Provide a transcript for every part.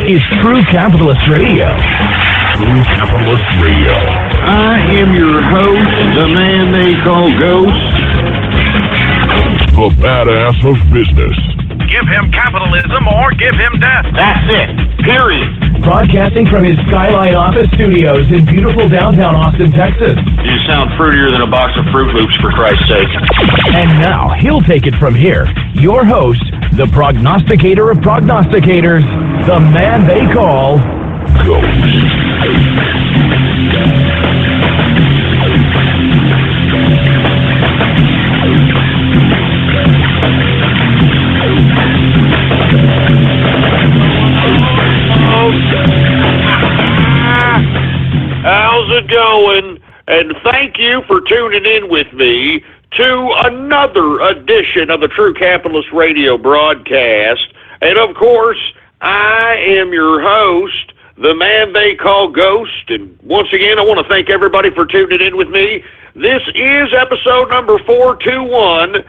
is True Capitalist Radio. True Capitalist Radio. I am your host, the man they call Ghost. The badass of business. Give him capitalism or give him death. That's it. Period. Broadcasting from his Skyline office studios in beautiful downtown Austin, Texas. You sound fruitier than a box of Fruit Loops, for Christ's sake. And now, he'll take it from here. Your host, the prognosticator of prognosticators, the man they call Ghost. How's it going? And thank you for tuning in with me to another edition of the True Capitalist Radio broadcast. And of course, I am your host, the man they call Ghost. And once again, I want to thank everybody for tuning in with me. This is episode number 421.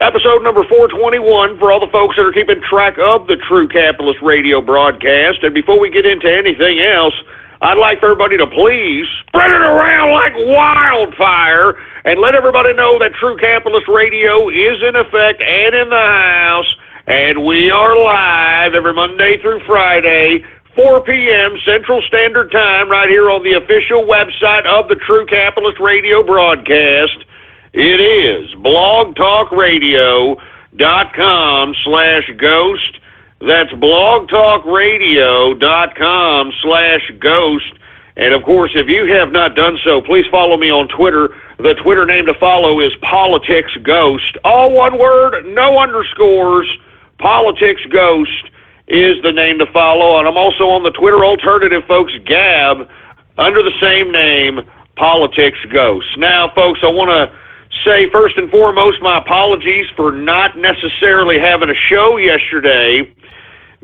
Episode number 421 for all the folks that are keeping track of the True Capitalist Radio broadcast. And before we get into anything else, I'd like for everybody to please spread it around like wildfire and let everybody know that True Capitalist Radio is in effect and in the house. And we are live every Monday through Friday, 4 p.m. Central Standard Time, right here on the official website of the True Capitalist Radio broadcast. It is blogtalkradio.com/ghost. That's blogtalkradio.com/ghost. And of course, if you have not done so, please follow me on Twitter. The Twitter name to follow is Politics Ghost. All one word, no underscores. Politics Ghost is the name to follow. And I'm also on the Twitter alternative, folks, Gab, under the same name, Politics Ghost. Now, folks, I want to say first and foremost my apologies for not necessarily having a show yesterday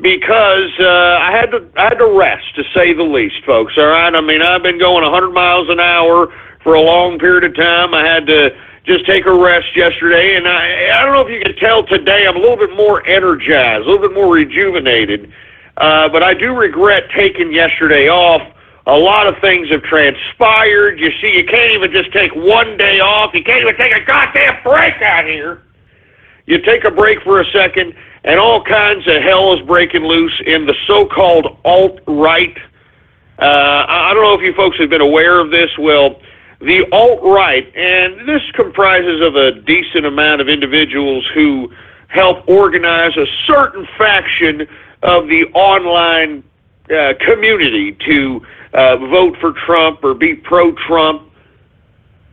because I had to rest, to say the least, folks. All right, I mean, I've been going 100 miles an hour for a long period of time. I had to just take a rest yesterday, and I don't know if you can tell today I'm a little bit more energized, a little bit more rejuvenated, but I do regret taking yesterday off. A lot of things have transpired. You see, you can't even just take one day off. You can't even take a goddamn break out here. You take a break for a second, and all kinds of hell is breaking loose in the so-called alt-right. I don't know if you folks have been aware of this. Well, the alt-right, and this comprises of a decent amount of individuals who help organize a certain faction of the online community to vote for Trump or be pro-Trump,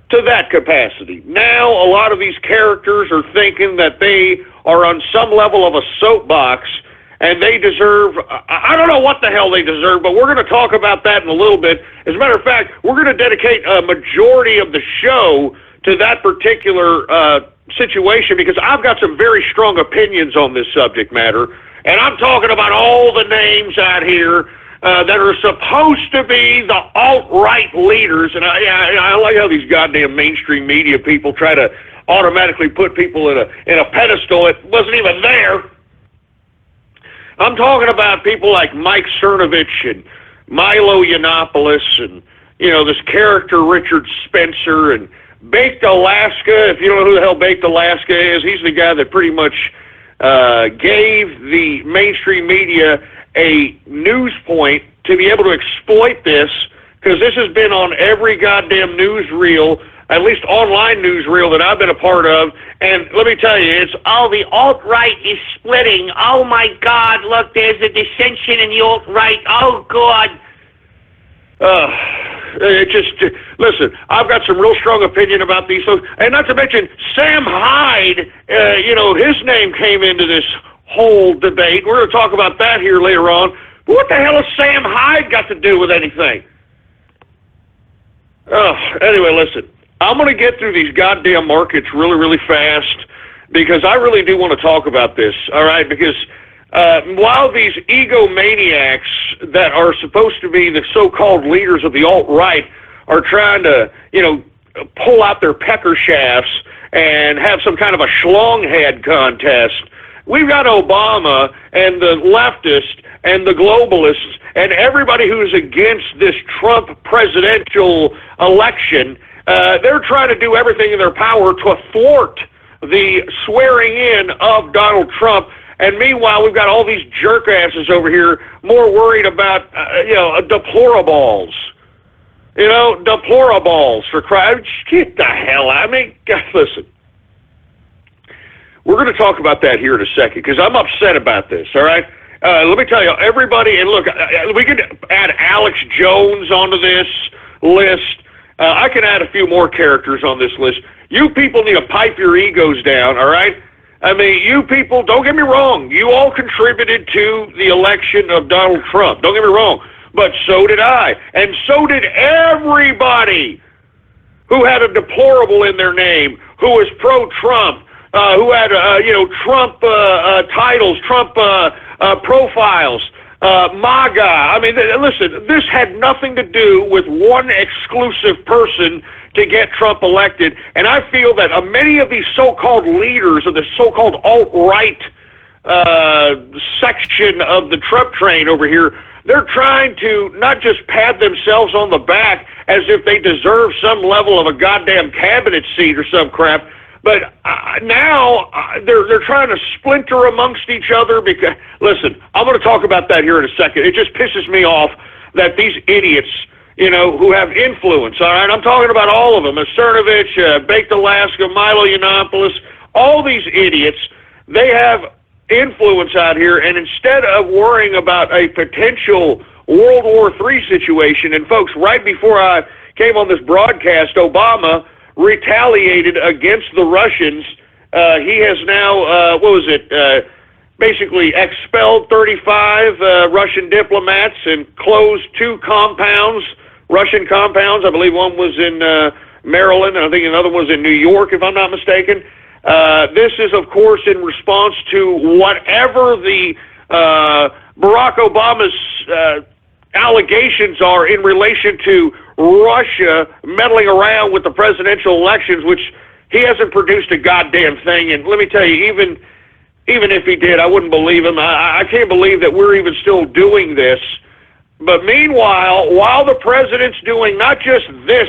to that capacity. Now, a lot of these characters are thinking that they are on some level of a soapbox, and they deserve, I don't know what the hell they deserve, but we're going to talk about that in a little bit. As a matter of fact, we're going to dedicate a majority of the show to that particular situation, because I've got some very strong opinions on this subject matter, and I'm talking about all the names out here that are supposed to be the alt-right leaders. And I like how these goddamn mainstream media people try to automatically put people in a pedestal that wasn't even there. I'm talking about people like Mike Cernovich and Milo Yiannopoulos and, you know, this character Richard Spencer and Baked Alaska. If you don't know who the hell Baked Alaska is, he's the guy that pretty much gave the mainstream media a news point to be able to exploit this, because this has been on every goddamn newsreel, at least online newsreel that I've been a part of, and let me tell you, it's all the alt-right is splitting. Oh my God, look, there's a dissension in the alt-right. Oh God. Listen, I've got some real strong opinion about these folks, and not to mention Sam Hyde, his name came into this whole debate. We're going to talk about that here later on. But what the hell has Sam Hyde got to do with anything? Anyway, listen, I'm going to get through these goddamn markets really, really fast, because I really do want to talk about this, all right? Because while these egomaniacs that are supposed to be the so-called leaders of the alt-right are trying to, pull out their pecker shafts and have some kind of a schlonghead contest, we've got Obama and the leftists and the globalists and everybody who's against this Trump presidential election, they're trying to do everything in their power to thwart the swearing in of Donald Trump. And meanwhile, we've got all these jerk asses over here more worried about, deplorables. Deplorables for crying. Get the hell out. I mean, listen. We're going to talk about that here in a second because I'm upset about this, all right? Let me tell you, everybody, and look, we can add Alex Jones onto this list. I can add a few more characters on this list. You people need to pipe your egos down, all right? I mean, you people, don't get me wrong. You all contributed to the election of Donald Trump. Don't get me wrong. But so did I. And so did everybody who had a deplorable in their name, who was pro-Trump, who had, Trump titles, Trump profiles, MAGA. I mean, listen, this had nothing to do with one exclusive person to get Trump elected. And I feel that many of these so-called leaders of the so-called alt-right section of the Trump train over here, they're trying to not just pat themselves on the back as if they deserve some level of a goddamn cabinet seat or some crap, but now they're trying to splinter amongst each other because, listen, I'm going to talk about that here in a second. It just pisses me off that these idiots, who have influence, all right? I'm talking about all of them, Cernovich, Baked Alaska, Milo Yiannopoulos, all these idiots, they have influence out here, and instead of worrying about a potential World War III situation, and folks, right before I came on this broadcast, Obama retaliated against the Russians. He has now, basically expelled 35 Russian diplomats and closed 2 compounds, Russian compounds. I believe one was in Maryland, and I think another one was in New York, if I'm not mistaken. This is, of course, in response to whatever the Barack Obama's allegations are in relation to Russia meddling around with the presidential elections, which he hasn't produced a goddamn thing. And let me tell you, even if he did, I wouldn't believe him. I can't believe that we're even still doing this. But meanwhile, while the president's doing not just this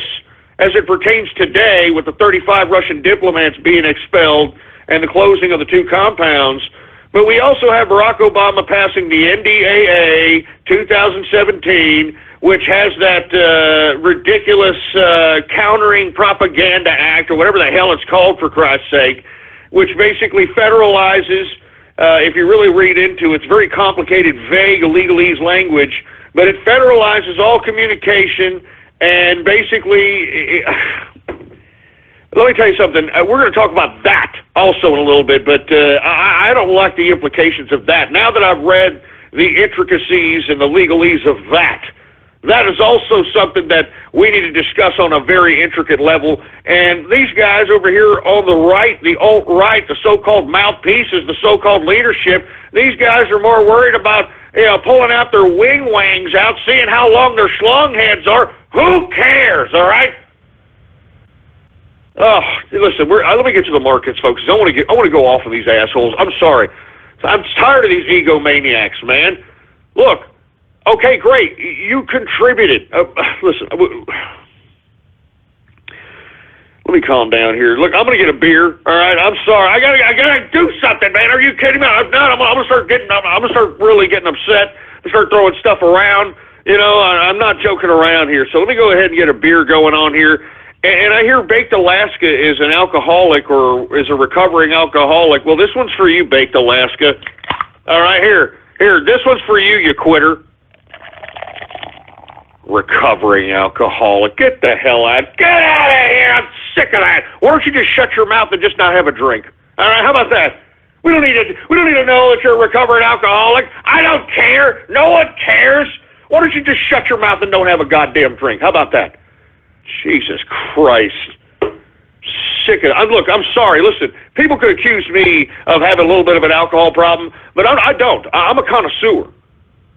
as it pertains today with the 35 Russian diplomats being expelled and the closing of the 2 compounds, but we also have Barack Obama passing the NDAA 2017, which has that ridiculous Countering Propaganda Act, or whatever the hell it's called, for Christ's sake, which basically federalizes, if you really read into it, it's very complicated, vague, legalese language, but it federalizes all communication, and basically, let me tell you something. We're going to talk about that also in a little bit, but I don't like the implications of that. Now that I've read the intricacies and the legalese of that, that is also something that we need to discuss on a very intricate level. And these guys over here on the right, the alt-right, the so-called mouthpieces, the so-called leadership, these guys are more worried about pulling out their wing-wangs out, seeing how long their schlong heads are. Who cares, all right? Oh, listen, let me get to the markets, folks. I want to go off of these assholes. I'm sorry. I'm tired of these egomaniacs, man. Look, okay, great. You contributed. Listen, let me calm down here. Look, I'm going to get a beer. All right, I'm sorry. I gotta do something, man. Are you kidding me? I'm not. I'm going to start really getting upset. I'm start throwing stuff around. I'm not joking around here. So let me go ahead and get a beer going on here. And I hear Baked Alaska is an alcoholic or is a recovering alcoholic. Well, this one's for you, Baked Alaska. All right, here, this one's for you, you quitter. Recovering alcoholic. Get the hell out. Get out of here. I'm sick of that. Why don't you just shut your mouth and just not have a drink? All right, how about that? We don't need to know that you're a recovering alcoholic. I don't care. No one cares. Why don't you just shut your mouth and don't have a goddamn drink? How about that? Jesus Christ. Sick of it. Look, I'm sorry. Listen, people could accuse me of having a little bit of an alcohol problem, but I don't. I'm a connoisseur.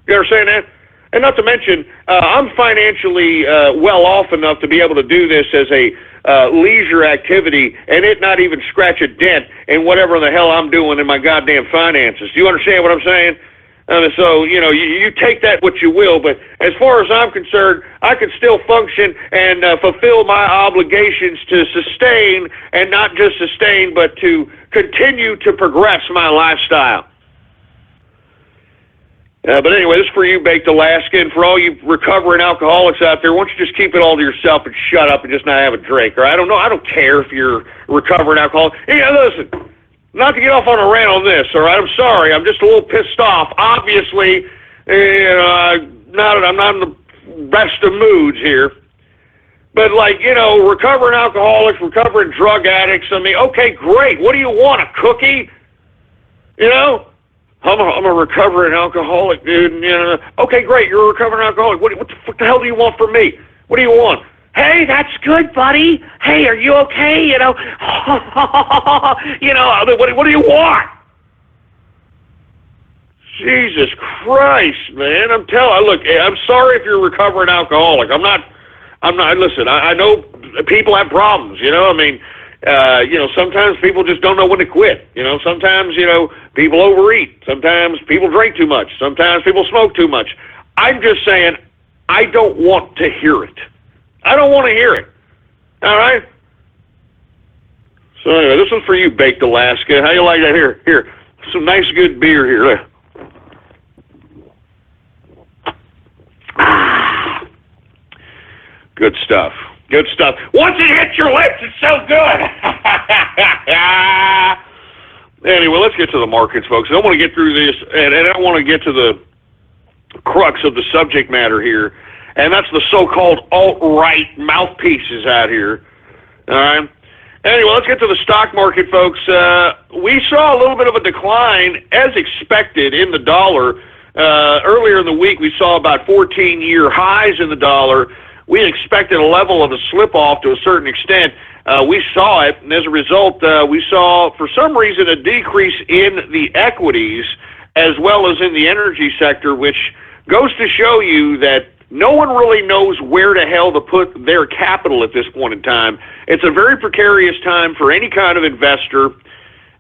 You understand that? And not to mention, I'm financially well off enough to be able to do this as a leisure activity and it not even scratch a dent in whatever the hell I'm doing in my goddamn finances. Do you understand what I'm saying? So, you take that what you will, but as far as I'm concerned, I can still function and fulfill my obligations to sustain, and not just sustain, but to continue to progress my lifestyle. But anyway, this is for you, Baked Alaska, and for all you recovering alcoholics out there, why don't you just keep it all to yourself and shut up and just not have a drink, or I don't know, I don't care if you're recovering alcoholic. Listen, not to get off on a rant on this, all right? I'm sorry, I'm just a little pissed off. Obviously, I'm not in the best of moods here. But, recovering alcoholics, recovering drug addicts, okay, great. What do you want, a cookie? I'm a recovering alcoholic, dude. Okay, great, you're a recovering alcoholic. What the hell do you want from me? What do you want? Hey, that's good, buddy. Hey, are you okay? What do you want? Jesus Christ, man. Look, I'm sorry if you're a recovering alcoholic. I'm not, listen, I know people have problems, sometimes people just don't know when to quit. Sometimes, people overeat. Sometimes people drink too much. Sometimes people smoke too much. I'm just saying, I don't want to hear it. I don't want to hear it. All right? So anyway, this one's for you, Baked Alaska. How you like that? Here. Some nice, good beer here. Good stuff. Good stuff. Once it hits your lips, it's so good. Anyway, let's get to the markets, folks. I don't want to get through this, and I don't want to get to the crux of the subject matter here, and that's the so-called alt-right mouthpieces out here. All right? Anyway, let's get to the stock market, folks. We saw a little bit of a decline, as expected, in the dollar. Earlier in the week, we saw about 14-year highs in the dollar. We expected a level of a slip-off to a certain extent. We saw it, and as a result, we saw, for some reason, a decrease in the equities as well as in the energy sector, which goes to show you that no one really knows where the hell to put their capital at this point in time. It's a very precarious time for any kind of investor.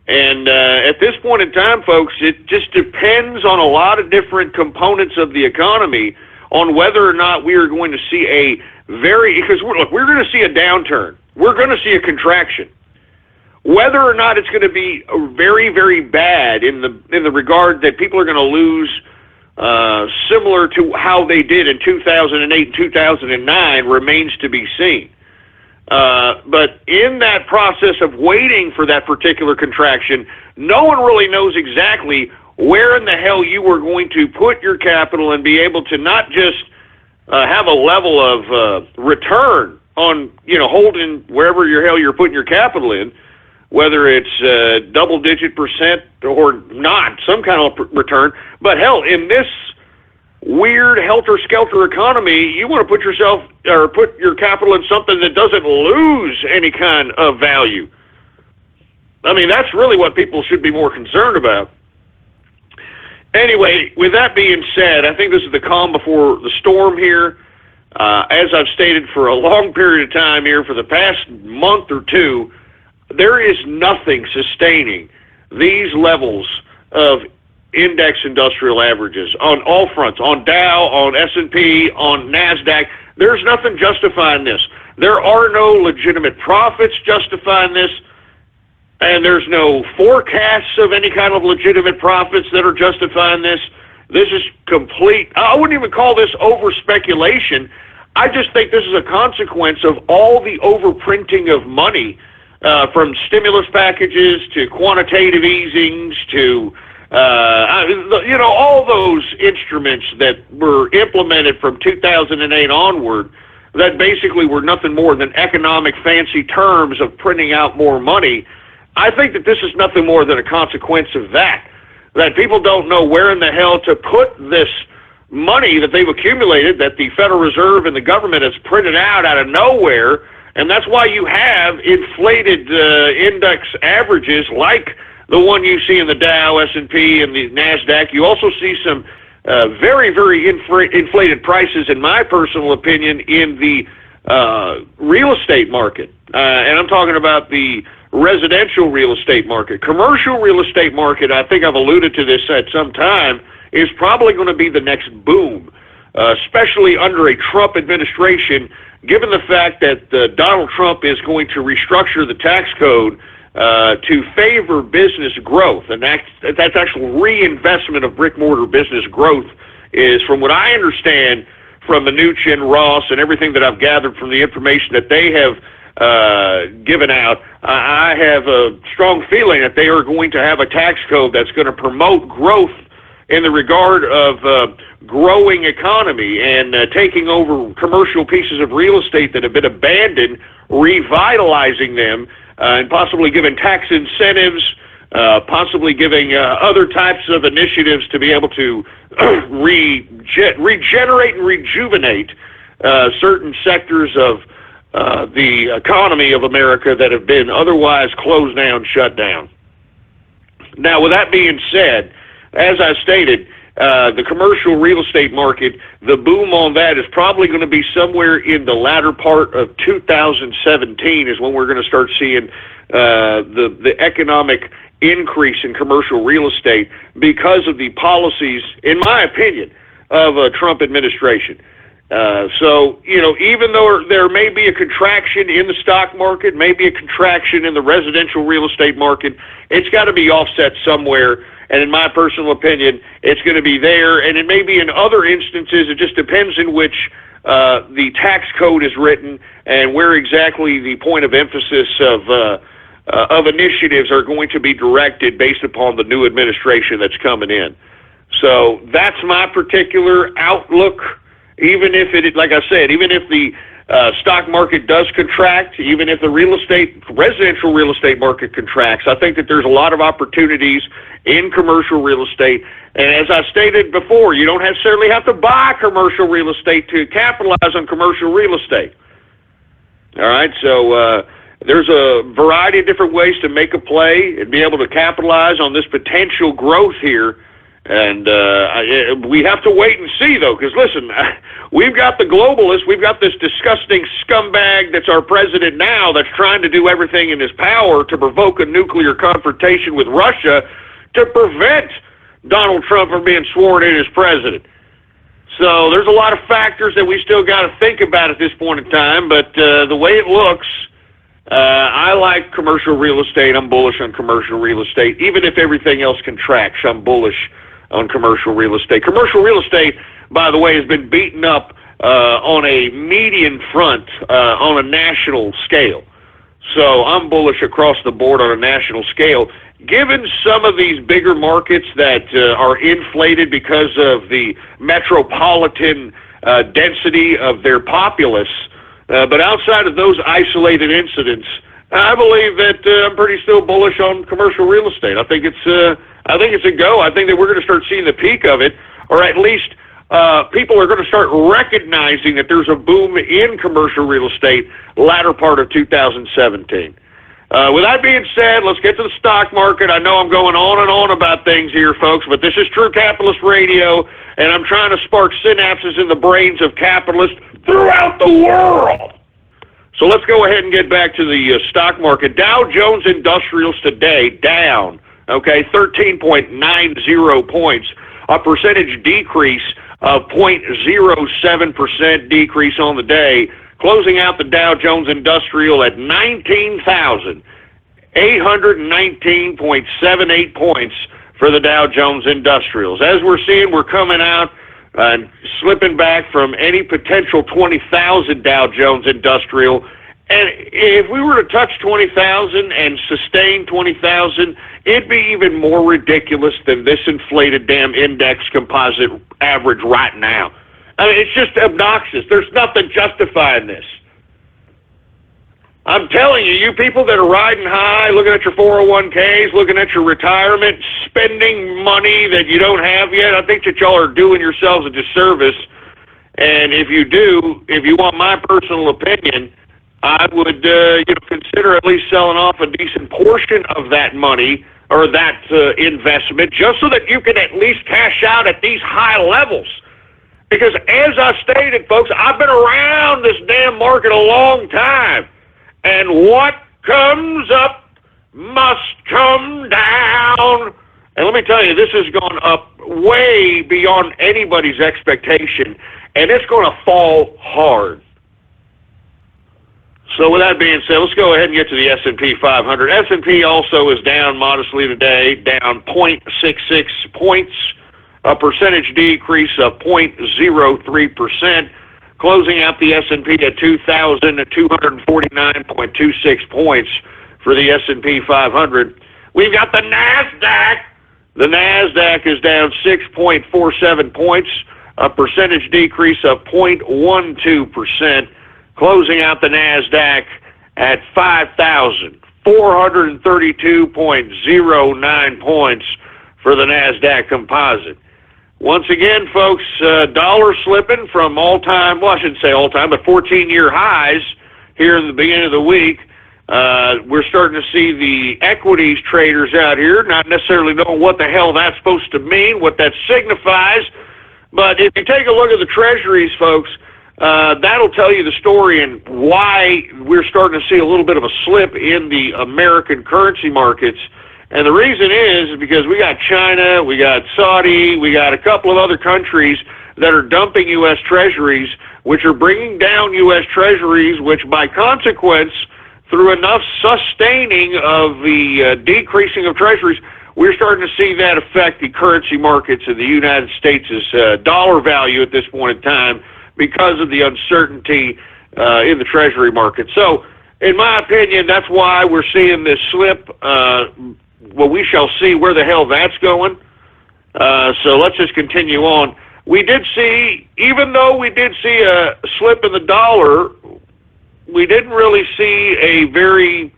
And at this point in time, folks, it just depends on a lot of different components of the economy on whether or not we are going to see because we're going to see a downturn. We're going to see a contraction. Whether or not it's going to be very, very bad in the regard that people are going to lose similar to how they did in 2008 and 2009 remains to be seen. But in that process of waiting for that particular contraction, no one really knows exactly where in the hell you are going to put your capital and be able to not just have a level of return on, holding wherever your hell you're putting your capital in, whether it's double-digit percent or not, some kind of return. But hell, in this weird helter-skelter economy, you want to put yourself or put your capital in something that doesn't lose any kind of value. That's really what people should be more concerned about. Anyway, with that being said, I think this is the calm before the storm here. As I've stated for a long period of time here, for the past month or two, there is nothing sustaining these levels of index industrial averages on all fronts, on Dow, on S&P, on NASDAQ. There's nothing justifying this. There are no legitimate profits justifying this, and there's no forecasts of any kind of legitimate profits that are justifying this. This is complete. I wouldn't even call this over-speculation. I just think this is a consequence of all the overprinting of money, from stimulus packages to quantitative easings to all those instruments that were implemented from 2008 onward that basically were nothing more than economic fancy terms of printing out more money. I think that this is nothing more than a consequence of that people don't know where in the hell to put this money that they've accumulated, that the Federal Reserve and the government has printed out of nowhere, and that's why you have inflated index averages like the one you see in the Dow, S&P, and the NASDAQ. You also see some very, very inflated prices, in my personal opinion, in the real estate market. And I'm talking about the residential real estate market. Commercial real estate market, I think I've alluded to this at some time, is probably going to be the next boom, especially under a Trump administration, given the fact that Donald Trump is going to restructure the tax code to favor business growth, and that's actual reinvestment of brick-mortar business growth is, from what I understand from Mnuchin, Ross, and everything that I've gathered from the information that they have given out, I have a strong feeling that they are going to have a tax code that's going to promote growth in the regard of growing economy and taking over commercial pieces of real estate that have been abandoned, revitalizing them, and possibly giving tax incentives, possibly giving other types of initiatives to be able to regenerate and rejuvenate certain sectors of the economy of America that have been otherwise closed down, shut down. Now, with that being said, as I stated, the commercial real estate market, the boom on that is probably going to be somewhere in the latter part of 2017 is when we're going to start seeing the economic increase in commercial real estate because of the policies, in my opinion, of a Trump administration. So, you know, even though there may be a contraction in the stock market, maybe a contraction in the residential real estate market, it's got to be offset somewhere. And in my personal opinion, it's going to be there. And it may be in other instances. It just depends in which the tax code is written and where exactly the point of emphasis of initiatives are going to be directed based upon the new administration that's coming in. So that's my particular outlook. Even if it, like I said, even if the stock market does contract, even if the residential real estate market contracts, I think that there's a lot of opportunities in commercial real estate. And as I stated before, you don't necessarily have to buy commercial real estate to capitalize on commercial real estate. All right, so there's a variety of different ways to make a play and be able to capitalize on this potential growth here. And we have to wait and see, though, because, listen, we've got the globalists, we've got this disgusting scumbag that's our president now that's trying to do everything in his power to provoke a nuclear confrontation with Russia to prevent Donald Trump from being sworn in as president. So there's a lot of factors that we still got to think about at this point in time, but the way it looks, I like commercial real estate. I'm bullish on commercial real estate. Even if everything else contracts, I'm bullish on commercial real estate. Commercial real estate, by the way, has been beaten up on a median front on a national scale. So I'm bullish across the board on a national scale. Given some of these bigger markets that are inflated because of the metropolitan density of their populace, but outside of those isolated incidents, I believe that I'm pretty still bullish on commercial real estate. I think it's a go. I think that we're going to start seeing the peak of it, or at least people are going to start recognizing that there's a boom in commercial real estate latter part of 2017. With that being said, let's get to the stock market. I know I'm going on and on about things here, folks, but this is True Capitalist Radio, and I'm trying to spark synapses in the brains of capitalists throughout the world. So let's go ahead and get back to the stock market. Dow Jones Industrials today down, 13.90 points, a percentage decrease of 0.07% decrease on the day, closing out the Dow Jones Industrial at 19,819.78 points for the Dow Jones Industrials. As we're seeing, we're coming out and slipping back from any potential 20,000 Dow Jones Industrial. And if we were to touch 20,000 and sustain 20,000, it'd be even more ridiculous than this inflated damn index composite average right now. I mean, it's just obnoxious. There's nothing justifying this. I'm telling you, you people that are riding high, looking at your 401ks, looking at your retirement, spending money that you don't have yet, I think that y'all are doing yourselves a disservice. And if you do, if you want my personal opinion, I would consider at least selling off a decent portion of that money or that investment just so that you can at least cash out at these high levels. Because as I stated, folks, I've been around this damn market a long time. And what comes up must come down. And let me tell you, this has gone up way beyond anybody's expectation, and it's going to fall hard. So with that being said, let's go ahead and get to the S&P 500. S&P also is down modestly today, down 0.66 points, a percentage decrease of 0.03%, closing out the S&P at 2,249.26 points for the S&P 500. We've got the NASDAQ. The NASDAQ is down 6.47 points, a percentage decrease of 0.12%, closing out the NASDAQ at 5,432.09 points for the NASDAQ composite. Once again, folks, dollar slipping from all-time, well, I shouldn't say all-time, but 14-year highs here in the beginning of the week. We're starting to see the equities traders out here not necessarily knowing what the hell that's supposed to mean, what that signifies. But if you take a look at the treasuries, folks, that'll tell you the story and why we're starting to see a little bit of a slip in the American currency markets. And the reason is because we got China, we got Saudi, we got a couple of other countries that are dumping U.S. treasuries, which are bringing down U.S. treasuries, which by consequence, through enough sustaining of the decreasing of treasuries, we're starting to see that affect the currency markets of the United States' dollar value at this point in time, because of the uncertainty in the treasury market. So, in my opinion, that's why we're seeing this slip. Well, we shall see where the hell that's going. So let's just continue on. We did see, even though we did see a slip in the dollar, we didn't really see we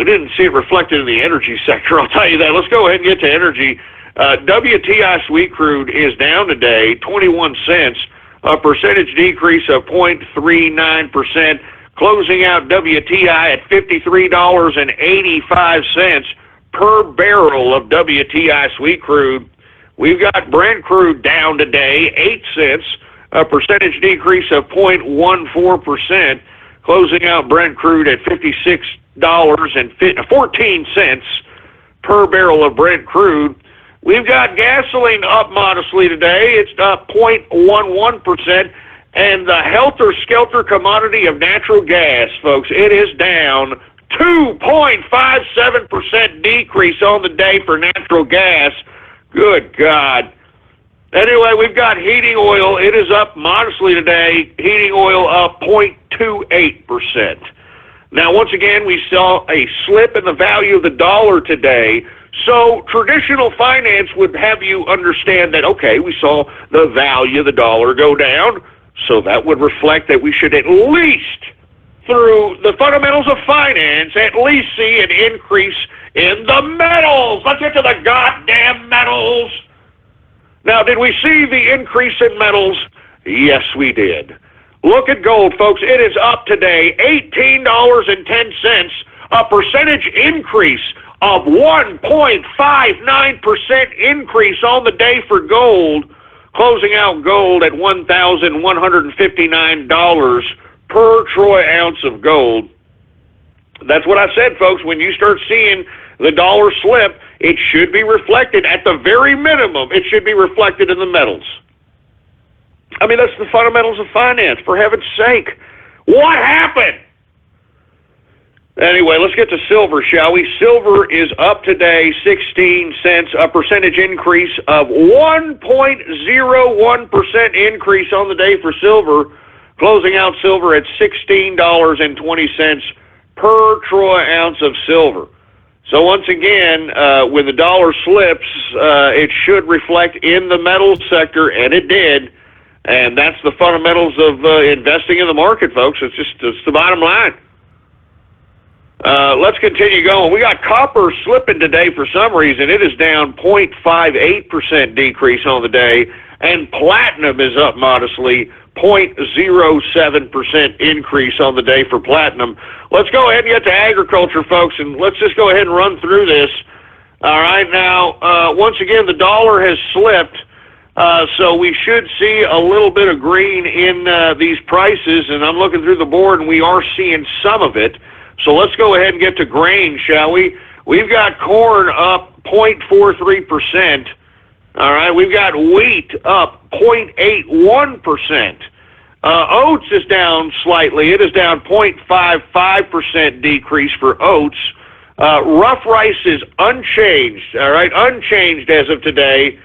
didn't see it reflected in the energy sector, I'll tell you that. Let's go ahead and get to energy. WTI sweet crude is down today, 21 cents. A percentage decrease of 0.39%, closing out WTI at $53.85 per barrel of WTI sweet crude. We've got Brent crude down today, 8 cents, a percentage decrease of 0.14%, closing out Brent crude at $56.14 per barrel of Brent crude. We've got gasoline up modestly today. It's up 0.11%. And the helter-skelter commodity of natural gas, folks, it is down 2.57% decrease on the day for natural gas. Good God. Anyway, we've got heating oil. It is up modestly today. Heating oil up 0.28%. Now, once again, we saw a slip in the value of the dollar today. So traditional finance would have you understand that, okay, we saw the value of the dollar go down, so that would reflect that we should at least, through the fundamentals of finance, at least see an increase in the metals. Let's get to the goddamn metals. Now, did we see the increase in metals? Yes, we did. Look at gold, folks. It is up today, $18.10, a percentage increase of 1.59% increase on the day for gold, closing out gold at $1,159 per troy ounce of gold. That's what I said, folks. When you start seeing the dollar slip, it should be reflected, at the very minimum, it should be reflected in the metals. I mean, that's the fundamentals of finance, for heaven's sake. What happened? Anyway, let's get to silver, shall we? Silver is up today, 16 cents, a percentage increase of 1.01% increase on the day for silver, closing out silver at $16.20 per troy ounce of silver. So once again, when the dollar slips, it should reflect in the metals sector, and it did. And that's the fundamentals of investing in the market, folks. It's the bottom line. Let's continue going. We got copper slipping today for some reason. It is down 0.58% decrease on the day, and platinum is up modestly, 0.07% increase on the day for platinum. Let's go ahead and get to agriculture, folks, and let's just go ahead and run through this. All right, now, once again, the dollar has slipped, so we should see a little bit of green in these prices, and I'm looking through the board, and we are seeing some of it. So let's go ahead and get to grain, shall we? We've got corn up 0.43%. All right, we've got wheat up 0.81%. Oats is down slightly. It is down 0.55% decrease for oats. Rough rice is unchanged, all right, unchanged as of today.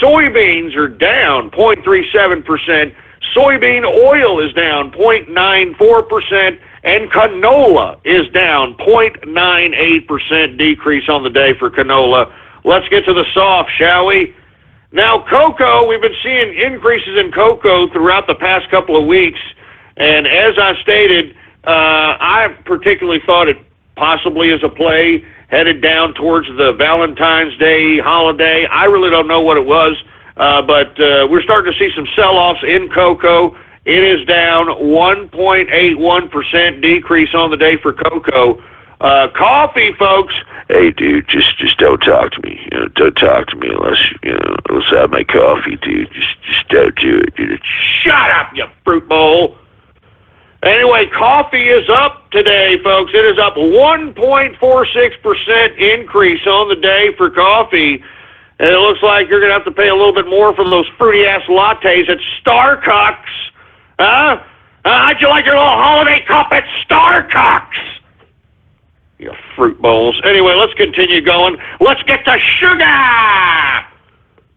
Soybeans are down 0.37%. Soybean oil is down 0.94%. And canola is down 0.98% decrease on the day for canola. Let's get to the soft, shall we? Now, cocoa, we've been seeing increases in cocoa throughout the past couple of weeks. And as I stated, I particularly thought it possibly is a play headed down towards the Valentine's Day holiday. I really don't know what it was, but we're starting to see some sell-offs in cocoa. It is down 1.81% decrease on the day for cocoa. Coffee, folks. Hey, dude, just don't talk to me. Don't talk to me unless I have my coffee, dude. Just don't do it, dude. Shut up, you fruit bowl. Anyway, coffee is up today, folks. It is up 1.46% increase on the day for coffee. And it looks like you're going to have to pay a little bit more for those fruity-ass lattes at Starbucks. Huh? How'd you like your little holiday cup at Starbucks? You fruit bowls. Anyway, let's continue going. Let's get to sugar.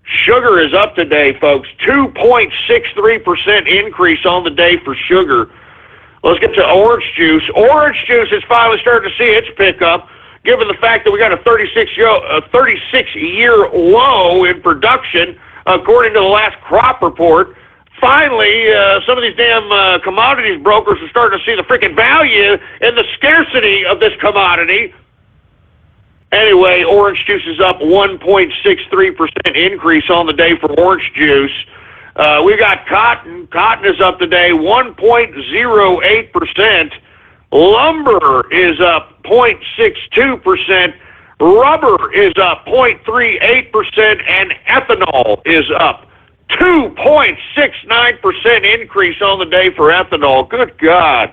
Sugar is up today, folks. 2.63% increase on the day for sugar. Let's get to orange juice. Orange juice is finally starting to see its pickup, given the fact that we got a 36-year low in production, according to the last crop report. Finally, some of these damn commodities brokers are starting to see the freaking value in the scarcity of this commodity. Anyway, orange juice is up 1.63% increase on the day for orange juice. We got cotton. Cotton is up today 1.08%. Lumber is up 0.62%. Rubber is up 0.38%, and ethanol is up 2.69% increase on the day for ethanol. Good God.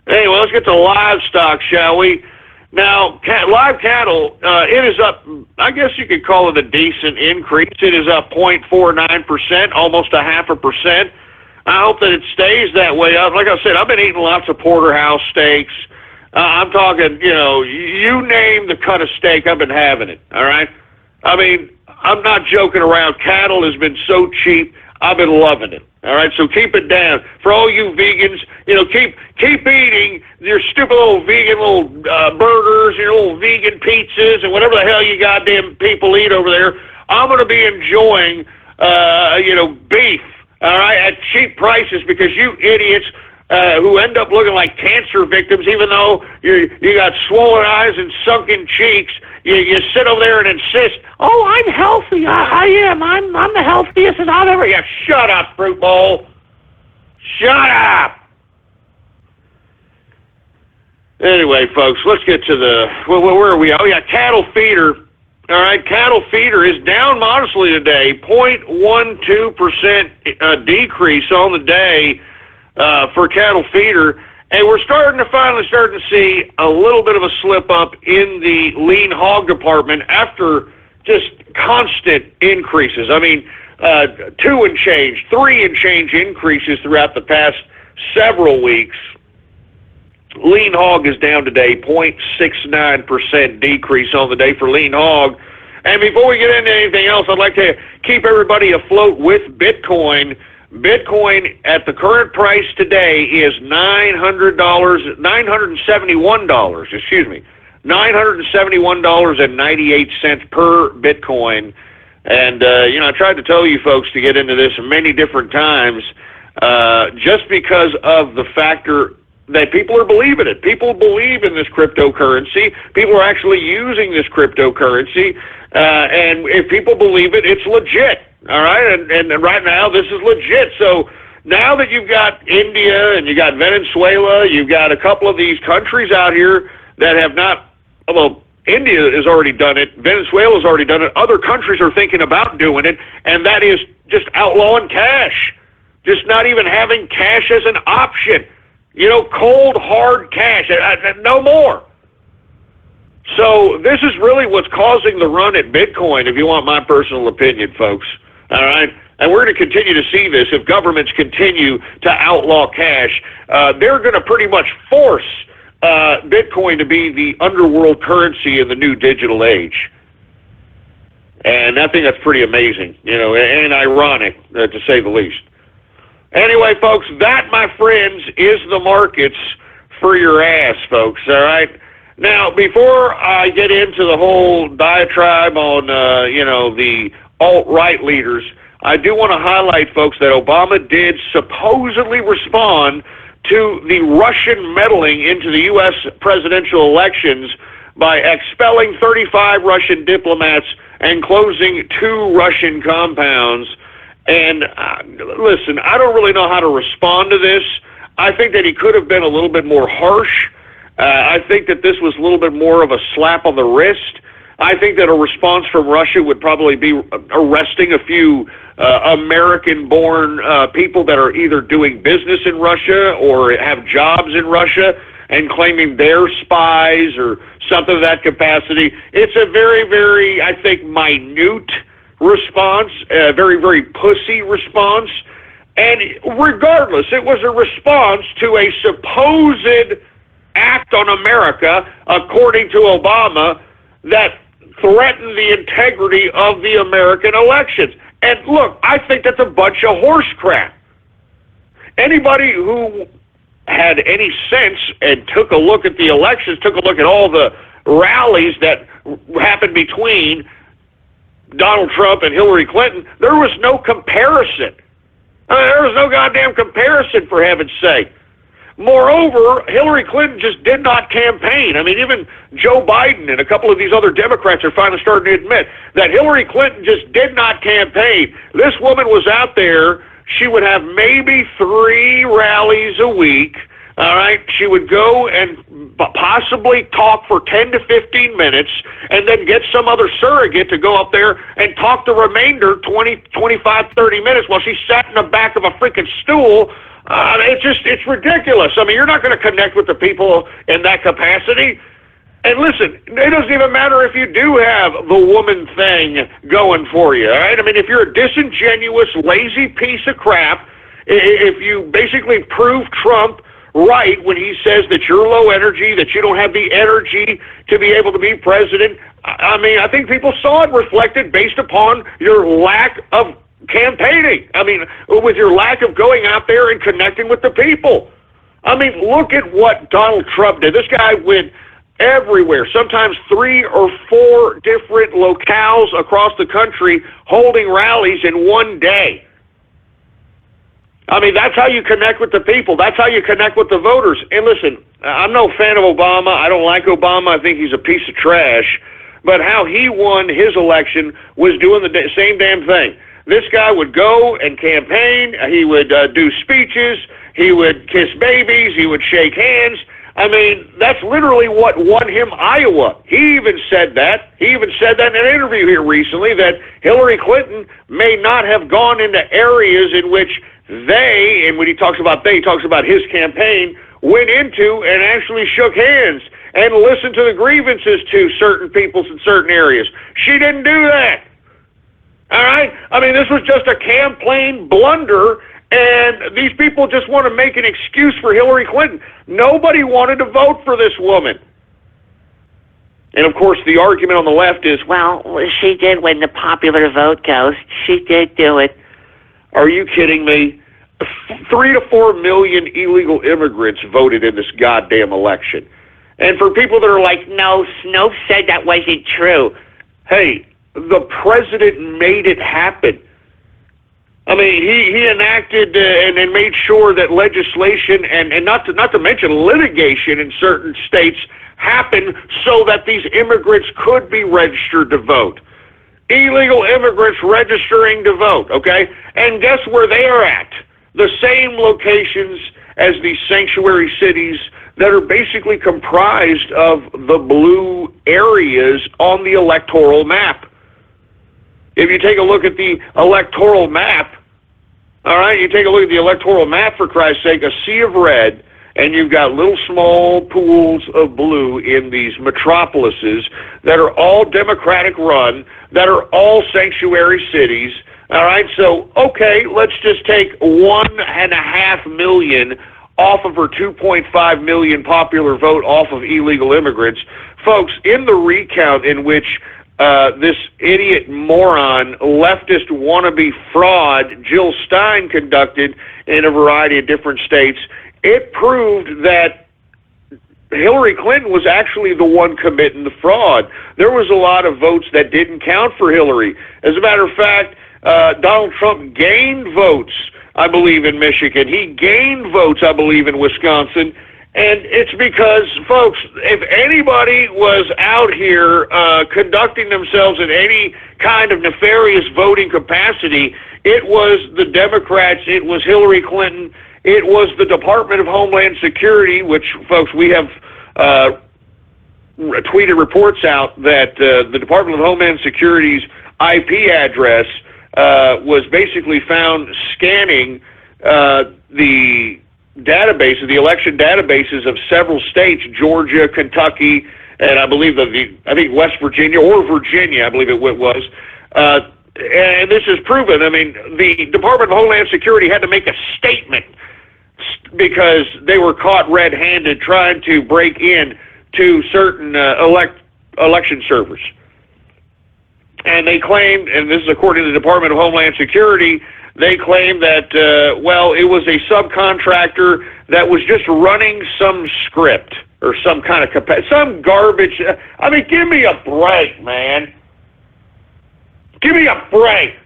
Anyway, let's get to livestock, shall we? Now, live cattle, it is up, I guess you could call it a decent increase. It is up 0.49%, almost 0.5%. I hope that it stays that way up. Like I said, I've been eating lots of porterhouse steaks. I'm talking, you name the cut of steak, I've been having it, all right? I mean, I'm not joking around. Cattle has been so cheap. I've been loving it. All right, so keep it down. For all you vegans, keep eating your stupid little vegan little burgers, your little vegan pizzas, and whatever the hell you goddamn people eat over there. I'm going to be enjoying, beef, all right, at cheap prices, because you idiots who end up looking like cancer victims, even though you got swollen eyes and sunken cheeks, you sit over there and insist, oh, I'm healthy. I am. I'm the healthiest I've ever. Yeah, shut up, fruit bowl. Shut up. Anyway, folks, let's get to where are we? Oh, yeah, cattle feeder. All right, cattle feeder is down modestly today, 0.12% decrease on the day for cattle feeder. And we're finally starting to see a little bit of a slip up in the lean hog department after just constant increases. I mean, 2 and change, 3 and change increases throughout the past several weeks. Lean hog is down today, 0.69% decrease on the day for lean hog. And before we get into anything else, I'd like to keep everybody afloat with Bitcoin. Bitcoin at the current price today is $971.98 per Bitcoin. And, I tried to tell you folks to get into this many different times just because of the factor that people are believing it. People believe in this cryptocurrency. People are actually using this cryptocurrency. And if people believe it, it's legit. All right, and right now this is legit. So now that you've got India and you got Venezuela, you've got a couple of these countries out here that have not, well, India has already done it, Venezuela's already done it, other countries are thinking about doing it, and that is just outlawing cash, just not even having cash as an option. Cold, hard cash, no more. So this is really what's causing the run at Bitcoin, if you want my personal opinion, folks. All right? And we're going to continue to see this. If governments continue to outlaw cash, they're going to pretty much force Bitcoin to be the underworld currency in the new digital age. And I think that's pretty amazing, and ironic, to say the least. Anyway, folks, that, my friends, is the markets for your ass, folks, all right? Now, before I get into the whole diatribe on, the alt-right leaders, I do want to highlight, folks, that Obama did supposedly respond to the Russian meddling into the U.S. presidential elections by expelling 35 Russian diplomats and closing 2 Russian compounds. And listen, I don't really know how to respond to this. I think that he could have been a little bit more harsh. I think that this was a little bit more of a slap on the wrist. I think that a response from Russia would probably be arresting a few American-born people that are either doing business in Russia or have jobs in Russia and claiming they're spies or something of that capacity. It's a very, very, I think, minute response, a very, very pussy response. And regardless, it was a response to a supposed act on America, according to Obama, that threatened the integrity of the American elections. And look, I think that's a bunch of horse crap. Anybody who had any sense and took a look at the elections, took a look at all the rallies that happened between Donald Trump and Hillary Clinton, there was no comparison. There was no goddamn comparison, for heaven's sake. Moreover, Hillary Clinton just did not campaign. I mean, even Joe Biden and a couple of these other Democrats are finally starting to admit that Hillary Clinton just did not campaign. This woman was out there. She would have maybe 3 rallies a week. All right, she would go and possibly talk for 10 to 15 minutes and then get some other surrogate to go up there and talk the remainder 20, 25, 30 minutes while she sat in the back of a freaking stool. It's ridiculous. I mean, you're not going to connect with the people in that capacity. And listen, it doesn't even matter if you do have the woman thing going for you, all right? I mean, if you're a disingenuous, lazy piece of crap, if you basically prove Trump right when he says that you're low energy, that you don't have the energy to be able to be president, I mean, I think people saw it reflected based upon your lack of campaigning. I mean, with your lack of going out there and connecting with the people. I mean, look at what Donald Trump did. This guy went everywhere, sometimes 3 or 4 different locales across the country holding rallies in one day. I mean, that's how you connect with the people. That's how you connect with the voters. And listen, I'm no fan of Obama. I don't like Obama. I think he's a piece of trash. But how he won his election was doing the same damn thing. This guy would go and campaign. He would do speeches. He would kiss babies. He would shake hands. I mean, that's literally what won him Iowa. He even said that. He even said that in an interview here recently, that Hillary Clinton may not have gone into areas in which they, and when he talks about they, he talks about his campaign, went into and actually shook hands and listened to the grievances to certain peoples in certain areas. She didn't do that. All right? I mean, this was just a campaign blunder, and these people just want to make an excuse for Hillary Clinton. Nobody wanted to vote for this woman. And, of course, the argument on the left is, well, she did win the popular vote, Ghost. She did do it. Are you kidding me? 3 to 4 million illegal immigrants voted in this goddamn election. And for people that are like, no, Snopes said that wasn't true. Hey, the president made it happen. I mean, he enacted and made sure that legislation and not to mention litigation in certain states happened so that these immigrants could be registered to vote. Illegal immigrants registering to vote, okay? And guess where they are at? The same locations as these sanctuary cities that are basically comprised of the blue areas on the electoral map. If you take a look at the electoral map, all right, you take a look at the electoral map, for Christ's sake, a sea of red, and you've got little small pools of blue in these metropolises that are all Democratic run, that are all sanctuary cities. All right, so, okay, let's just take 1.5 million off of her 2.5 million popular vote off of illegal immigrants. Folks, in the recount in which this idiot moron, leftist wannabe fraud Jill Stein conducted in a variety of different states, it proved that Hillary Clinton was actually the one committing the fraud. There was a lot of votes that didn't count for Hillary. As a matter of fact, Donald Trump gained votes, I believe, in Michigan. He gained votes, I believe, in Wisconsin. And it's because, folks, if anybody was out here conducting themselves in any kind of nefarious voting capacity, it was the Democrats, it was Hillary Clinton, it was the Department of Homeland Security, which, folks, we have tweeted reports out that the Department of Homeland Security's IP address was basically found scanning the databases, the election databases of several states, Georgia, Kentucky, and I believe I think West Virginia or Virginia, I believe it was. And this is proven. I mean, the Department of Homeland Security had to make a statement because they were caught red-handed trying to break in to certain election servers. And they claimed, and this is according to the Department of Homeland Security, they claimed that, well, it was a subcontractor that was just running some script or some kind of some garbage. I mean, give me a break, man. Give me a break.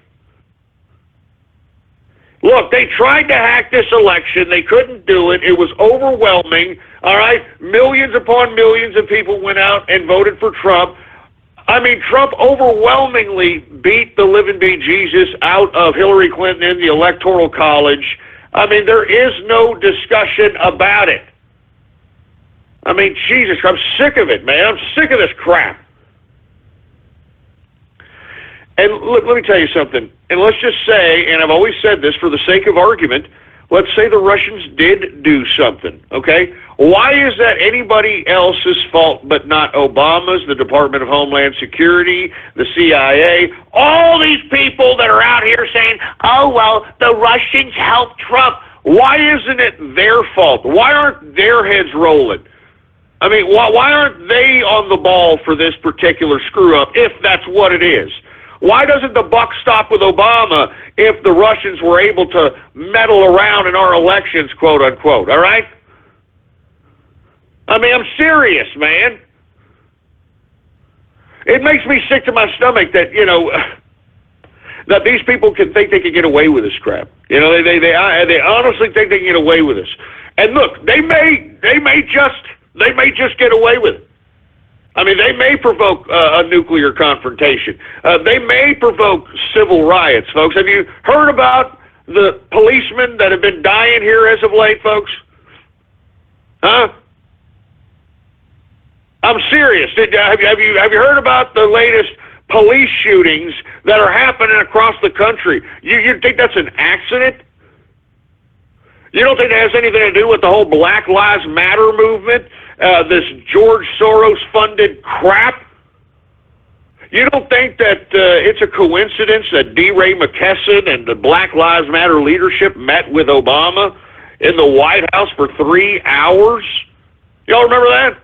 Look, they tried to hack this election. They couldn't do it. It was overwhelming. All right? Millions upon millions of people went out and voted for Trump. I mean, Trump overwhelmingly beat the living bejesus out of Hillary Clinton in the Electoral College. I mean, there is no discussion about it. I mean, Jesus, I'm sick of it, man. I'm sick of this crap. And look, let me tell you something. And let's just say, and I've always said this for the sake of argument, let's say the Russians did do something, okay? Why is that anybody else's fault but not Obama's, the Department of Homeland Security, the CIA, all these people that are out here saying, oh, well, the Russians helped Trump. Why isn't it their fault? Why aren't their heads rolling? I mean, why aren't they on the ball for this particular screw-up, if that's what it is? Why doesn't the buck stop with Obama if the Russians were able to meddle around in our elections, quote unquote, all right? I mean, I'm serious, man. It makes me sick to my stomach that, you know, that these people can think they can get away with this crap. You know, they honestly think they can get away with this. And look, they may just get away with it. I mean, they may provoke a nuclear confrontation. They may provoke civil riots, folks. Have you heard about the policemen that have been dying here as of late, folks? Huh? I'm serious. Have you heard about the latest police shootings that are happening across the country? You think that's an accident? You don't think that has anything to do with the whole Black Lives Matter movement? This George Soros-funded crap? You don't think that it's a coincidence that D. Ray McKesson and the Black Lives Matter leadership met with Obama in the White House for 3 hours? Y'all remember that?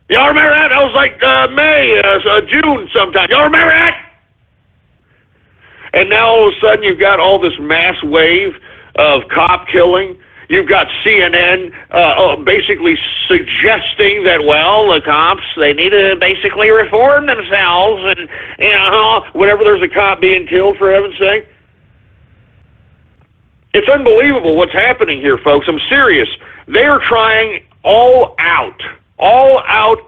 Y'all remember that? That was like June sometime. Y'all remember that? And now all of a sudden you've got all this mass wave of cop killing. You've got CNN basically suggesting that, well, the cops, they need to basically reform themselves and, you know, whenever there's a cop being killed, for heaven's sake. It's unbelievable what's happening here, folks. I'm serious. They are trying all out,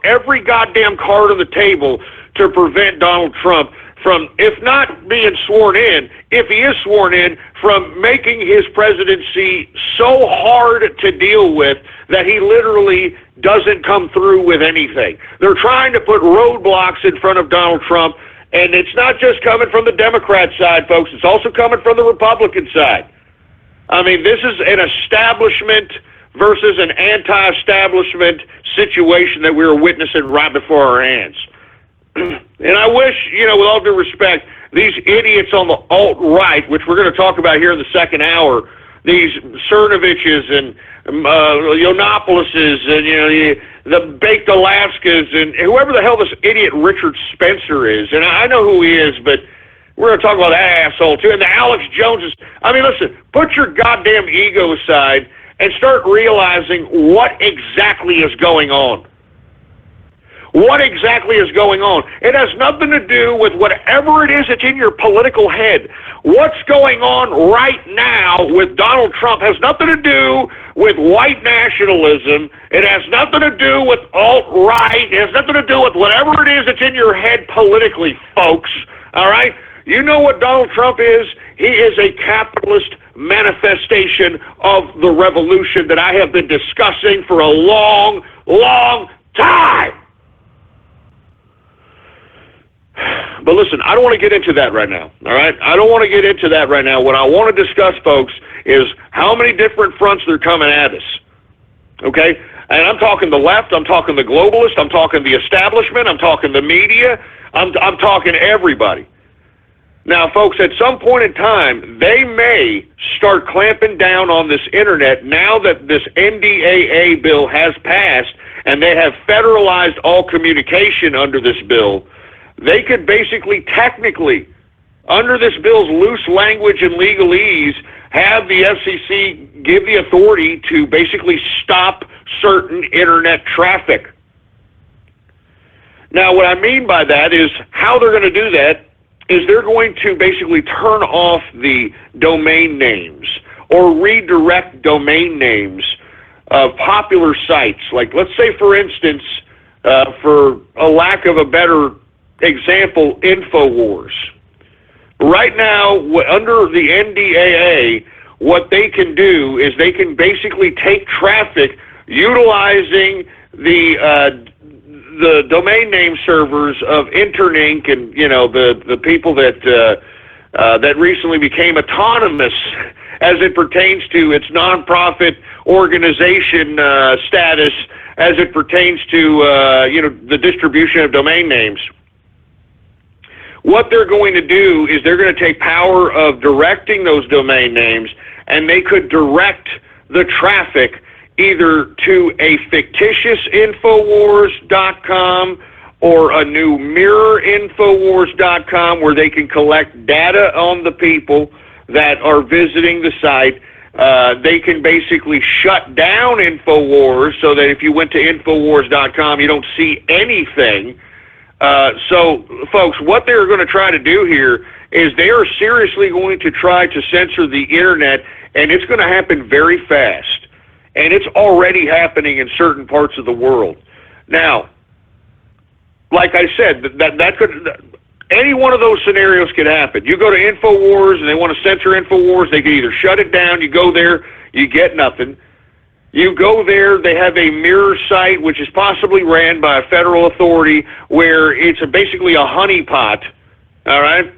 every goddamn card on the table to prevent Donald Trump from, if not being sworn in, if he is sworn in, from making his presidency so hard to deal with that he literally doesn't come through with anything. They're trying to put roadblocks in front of Donald Trump, and it's not just coming from the Democrat side, folks. It's also coming from the Republican side. I mean, this is an establishment versus an anti-establishment situation that we were witnessing right before our hands. And I wish, with all due respect, these idiots on the alt-right, which we're going to talk about here in the second hour, these Cernoviches and Yiannopoulos and, the Baked Alaskas and whoever the hell this idiot Richard Spencer is. And I know who he is, but we're going to talk about that asshole, too. And the Alex Joneses. I mean, listen, put your goddamn ego aside and start realizing what exactly is going on. What exactly is going on? It has nothing to do with whatever it is that's in your political head. What's going on right now with Donald Trump has nothing to do with white nationalism. It has nothing to do with alt-right. It has nothing to do with whatever it is that's in your head politically, folks. All right? You know what Donald Trump is? He is a capitalist manifestation of the revolution that I have been discussing for a long, long time. But listen, I don't want to get into that right now, all right? I don't want to get into that right now. What I want to discuss, folks, is how many different fronts they're coming at us, okay? And I'm talking the left, I'm talking the globalist, I'm talking the establishment, I'm talking the media, I'm talking everybody. Now, folks, at some point in time, they may start clamping down on this internet now that this NDAA bill has passed and they have federalized all communication under this bill. They could basically, technically, under this bill's loose language and legalese, have the FCC give the authority to basically stop certain internet traffic. Now, what I mean by that is how they're going to do that is they're going to basically turn off the domain names or redirect domain names of popular sites. Like, let's say, for instance, for a lack of a better example, InfoWars. Right now, under the NDAA, what they can do is they can basically take traffic utilizing the domain name servers of Interninc and the people that that recently became autonomous as it pertains to its nonprofit organization status, as it pertains to the distribution of domain names. What they're going to do is they're going to take power of directing those domain names, and they could direct the traffic either to a fictitious Infowars.com or a new mirror Infowars.com where they can collect data on the people that are visiting the site. They can basically shut down Infowars so that if you went to Infowars.com, you don't see anything. So, folks, what they're going to try to do here is they are seriously going to try to censor the Internet, and it's going to happen very fast. And it's already happening in certain parts of the world. Now, like I said, that could, any one of those scenarios could happen. You go to InfoWars and they want to censor InfoWars, they can either shut it down, you go there, you get nothing. You go there, they have a mirror site, which is possibly ran by a federal authority, where it's basically a honeypot, all right?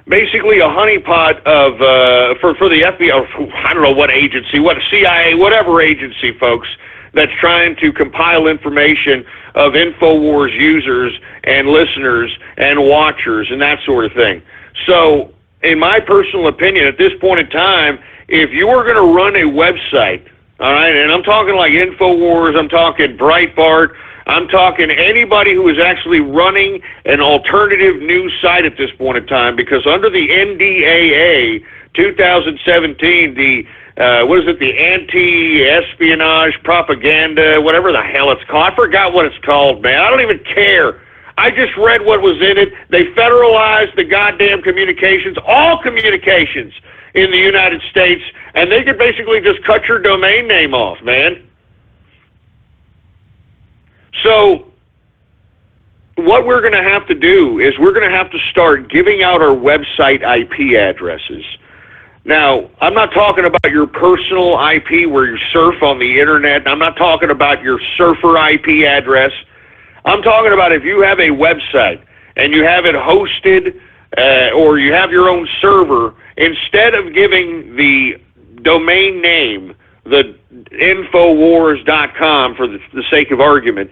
Basically a honeypot of, for the FBI, I don't know what agency, what CIA, whatever agency, folks, that's trying to compile information of InfoWars users and listeners and watchers and that sort of thing. So, in my personal opinion, at this point in time, if you were going to run a website, all right, and I'm talking like InfoWars, I'm talking Breitbart, I'm talking anybody who is actually running an alternative news site at this point in time, because under the NDAA 2017, the the anti-espionage propaganda, whatever the hell it's called. I forgot what it's called, man. I don't even care. I just read what was in it. They federalized the goddamn communications, all communications in the United States, and they could basically just cut your domain name off, man. So what we're going to have to do is we're going to have to start giving out our website IP addresses. Now, I'm not talking about your personal IP where you surf on the internet. I'm not talking about your surfer IP address. I'm talking about if you have a website and you have it hosted or you have your own server, instead of giving the domain name the Infowars.com for the sake of argument.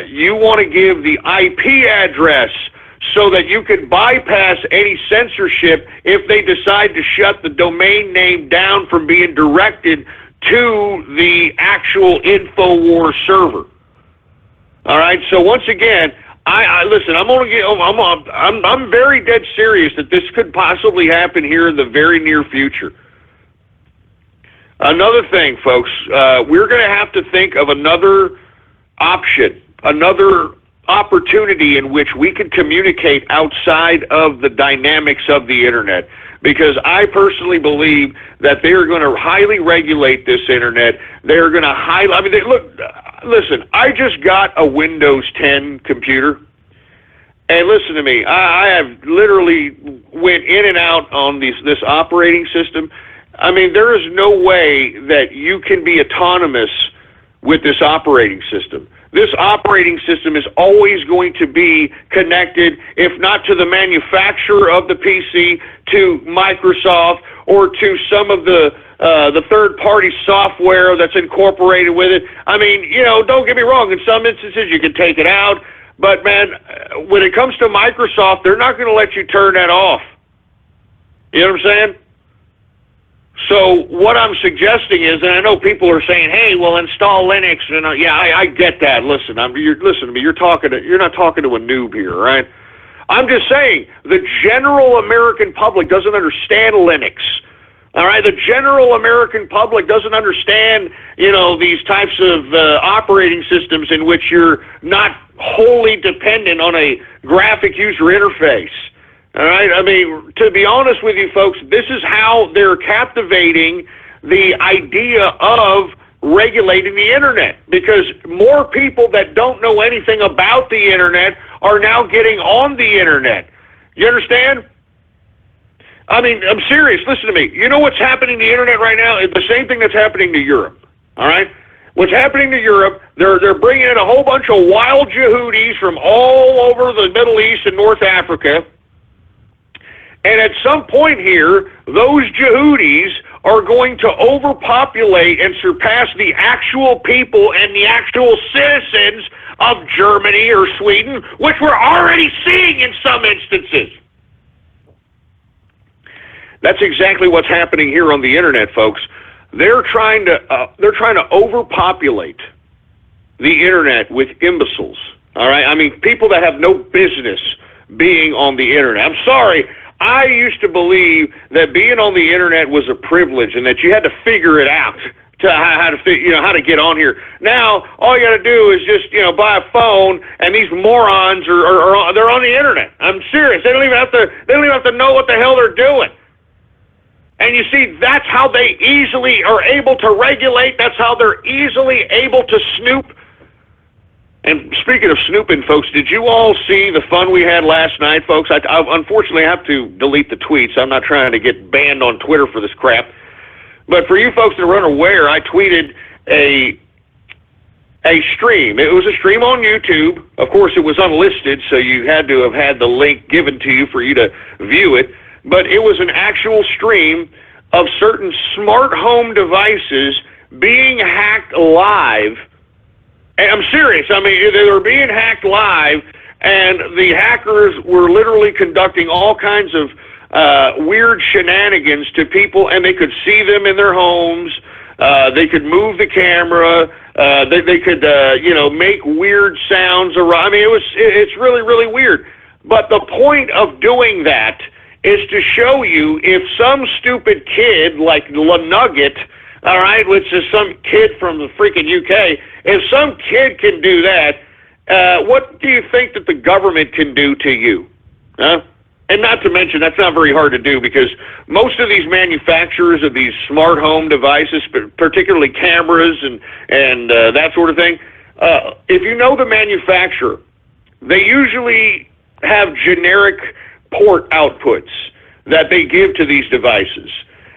You want to give the IP address so that you can bypass any censorship if they decide to shut the domain name down from being directed to the actual Infowars server. All right. So once again, I listen. I'm very dead serious that this could possibly happen here in the very near future. Another thing, folks, we're going to have to think of another option, another opportunity in which we can communicate outside of the dynamics of the internet. Because I personally believe that they are going to highly regulate this internet. They're going to listen, I just got a Windows 10 computer. And listen to me, I have literally went in and out on this operating system. I mean, there is no way that you can be autonomous with this operating system. This operating system is always going to be connected, if not to the manufacturer of the PC, to Microsoft, or to some of the third-party software that's incorporated with it. I mean, don't get me wrong. In some instances, you can take it out. But, man, when it comes to Microsoft, they're not going to let you turn that off. You know what I'm saying? So what I'm suggesting is, and I know people are saying, "Hey, well, install Linux." And yeah, I get that. Listen, listen to me. You're not talking to a noob here, right? I'm just saying the general American public doesn't understand Linux. All right, the general American public doesn't understand, these types of operating systems in which you're not wholly dependent on a graphic user interface. All right, I mean, to be honest with you folks, this is how they're captivating the idea of regulating the internet, because more people that don't know anything about the internet are now getting on the internet. You understand? I mean, I'm serious. Listen to me. You know what's happening to the internet right now? It's the same thing that's happening to Europe. All right? What's happening to Europe, they're bringing in a whole bunch of wild Yehudis from all over the Middle East and North Africa. And at some point here, those Yehudis are going to overpopulate and surpass the actual people and the actual citizens of Germany or Sweden, which we're already seeing in some instances. That's exactly what's happening here on the internet, folks. They're trying to overpopulate the internet with imbeciles. All right, I mean, people that have no business being on the internet. I'm sorry. I used to believe that being on the internet was a privilege and that you had to figure it out to how to get on here. Now all you got to do is just buy a phone, and these morons they're on the internet. I'm serious. They don't even have to know what the hell they're doing. And you see, that's how they easily are able to regulate. That's how they're easily able to snoop. And speaking of snooping, folks, did you all see the fun we had last night, folks? I unfortunately have to delete the tweets. I'm not trying to get banned on Twitter for this crap. But for you folks that are unaware, I tweeted a stream. It was a stream on YouTube. Of course, it was unlisted, so you had to have had the link given to you for you to view it. But it was an actual stream of certain smart home devices being hacked live. And I'm serious. I mean, they were being hacked live, and the hackers were literally conducting all kinds of weird shenanigans to people, and they could see them in their homes. They could move the camera. They could, make weird sounds around. I mean, it's really, really weird. But the point of doing that is to show you if some stupid kid like Nugget, all right, which is some kid from the freaking UK, if some kid can do that, what do you think that the government can do to you? Huh? And not to mention, that's not very hard to do, because most of these manufacturers of these smart home devices, particularly cameras and that sort of thing, if you know the manufacturer, they usually have generic port outputs that they give to these devices.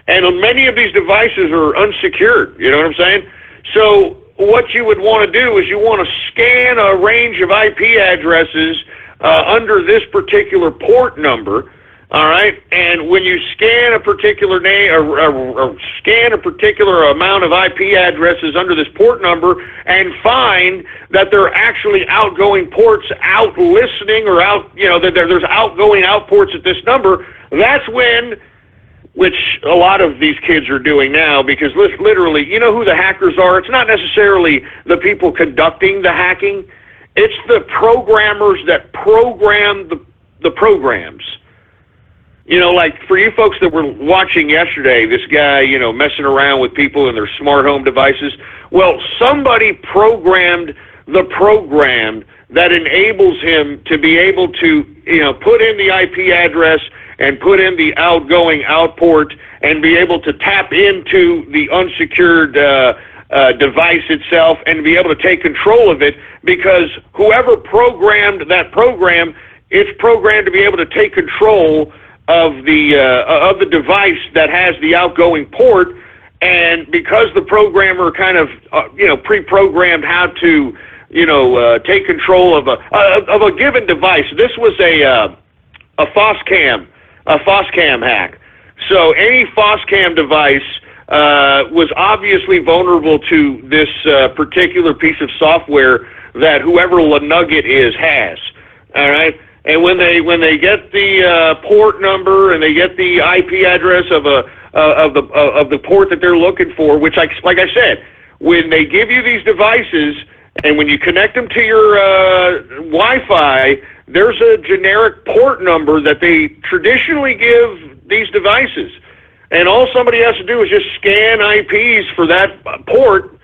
And many of these devices are unsecured, you know what I'm saying? So what you would want to do is you want to scan a range of IP addresses under this particular port number, All right, and when you scan a particular name or scan a particular amount of IP addresses under this port number and find that there are actually outgoing ports out listening or out, that there's outgoing outports at this number, that's when, which a lot of these kids are doing now, because literally, you know who the hackers are? It's not necessarily the people conducting the hacking. It's the programmers that program the programs. Like for you folks that were watching yesterday, this guy, messing around with people in their smart home devices. Well, somebody programmed the program that enables him to be able to, put in the IP address and put in the outgoing outport and be able to tap into the unsecured device itself and be able to take control of it, because whoever programmed that program, it's programmed to be able to take control of the device that has the outgoing port. And because the programmer kind of pre-programmed how to take control of a given device. This was a FOSCAM hack. So any FOSCAM device was obviously vulnerable to this particular piece of software that whoever Nugget has. All right. And when they get the port number and they get the IP address of the port that they're looking for, which like I said, when they give you these devices and when you connect them to your Wi-Fi, there's a generic port number that they traditionally give these devices, and all somebody has to do is just scan IPs for that port,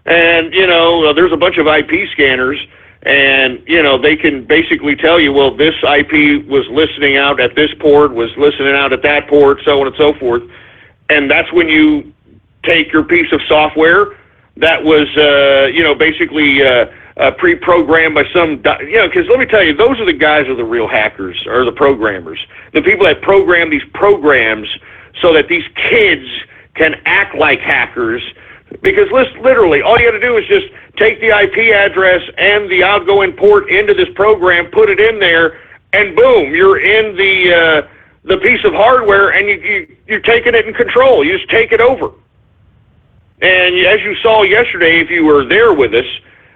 and there's a bunch of IP scanners. And, they can basically tell you, well, this IP was listening out at this port, was listening out at that port, so on and so forth. And that's when you take your piece of software that was, basically pre-programmed by some, because let me tell you, those are the guys who are the real hackers, or the programmers. The people that program these programs so that these kids can act like hackers. Because literally, all you got to do is just take the IP address and the outgoing port into this program, put it in there, and boom, you're in the piece of hardware, and you're taking it in control. You just take it over. And as you saw yesterday, if you were there with us,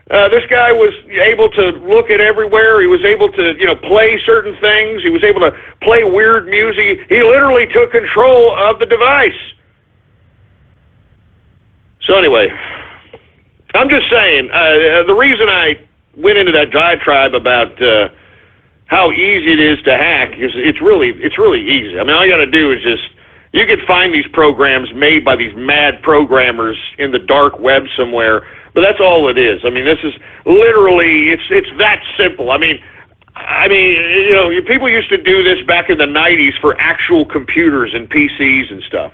this guy was able to look at everywhere. He was able to, play certain things. He was able to play weird music. He literally took control of the device. So anyway, I'm just saying, the reason I went into that diatribe about how easy it is to hack is it's really easy. I mean, all you got to do is you can find these programs made by these mad programmers in the dark web somewhere, but that's all it is. I mean, this is literally, it's that simple. I mean, people used to do this back in the 90s for actual computers and PCs and stuff.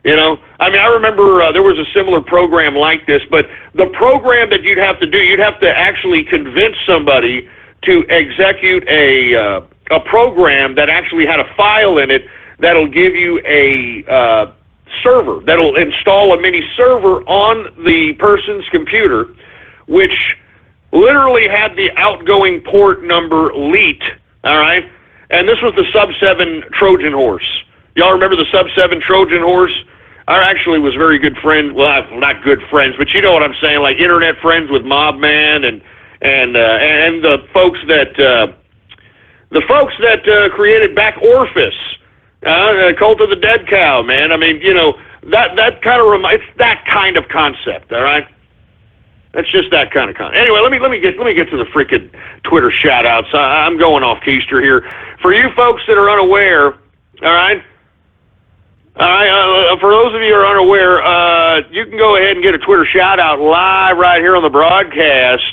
I remember there was a similar program like this, but the program that you'd have to actually convince somebody to execute a program that actually had a file in it that'll give you a server, that'll install a mini server on the person's computer, which literally had the outgoing port number leaked, all right? And this was the Sub-7 Trojan horse. Y'all remember the Sub-7 Trojan horse? I actually was very good friends, well, not good friends, but you know what I'm saying, like internet friends with Mobman and the folks that created back Orphis, Cult of the Dead Cow, man. I mean, that kind of it's that kind of concept, all right? That's just that kind of concept. Anyway, let me get to the freaking Twitter shout-outs. I'm going off keister here. For you folks that are unaware, all right, for those of you who are unaware, you can go ahead and get a Twitter shout-out live right here on the broadcast.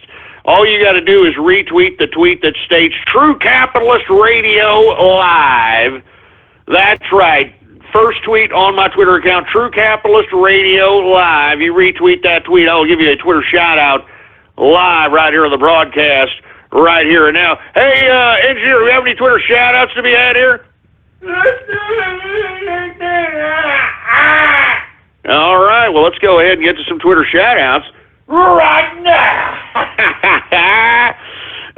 All you got to do is retweet the tweet that states True Capitalist Radio Live. That's right. First tweet on my Twitter account, True Capitalist Radio Live. You retweet that tweet, I'll give you a Twitter shout-out live right here on the broadcast right here and now. Hey, engineer, do you have any Twitter shout-outs to be had here? All right, well, let's go ahead and get to some Twitter shout-outs right now.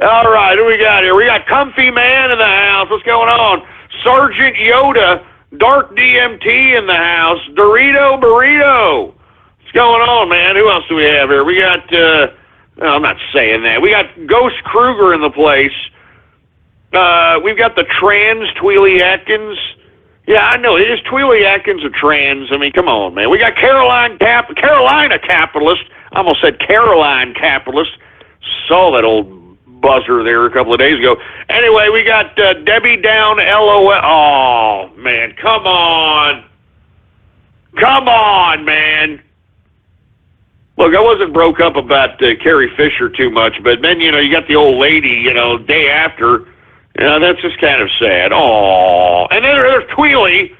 All right, who we got here? We got Comfy Man in the house. What's going on? Sergeant Yoda, Dark DMT in the house, Dorito Burrito. What's going on, man? Who else do we have here? We got, no, I'm not saying that. We got Ghost Kruger in the place. We've got the trans Tweely Atkins. Yeah, I know. Is Tweely Atkins a trans? I mean, come on, man. We got Carolina Capitalist. I almost said Caroline Capitalist. Saw that old buzzer there a couple of days ago. Anyway, we got Debbie Down LOL. Oh, man. Come on. Come on, man. Look, I wasn't broke up about Carrie Fisher too much, but then, you know, you got the old lady, you know, day after. You know, that's just kind of sad. Oh, and then there's Tweely.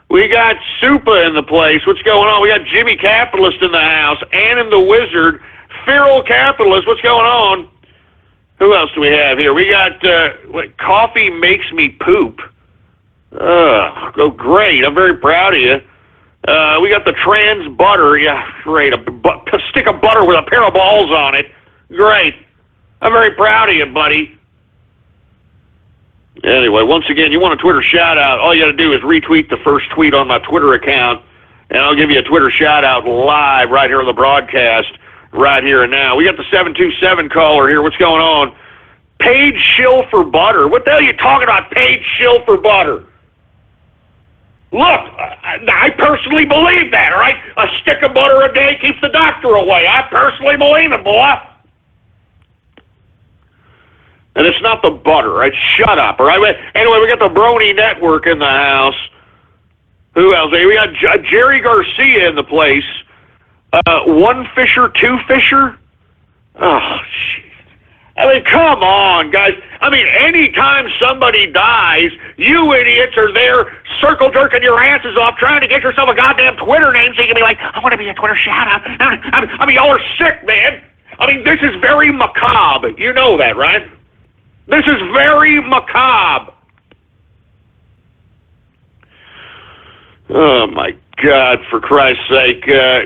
We got Supa in the place. What's going on? We got Jimmy Capitalist in the house, Ann the Wizard, Feral Capitalist. What's going on? Who else do we have here? We got Coffee Makes Me Poop. Oh, great. I'm very proud of you. We got the trans butter. Yeah, great. A stick of butter with a pair of balls on it. Great. I'm very proud of you, buddy. Anyway, once again, you want a Twitter shout-out, all you got to do is retweet the first tweet on my Twitter account, and I'll give you a Twitter shout-out live right here on the broadcast, right here and now. We got the 727 caller here. What's going on? Paid shill for butter. What the hell are you talking about, paid shill for butter? Look, I personally believe that, all right? A stick of butter a day keeps the doctor away. I personally believe it, boy. And it's not the butter, right? Shut up, all right? Anyway, we got the Brony Network in the house. Who else? We got Jerry Garcia in the place. One Fisher, Two Fisher? Oh, shit. I mean, come on, guys. I mean, anytime somebody dies, you idiots are there circle jerking your asses off trying to get yourself a goddamn Twitter name so you can be like, I want to be a Twitter shout-out. I mean, y'all are sick, man. I mean, this is very macabre. You know that, right? This is very macabre. Oh, my God, for Christ's sake.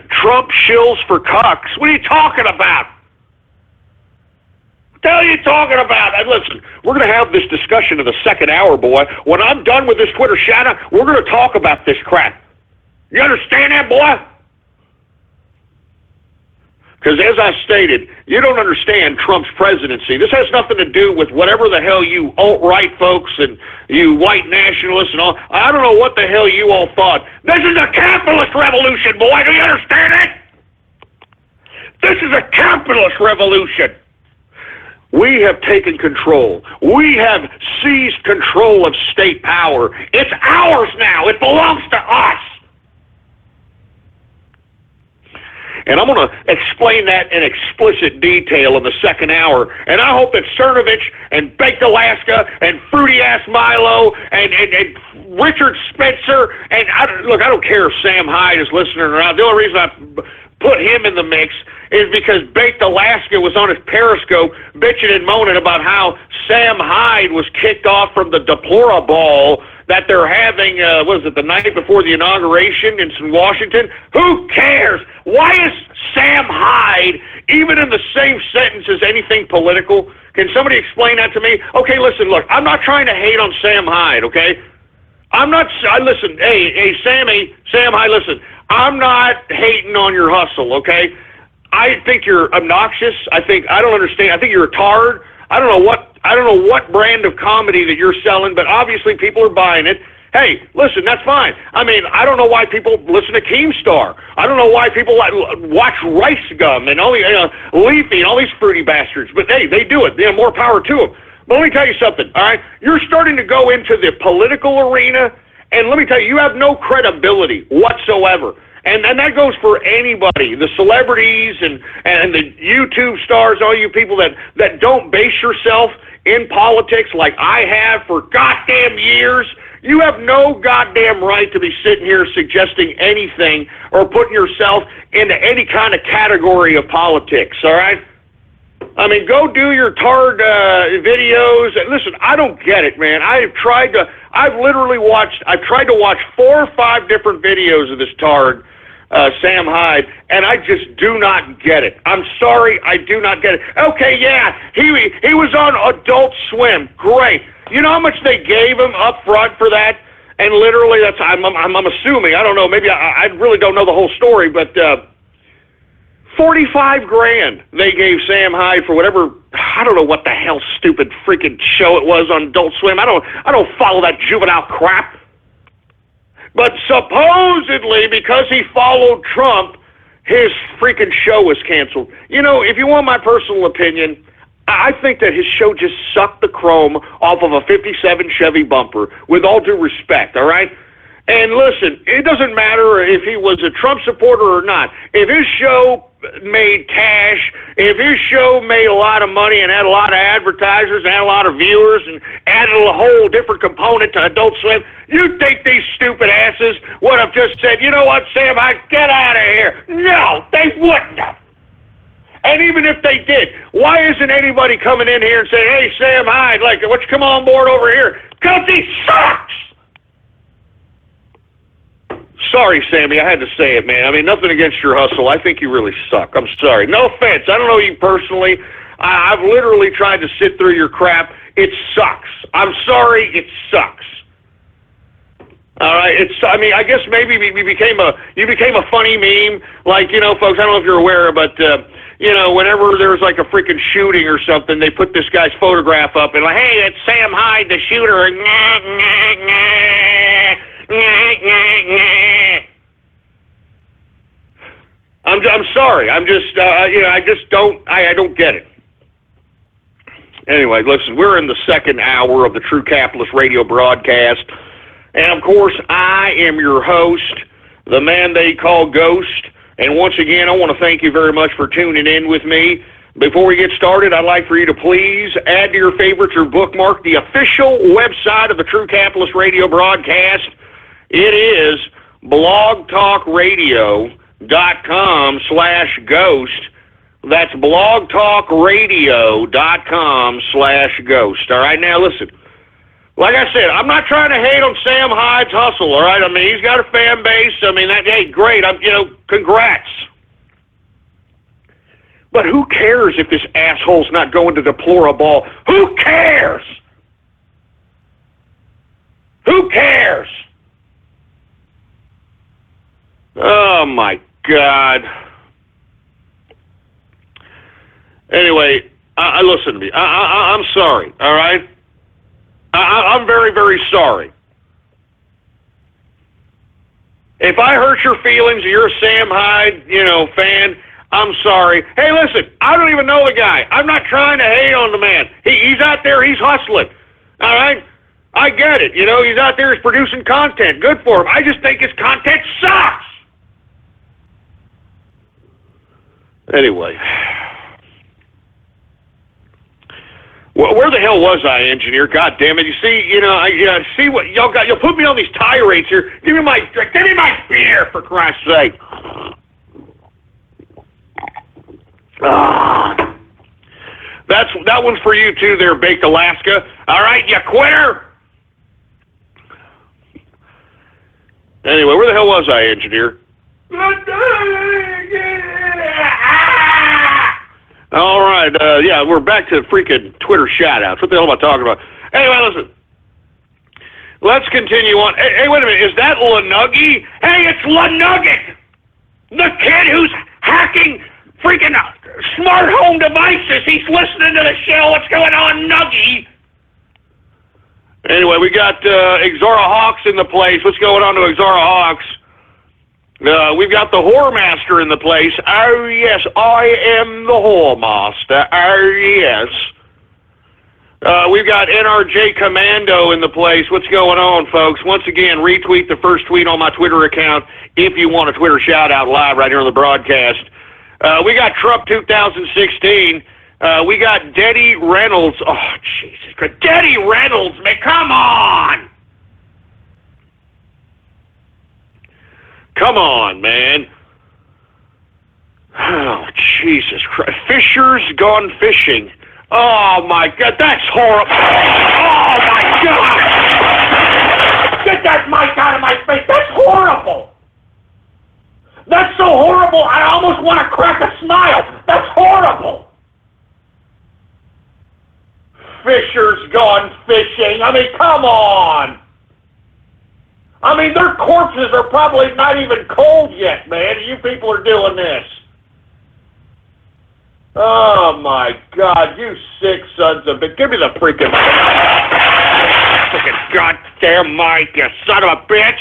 Trump shills for cucks. What are you talking about? What the hell are you talking about? And listen, we're going to have this discussion in the second hour, boy. When I'm done with this Twitter shout-out, we're going to talk about this crap. You understand that, boy? Because as I stated, you don't understand Trump's presidency. This has nothing to do with whatever the hell you alt-right folks and you white nationalists and all. I don't know what the hell you all thought. This is a capitalist revolution, boy. Do you understand it? This is a capitalist revolution. We have taken control. We have seized control of state power. It's ours now. It belongs to us. And I'm going to explain that in explicit detail in the second hour. And I hope that Cernovich and Baked Alaska and Fruity-Ass Milo and Richard Spencer and, I don't care if Sam Hyde is listening or not. The only reason I put him in the mix is because Baked Alaska was on his Periscope bitching and moaning about how Sam Hyde was kicked off from the Deplorable that they're having, the night before the inauguration in Washington? Who cares? Why is Sam Hyde even in the same sentence as anything political? Can somebody explain that to me? Okay, listen, look, I'm not trying to hate on Sam Hyde, okay? Listen, hey, Sam Hyde, listen, I'm not hating on your hustle, okay? I think you're obnoxious. I don't understand. I think you're a tard. I don't know what brand of comedy that you're selling, but obviously people are buying it. Hey, listen, that's fine. I mean, I don't know why people listen to Keemstar. I don't know why people watch Rice Gum and all Leafy and all these fruity bastards. But hey, they do it. More power to them. But let me tell you something, all right? You're starting to go into the political arena, and let me tell you, you have no credibility whatsoever. And that goes for anybody, the celebrities and the YouTube stars, all you people that don't base yourself in politics like I have for goddamn years. You have no goddamn right to be sitting here suggesting anything or putting yourself into any kind of category of politics, all right? I mean, go do your tard videos. And listen, I don't get it, man. I've tried to watch 4 or 5 different videos of this tard Sam Hyde, and I just do not get it. I'm sorry, I do not get it. Okay, yeah, he was on Adult Swim. Great. You know how much they gave him up front for that? And literally, I'm assuming. I don't know. Maybe I really don't know the whole story, but $45,000 they gave Sam Hyde for whatever. I don't know what the hell stupid freaking show it was on Adult Swim. I don't follow that juvenile crap. But supposedly, because he followed Trump, his freaking show was canceled. You know, if you want my personal opinion, I think that his show just sucked the chrome off of a 57 Chevy bumper, with all due respect, all right? And listen, it doesn't matter if he was a Trump supporter or not. If his show made cash, if his show made a lot of money and had a lot of advertisers and had a lot of viewers and added a whole different component to Adult Swim, you'd think these stupid asses would have just said, you know what, Sam, get out of here. No, they wouldn't have. And even if they did, why isn't anybody coming in here and saying, hey, Sam Hyde, like, why don't you come on board over here? Because he sucks! Sorry, Sammy, I had to say it, man. I mean, nothing against your hustle. I think you really suck. I'm sorry. No offense. I don't know you personally. I've literally tried to sit through your crap. It sucks. I'm sorry. It sucks. All right. I mean, I guess maybe you became a funny meme. Like, you know, folks, I don't know if you're aware, but you know, whenever there's like a freaking shooting or something, they put this guy's photograph up and like, hey, it's Sam Hyde, the shooter. I'm sorry. I'm just you know, I don't get it. Anyway, listen, we're in the second hour of the True Capitalist radio broadcast, and of course, I am your host, the man they call Ghost. And once again, I want to thank you very much for tuning in with me. Before we get started, I'd like for you to please add to your favorites or bookmark the official website of the True Capitalist radio broadcast. It is blogtalkradio.com/ghost. That's blogtalkradio.com/ghost. All right, now listen. Like I said, I'm not trying to hate on Sam Hyde's hustle, all right? I mean, he's got a fan base. I mean, hey, great. Congrats. But who cares if this asshole's not going to deploy a ball? Who cares? Who cares? Oh, my God. Anyway, listen to me. I'm sorry, all right? I'm very, very sorry. If I hurt your feelings, you're a Sam Hyde, fan, I'm sorry. Hey, listen, I don't even know the guy. I'm not trying to hate on the man. He's out there, he's hustling, all right? I get it, he's out there, he's producing content. Good for him. I just think his content sucks. Anyway. Well, where the hell was I, engineer? God damn it! You see, I see what y'all got. You'll put me on these tirades here. Give me my beer, for Christ's sake. That one's for you too, there, Baked Alaska. All right, you quitter. Anyway, where the hell was I, engineer? All right, yeah, we're back to freaking Twitter shout-outs. What the hell am I talking about? Anyway, listen. Let's continue on. Hey, wait a minute. Is that Lanuggy? Hey, it's Lanugget! The kid who's hacking freaking smart home devices. He's listening to the show. What's going on, Nuggy? Anyway, we got Exora Hawks in the place. What's going on to Exora Hawks? We've got the Whore Master in the place. Oh, yes, I am the Whore Master. Oh, yes. We've got NRJ Commando in the place. What's going on, folks? Once again, retweet the first tweet on my Twitter account if you want a Twitter shout-out live right here on the broadcast. We got Trump 2016. We got Deddy Reynolds. Oh, Jesus Christ. Deddy Reynolds, man, come on! Come on, man. Oh, Jesus Christ. Fishers gone fishing. Oh, my God. That's horrible. Oh, my God. Get that mic out of my face. That's horrible. That's so horrible, I almost want to crack a smile. That's horrible. Fishers gone fishing. I mean, come on. I mean, their corpses are probably not even cold yet, man. You people are doing this. Oh, my God, you sick sons of bitch. Give me the freaking goddamn mic, you son of a bitch.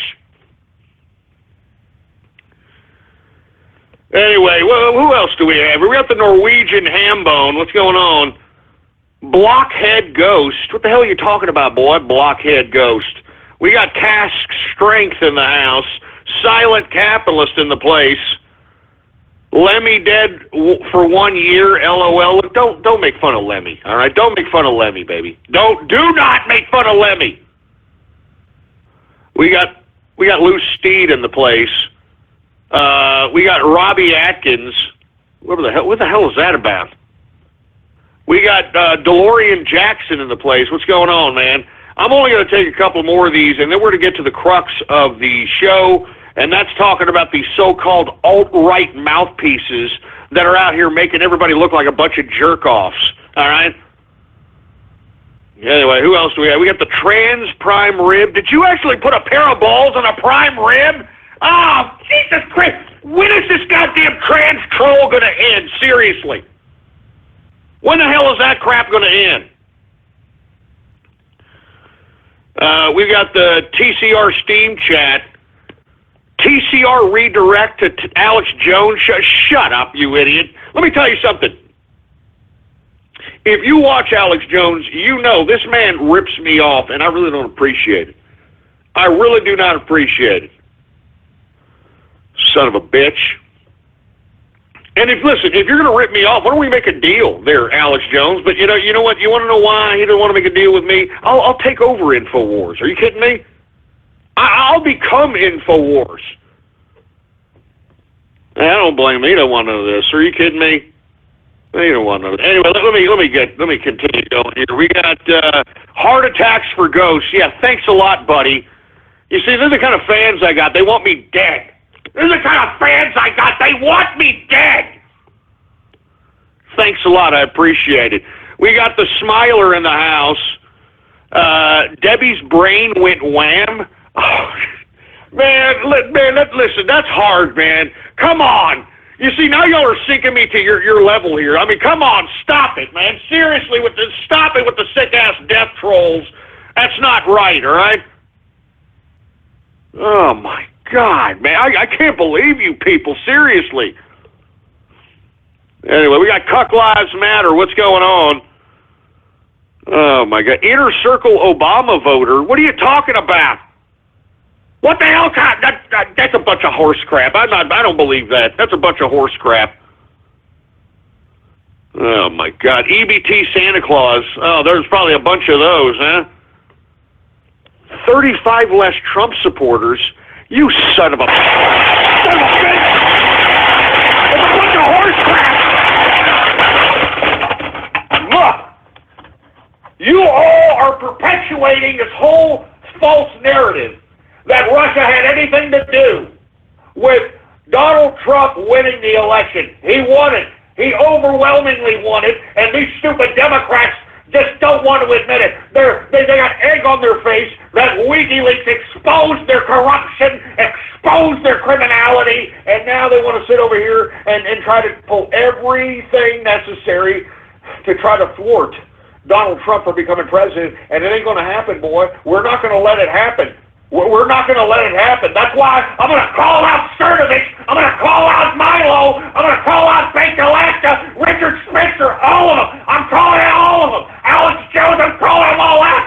Anyway, well, who else do we have? We got the Norwegian Hambone. What's going on? Blockhead Ghost. What the hell are you talking about, boy? Blockhead Ghost. We got Cask Strength in the house. Silent Capitalist in the place. Lemmy dead for 1 year, LOL. Look, don't make fun of Lemmy, all right? Don't make fun of Lemmy, baby. Do not make fun of Lemmy. We got Loose Steed in the place. We got Robbie Atkins. What the hell is that about? We got DeLorean Jackson in the place. What's going on, man? I'm only going to take a couple more of these, and then we're going to get to the crux of the show, and that's talking about these so-called alt-right mouthpieces that are out here making everybody look like a bunch of jerk-offs, all right? Anyway, who else do we have? We got the trans prime rib. Did you actually put a pair of balls on a prime rib? Oh, Jesus Christ. When is this goddamn trans troll going to end? Seriously. When the hell is that crap going to end? We've got the TCR Steam chat. TCR redirect to Alex Jones. Shut up, you idiot. Let me tell you something. If you watch Alex Jones, you know this man rips me off, and I really don't appreciate it. I really do not appreciate it. Son of a bitch. And if you're going to rip me off, why don't we make a deal there, Alex Jones? But you know what? You want to know why he doesn't want to make a deal with me? I'll take over InfoWars. Are you kidding me? I'll become InfoWars. I don't blame him. He don't want none of this. Are you kidding me? He don't want none of this. Anyway, let me continue going here. We got heart attacks for ghosts. Yeah, thanks a lot, buddy. You see, they're the kind of fans I got. They want me dead. They're the kind of fans I got. They want me dead. Thanks a lot. I appreciate it. We got the Smiler in the house. Debbie's brain went wham. Oh, listen, that's hard, man. Come on. You see, now y'all are sinking me to your level here. I mean, come on, stop it, man. Seriously, stop it with the sick-ass death trolls. That's not right, all right? Oh, my God, man, I can't believe you people, seriously. Anyway, we got Cuck Lives Matter. What's going on? Oh, my God. Inner Circle Obama voter. What are you talking about? What the hell? That's a bunch of horse crap. I don't believe that. That's a bunch of horse crap. Oh, my God. EBT Santa Claus. Oh, there's probably a bunch of those, huh? 35 less Trump supporters. You son of a bitch! It's a bunch of horse crap! Look! You all are perpetuating this whole false narrative that Russia had anything to do with Donald Trump winning the election. He won it. He overwhelmingly won it, and these stupid Democrats just don't want to admit it. They got egg on their face that WikiLeaks exposed their corruption, exposed their criminality, and now they want to sit over here and try to pull everything necessary to try to thwart Donald Trump from becoming president, and it ain't going to happen, boy. We're not going to let it happen. We're not going to let it happen. That's why I'm going to call out Cernovich. I'm going to call out Milo. I'm going to call out Fake Alaska, Richard Spencer, all of them. I'm calling out all of them. Alex Jones, I'm calling them all out.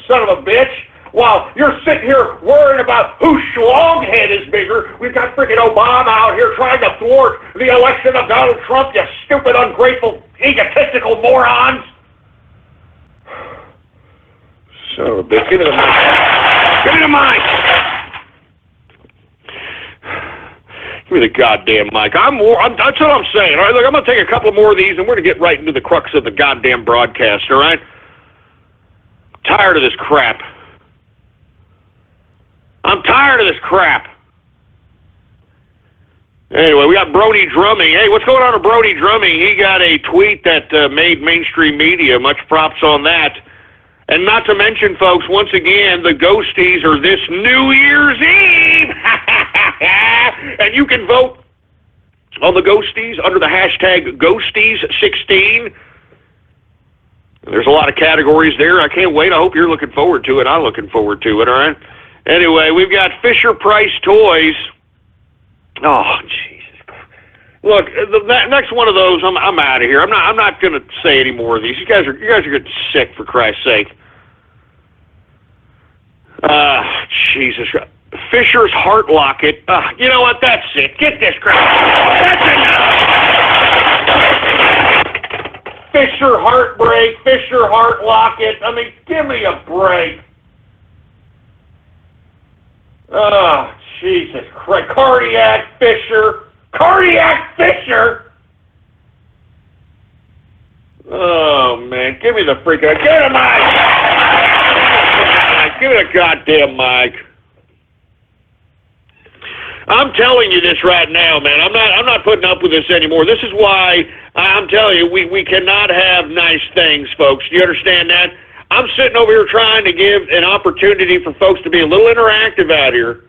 Son of a bitch. While you're sitting here worrying about whose schlong head is bigger, we've got freaking Obama out here trying to thwart the election of Donald Trump, you stupid, ungrateful, egotistical morons. Son of a bitch. Give me the mic. Give me the mic. Give me the goddamn mic. That's what I'm saying. All right, look, I'm going to take a couple more of these, and we're going to get right into the crux of the goddamn broadcast, all right? Tired of this crap. I'm tired of this crap. Anyway, we got Brody Drumming. Hey, what's going on with Brody Drumming? He got a tweet that made mainstream media. Much props on that. And not to mention, folks, once again, the ghosties are this New Year's Eve. And you can vote on the ghosties under the hashtag ghosties16. There's a lot of categories there. I can't wait. I hope you're looking forward to it. I'm looking forward to it, all right? Anyway, we've got Fisher-Price Toys. Oh, Jesus Christ. Look, the next one of those, I'm out of here. I'm not going to say any more of these. You guys are getting sick, for Christ's sake. Jesus Christ. Fisher's Heart Locket. You know what? That's it. Get this crap. That's enough. Fisher Heartbreak, Fisher Heart Locket. I mean, give me a break. Oh, Jesus Christ. Cardiac Fisher. Cardiac Fisher. Oh, man. Give me the freaking... Get a mic. Give me the goddamn mic. I'm telling you this right now, man. I'm not putting up with this anymore. This is why I'm telling you we cannot have nice things, folks. Do you understand that? I'm sitting over here trying to give an opportunity for folks to be a little interactive out here,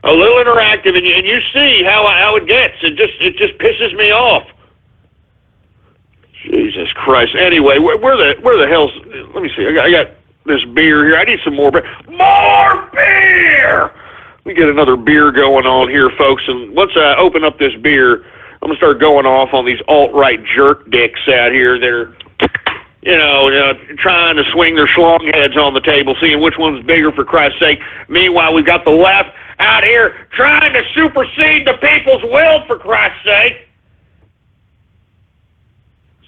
a little interactive, and you see how it gets. It just pisses me off. Jesus Christ. Anyway, where the hell's? Let me see. I got this beer here. I need some more beer. More beer. We get another beer going on here, folks, and once I open up this beer, I'm gonna start going off on these alt-right jerk dicks out here that are, trying to swing their schlong heads on the table, seeing which one's bigger, for Christ's sake. Meanwhile, we've got the left out here trying to supersede the people's will, for Christ's sake.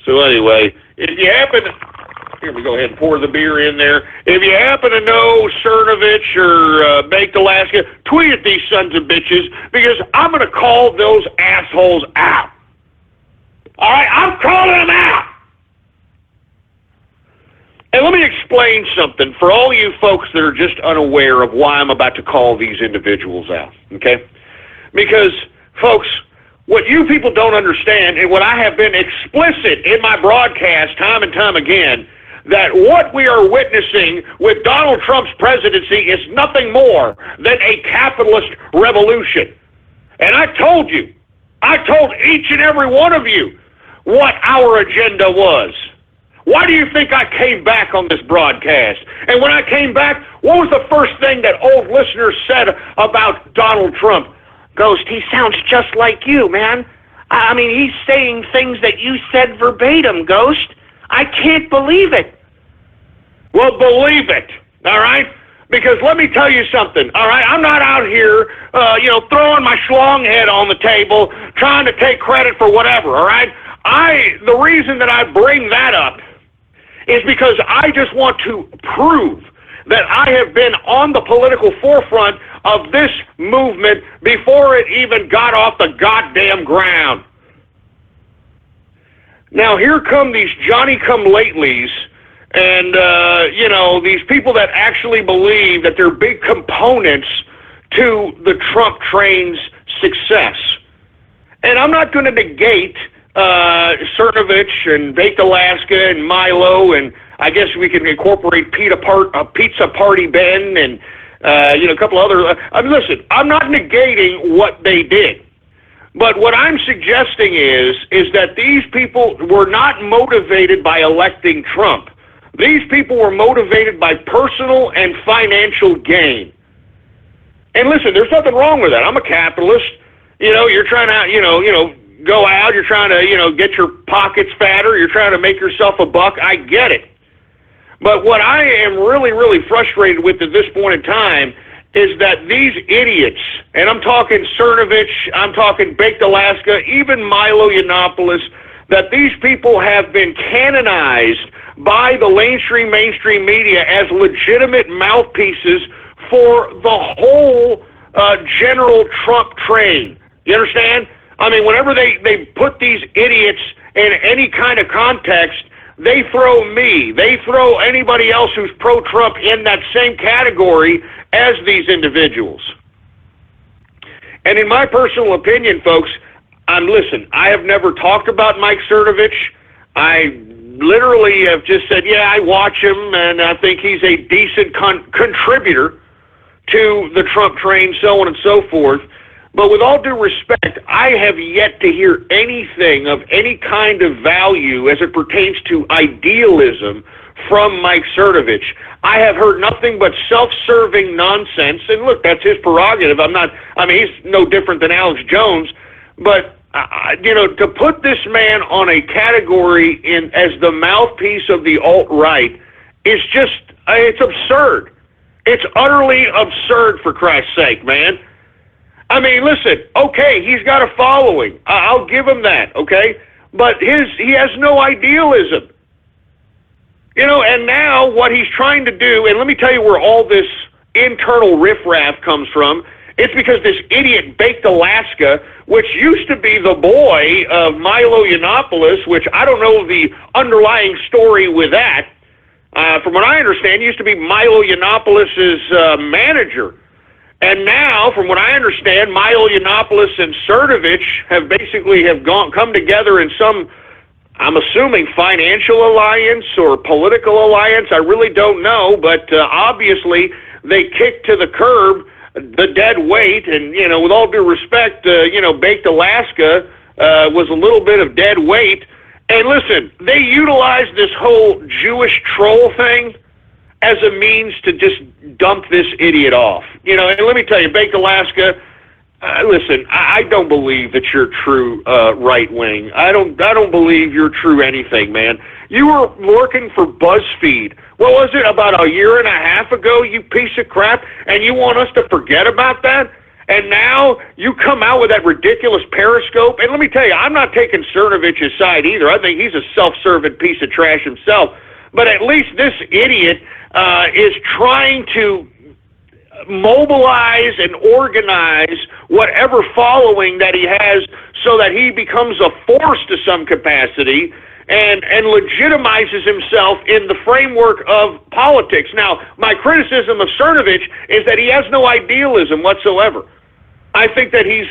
So anyway, if you happen to... Here, we go ahead and pour the beer in there. If you happen to know Cernovich or Baked Alaska, tweet at these sons of bitches, because I'm going to call those assholes out. All right? I'm calling them out. And let me explain something for all you folks that are just unaware of why I'm about to call these individuals out, okay? Because, folks, what you people don't understand, and what I have been explicit in my broadcast time and time again, that what we are witnessing with Donald Trump's presidency is nothing more than a capitalist revolution. And I told each and every one of you what our agenda was. Why do you think I came back on this broadcast? And when I came back, what was the first thing that old listeners said about Donald Trump? Ghost, he sounds just like you, man. I mean, he's saying things that you said verbatim, Ghost. I can't believe it. Well, believe it, all right? Because let me tell you something, all right? I'm not out here, throwing my schlong head on the table, trying to take credit for whatever, all right? The reason that I bring that up is because I just want to prove that I have been on the political forefront of this movement before it even got off the goddamn ground. Now, here come these Johnny-come-latelys and, these people that actually believe that they're big components to the Trump train's success. And I'm not going to negate Cernovich and Baked Alaska and Milo, and I guess we can incorporate Pizza Party Ben and, a couple other... listen, I'm not negating what they did. But what I'm suggesting is that these people were not motivated by electing Trump. These people were motivated by personal and financial gain. And listen, there's nothing wrong with that. I'm a capitalist. You're trying to, go out. You're trying to, get your pockets fatter. You're trying to make yourself a buck. I get it. But what I am really, really frustrated with at this point in time is that these idiots, and I'm talking Cernovich, I'm talking Baked Alaska, even Milo Yiannopoulos, that these people have been canonized by the mainstream media as legitimate mouthpieces for the whole General Trump train. You understand? I mean, whenever they put these idiots in any kind of context, they throw me, they throw anybody else who's pro-Trump in that same category as these individuals. And in my personal opinion, folks, listen, I have never talked about Mike Cernovich. I literally have just said, yeah, I watch him, and I think he's a decent contributor to the Trump train, so on and so forth. But with all due respect, I have yet to hear anything of any kind of value as it pertains to idealism from Mike Cernovich. I have heard nothing but self-serving nonsense, and look, that's his prerogative. He's no different than Alex Jones, but to put this man on a category as the mouthpiece of the alt-right is just, it's absurd. It's utterly absurd, for Christ's sake, man. I mean, listen, okay, he's got a following. I'll give him that, okay? But he has no idealism. And now what he's trying to do, and let me tell you where all this internal riffraff comes from, it's because this idiot Baked Alaska, which used to be the boy of Milo Yiannopoulos, which I don't know the underlying story with that. From what I understand, used to be Milo Yiannopoulos' manager. And now, from what I understand, Milo Yiannopoulos and Cernovich have come together in some, I'm assuming, financial alliance or political alliance. I really don't know, but obviously they kicked to the curb the dead weight, and, with all due respect, Baked Alaska was a little bit of dead weight. And listen, they utilized this whole Jewish troll thing as a means to just dump this idiot off. And let me tell you, Baked Alaska, listen, I don't believe that you're true right-wing. I don't believe you're true anything, man. You were working for BuzzFeed. What was it, about a year and a half ago, you piece of crap, and you want us to forget about that? And now you come out with that ridiculous Periscope. And let me tell you, I'm not taking Cernovich's side either. I think he's a self-serving piece of trash himself. But at least this idiot is trying to mobilize and organize whatever following that he has so that he becomes a force to some capacity and legitimizes himself in the framework of politics. Now, my criticism of Cernovich is that he has no idealism whatsoever. I think that he's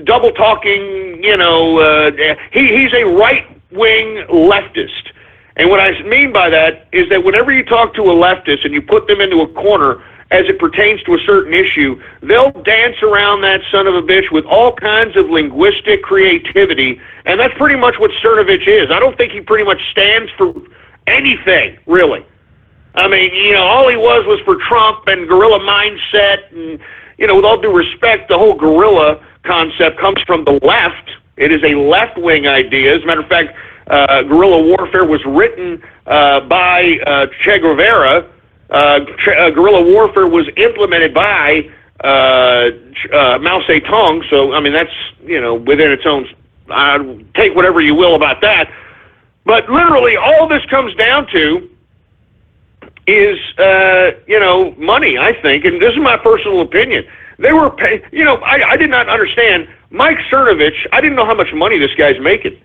double-talking, he's a right-wing leftist. And what I mean by that is that whenever you talk to a leftist and you put them into a corner as it pertains to a certain issue, they'll dance around that son of a bitch with all kinds of linguistic creativity, and that's pretty much what Cernovich is. I don't think he pretty much stands for anything, really. I mean, all he was for Trump and guerrilla mindset, and, with all due respect, the whole guerrilla concept comes from the left. It is a left-wing idea. As a matter of fact, guerrilla warfare was written by Che Guevara. Guerrilla warfare was implemented by Mao Zedong. So, I mean, that's, within its own, take whatever you will about that. But literally all this comes down to is, money, I think. And this is my personal opinion. They were paying, I did not understand. Mike Cernovich, I didn't know how much money this guy's making.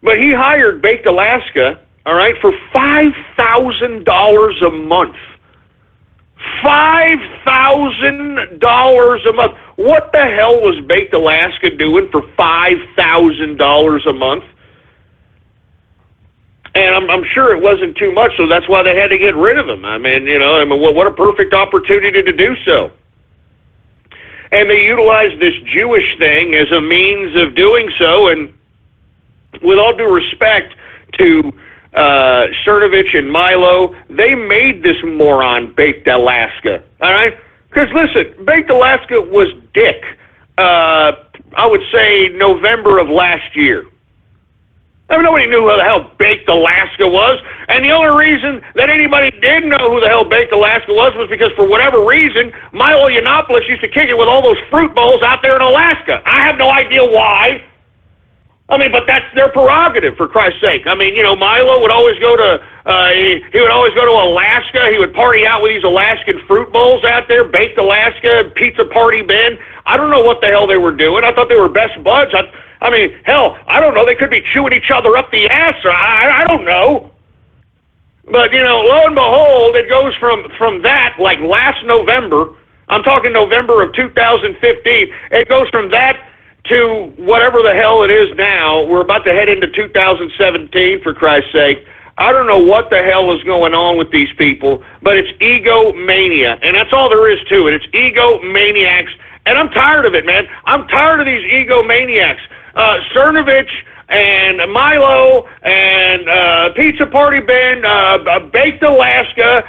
But he hired Baked Alaska, all right, for $5,000 a month. $5,000 a month. What the hell was Baked Alaska doing for $5,000 a month? And I'm sure it wasn't too much, so that's why they had to get rid of him. I mean, what a perfect opportunity to do so. And they utilized this Jewish thing as a means of doing so, and with all due respect to Cernovich and Milo, they made this moron Baked Alaska, all right? Because, listen, Baked Alaska was dick, I would say November of last year. I mean, nobody knew who the hell Baked Alaska was, and the only reason that anybody did know who the hell Baked Alaska was because for whatever reason, Milo Yiannopoulos used to kick it with all those fruit bowls out there in Alaska. I have no idea why. I mean, but that's their prerogative, for Christ's sake. I mean, Milo would always go to, he would always go to Alaska. He would party out with these Alaskan fruit bowls out there, Baked Alaska, Pizza Party Ben. I don't know what the hell they were doing. I thought they were best buds. I mean, hell, I don't know. They could be chewing each other up the ass. Or I don't know. But, lo and behold, it goes from that, like last November, I'm talking November of 2015, it goes from that to whatever the hell it is now. We're about to head into 2017, for Christ's sake. I don't know what the hell is going on with these people, but it's egomania, and that's all there is to it. It's egomaniacs, and I'm tired of it, man. I'm tired of these egomaniacs. Cernovich and Milo and Pizza Party Ben, Baked Alaska.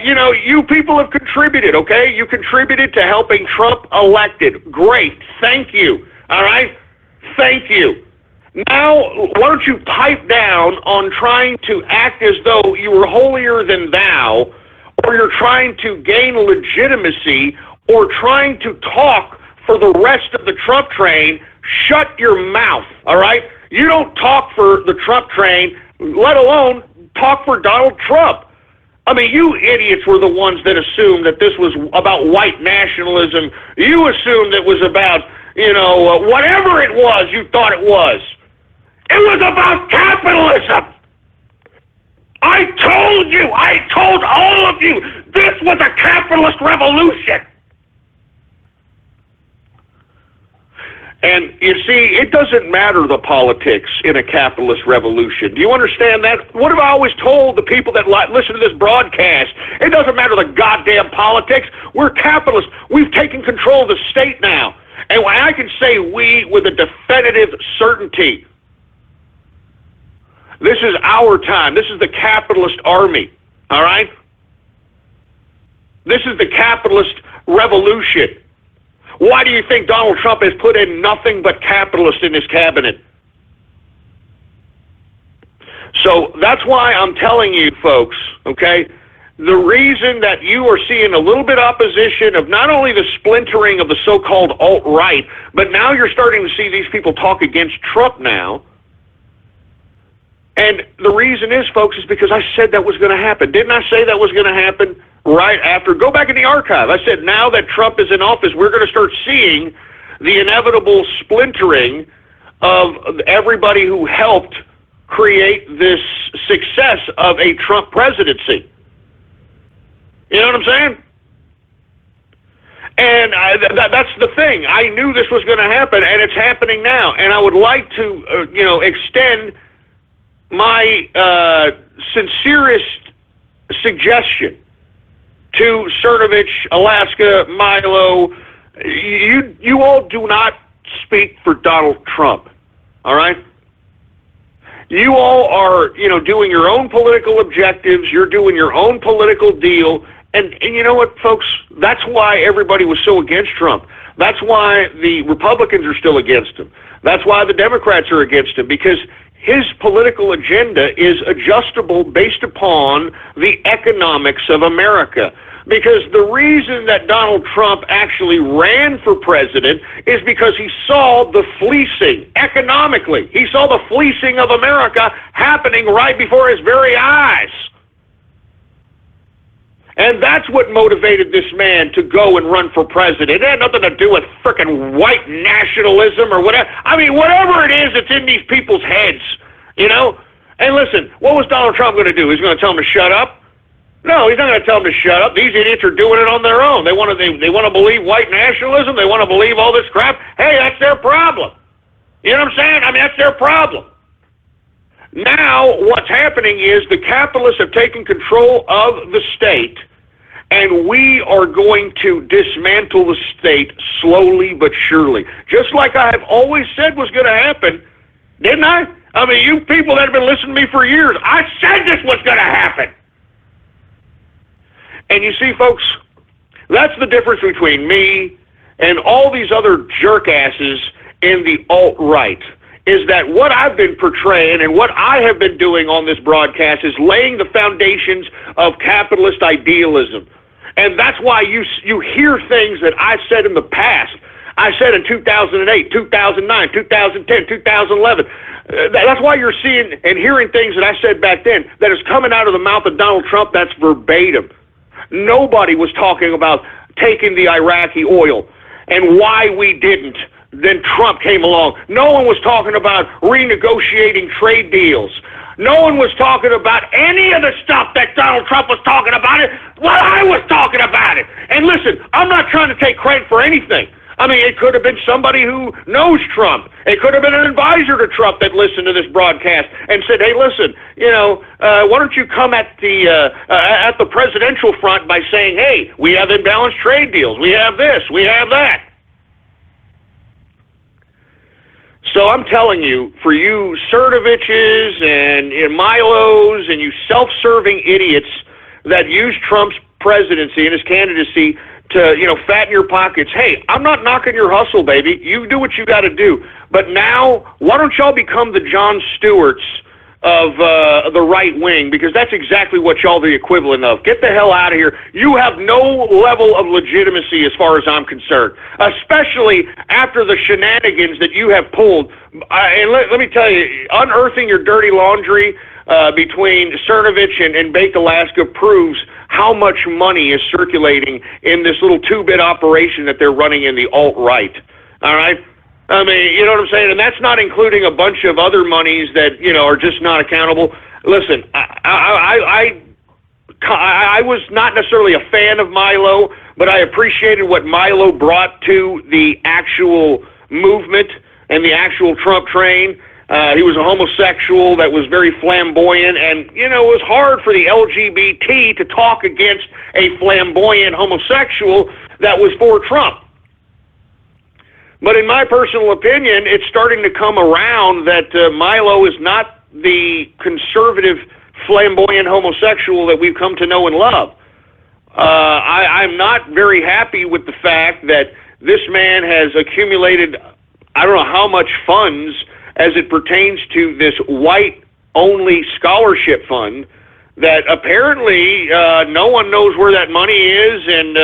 You people have contributed, okay? You contributed to helping Trump elected. Great. Thank you. All right? Thank you. Now, why don't you pipe down on trying to act as though you were holier than thou, or you're trying to gain legitimacy, or trying to talk for the rest of the Trump train. Shut your mouth, all right? You don't talk for the Trump train, let alone talk for Donald Trump. I mean, you idiots were the ones that assumed that this was about white nationalism. You assumed it was about, whatever it was you thought it was. It was about capitalism. I told all of you, this was a capitalist revolution. And you see, it doesn't matter the politics in a capitalist revolution. Do you understand that? What have I always told the people that listen to this broadcast? It doesn't matter the goddamn politics. We're capitalists. We've taken control of the state now. And I can say we with a definitive certainty. This is our time. This is the capitalist army, all right? This is the capitalist revolution. Why do you think Donald Trump has put in nothing but capitalists in his cabinet? So that's why I'm telling you, folks, okay, the reason that you are seeing a little bit opposition of not only the splintering of the so-called alt-right, but now you're starting to see these people talk against Trump now. And the reason is, folks, is because I said that was going to happen. Didn't I say that was going to happen right after? Go back in the archive. I said now that Trump is in office, we're going to start seeing the inevitable splintering of everybody who helped create this success of a Trump presidency. You know what I'm saying? And that's the thing. I knew this was going to happen, and it's happening now. And I would like to, extend my sincerest suggestion to Cernovich, Alaska, Milo. You all do not speak for Donald Trump, all right? You all are, doing your own political objectives. You're doing your own political deal. And you know what, folks? That's why everybody was so against Trump. That's why the Republicans are still against him. That's why the Democrats are against him, because his political agenda is adjustable based upon the economics of America. Because the reason that Donald Trump actually ran for president is because he saw the fleecing economically. He saw the fleecing of America happening right before his very eyes. And that's what motivated this man to go and run for president. It had nothing to do with frickin' white nationalism or whatever. I mean, whatever it is that's in these people's heads, And listen, what was Donald Trump going to do? He's going to tell them to shut up? No, he's not going to tell them to shut up. These idiots are doing it on their own. They want to believe white nationalism. They want to believe all this crap. Hey, that's their problem. You know what I'm saying? I mean, that's their problem. Now, what's happening is the capitalists have taken control of the state, and we are going to dismantle the state slowly but surely. Just like I have always said was going to happen, didn't I? I mean, you people that have been listening to me for years, I said this was going to happen. And you see, folks, that's the difference between me and all these other jerkasses in the alt-right, is that what I've been portraying and what I have been doing on this broadcast is laying the foundations of capitalist idealism. And that's why you hear things that I said in the past. I said in 2008, 2009, 2010, 2011. That's why you're seeing and hearing things that I said back then that is coming out of the mouth of Donald Trump. That's verbatim. Nobody was talking about taking the Iraqi oil and why we didn't. Then Trump came along. No one was talking about renegotiating trade deals. No one was talking about any of the stuff that Donald Trump was talking about it while I was talking about it. And listen, I'm not trying to take credit for anything. I mean, it could have been somebody who knows Trump. It could have been an advisor to Trump that listened to this broadcast and said, "Hey, listen, why don't you come at the presidential front by saying, hey, we have imbalanced trade deals, we have this, we have that." So I'm telling you, for you Cernoviches and Milos and you self-serving idiots that use Trump's presidency and his candidacy to, fatten your pockets. Hey, I'm not knocking your hustle, baby. You do what you got to do. But now, why don't y'all become the Jon Stewarts of the right wing? Because that's exactly what y'all the equivalent of. Get the hell out of here. You have no level of legitimacy as far as I'm concerned, especially after the shenanigans that you have pulled. And let me tell you, unearthing your dirty laundry between Cernovich and Baked Alaska proves how much money is circulating in this little two-bit operation that they're running in the alt-right. All right? I mean, you know what I'm saying? And that's not including a bunch of other monies that, are just not accountable. Listen, I was not necessarily a fan of Milo, but I appreciated what Milo brought to the actual movement and the actual Trump train. He was a homosexual that was very flamboyant, and, it was hard for the LGBT to talk against a flamboyant homosexual that was for Trump. But in my personal opinion, it's starting to come around that Milo is not the conservative, flamboyant homosexual that we've come to know and love. I'm not very happy with the fact that this man has accumulated, I don't know how much funds as it pertains to this white-only scholarship fund that apparently no one knows where that money is, and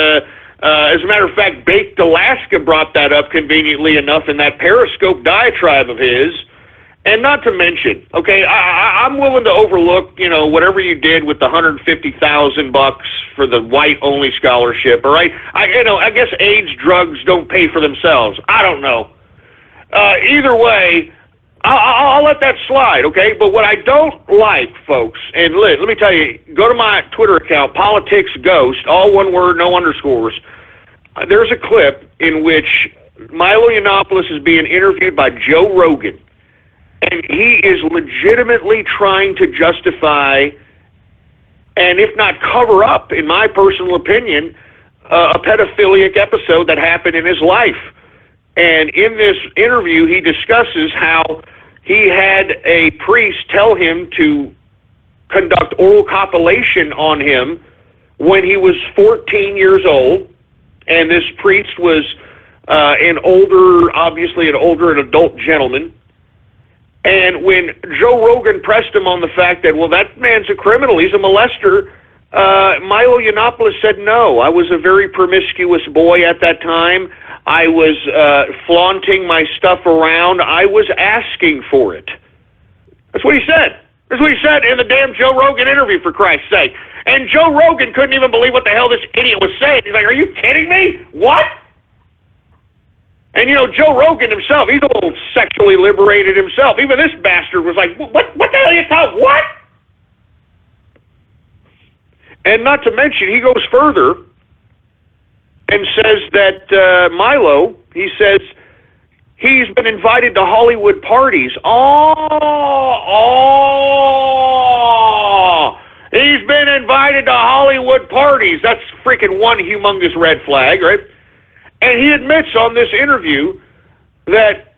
as a matter of fact, Baked Alaska brought that up conveniently enough in that Periscope diatribe of his. And not to mention, okay, I'm willing to overlook, whatever you did with the $150,000 for the white-only scholarship, all right? I guess AIDS drugs don't pay for themselves. I don't know. Either way, I'll let that slide, okay? But what I don't like, folks, and let me tell you, go to my Twitter account, PoliticsGhost, all one word, no underscores. There's a clip in which Milo Yiannopoulos is being interviewed by Joe Rogan, and he is legitimately trying to justify, and if not cover up, in my personal opinion, a pedophilic episode that happened in his life. And in this interview, he discusses how he had a priest tell him to conduct oral copulation on him when he was 14 years old. And this priest was obviously an older adult gentleman. And when Joe Rogan pressed him on the fact that, well, that man's a criminal, he's a molester, Milo Yiannopoulos said, no, I was a very promiscuous boy at that time. I was flaunting my stuff around. I was asking for it. That's what he said. That's what he said in the damn Joe Rogan interview, for Christ's sake. And Joe Rogan couldn't even believe what the hell this idiot was saying. He's like, are you kidding me? What? And, Joe Rogan himself, he's a little sexually liberated himself. Even this bastard was like, what the hell are you talking? What? And not to mention, he goes further and says that Milo, he says, he's been invited to Hollywood parties. He's been invited to Hollywood parties. That's freaking one humongous red flag, right? And he admits on this interview that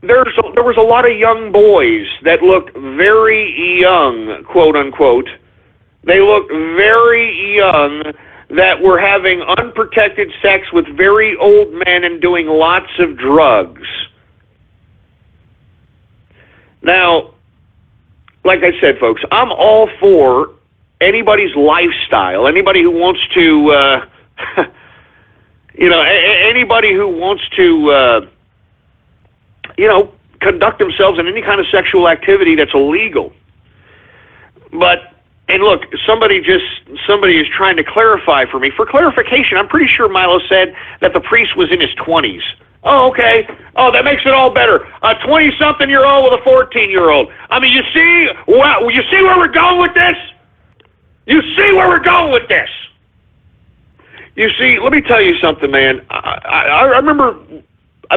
there was a lot of young boys that looked very young, quote unquote. They looked very young, that were having unprotected sex with very old men and doing lots of drugs. Now, like I said, folks, I'm all for anybody's lifestyle, anybody who wants to, anybody who wants to, conduct themselves in any kind of sexual activity that's illegal. And look, somebody is trying to clarify for me. For clarification, I'm pretty sure Milo said that the priest was in his 20s. Oh, okay. Oh, that makes it all better. A 20-something-year-old with a 14-year-old. I mean, you see where we're going with this? You see where we're going with this? You see, let me tell you something, man. I remember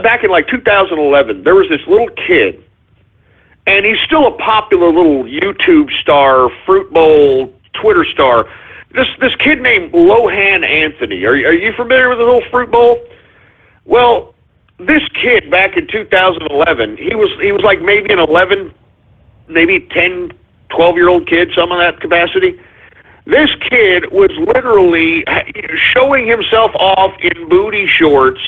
back in like 2011, there was this little kid, and he's still a popular little YouTube star, Fruit Bowl, Twitter star. This kid named Lohan Anthony. Are you familiar with the little Fruit Bowl? Well, this kid back in 2011, he was like maybe an 11, maybe 10, 12-year-old kid, some of that capacity. This kid was literally showing himself off in booty shorts,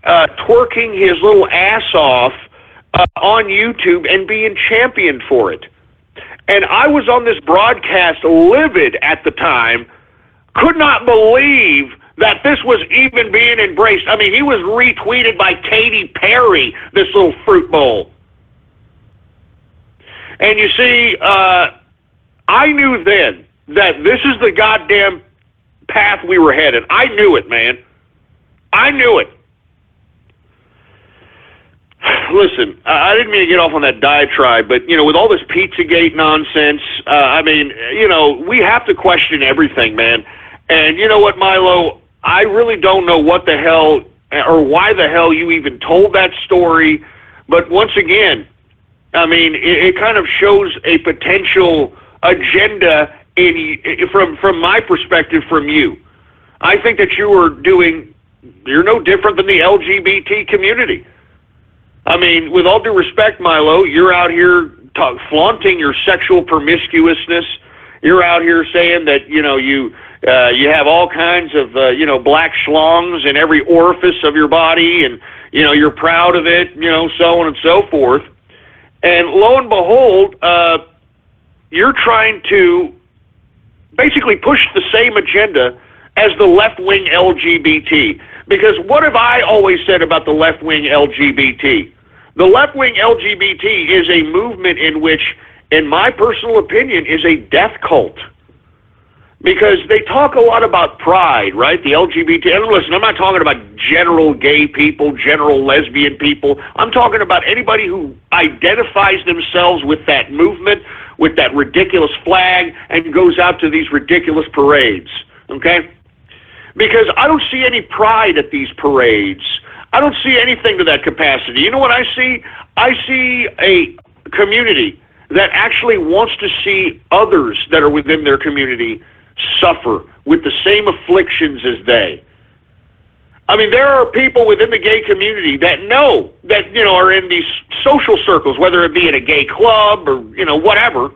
twerking his little ass off on YouTube and being championed for it. And I was on this broadcast livid at the time, could not believe that this was even being embraced. I mean, he was retweeted by Katy Perry, this little Fruit Bowl. And you see, I knew then that this is the goddamn path we were headed. I knew it, man. I knew it. Listen, I didn't mean to get off on that diatribe, but, with all this Pizzagate nonsense, we have to question everything, man. And you know what, Milo? I really don't know what the hell or why the hell you even told that story. But once again, I mean, it kind of shows a potential agenda from my perspective from you. I think that you're no different than the LGBT community. I mean, with all due respect, Milo, you're out here flaunting your sexual promiscuousness. You're out here saying that, you have all kinds of, black schlongs in every orifice of your body, and, you're proud of it, so on and so forth. And lo and behold, you're trying to basically push the same agenda as the left-wing LGBT. Because what have I always said about the left-wing LGBT? The left-wing LGBT is a movement in which, in my personal opinion, is a death cult. Because they talk a lot about pride, right? The LGBT. And listen, I'm not talking about general gay people, general lesbian people. I'm talking about anybody who identifies themselves with that movement, with that ridiculous flag, and goes out to these ridiculous parades, okay? Because I don't see any pride at these parades. I don't see anything to that capacity. You know what I see? I see a community that actually wants to see others that are within their community suffer with the same afflictions as they. I mean, there are people within the gay community that know that, are in these social circles, whether it be in a gay club or, whatever.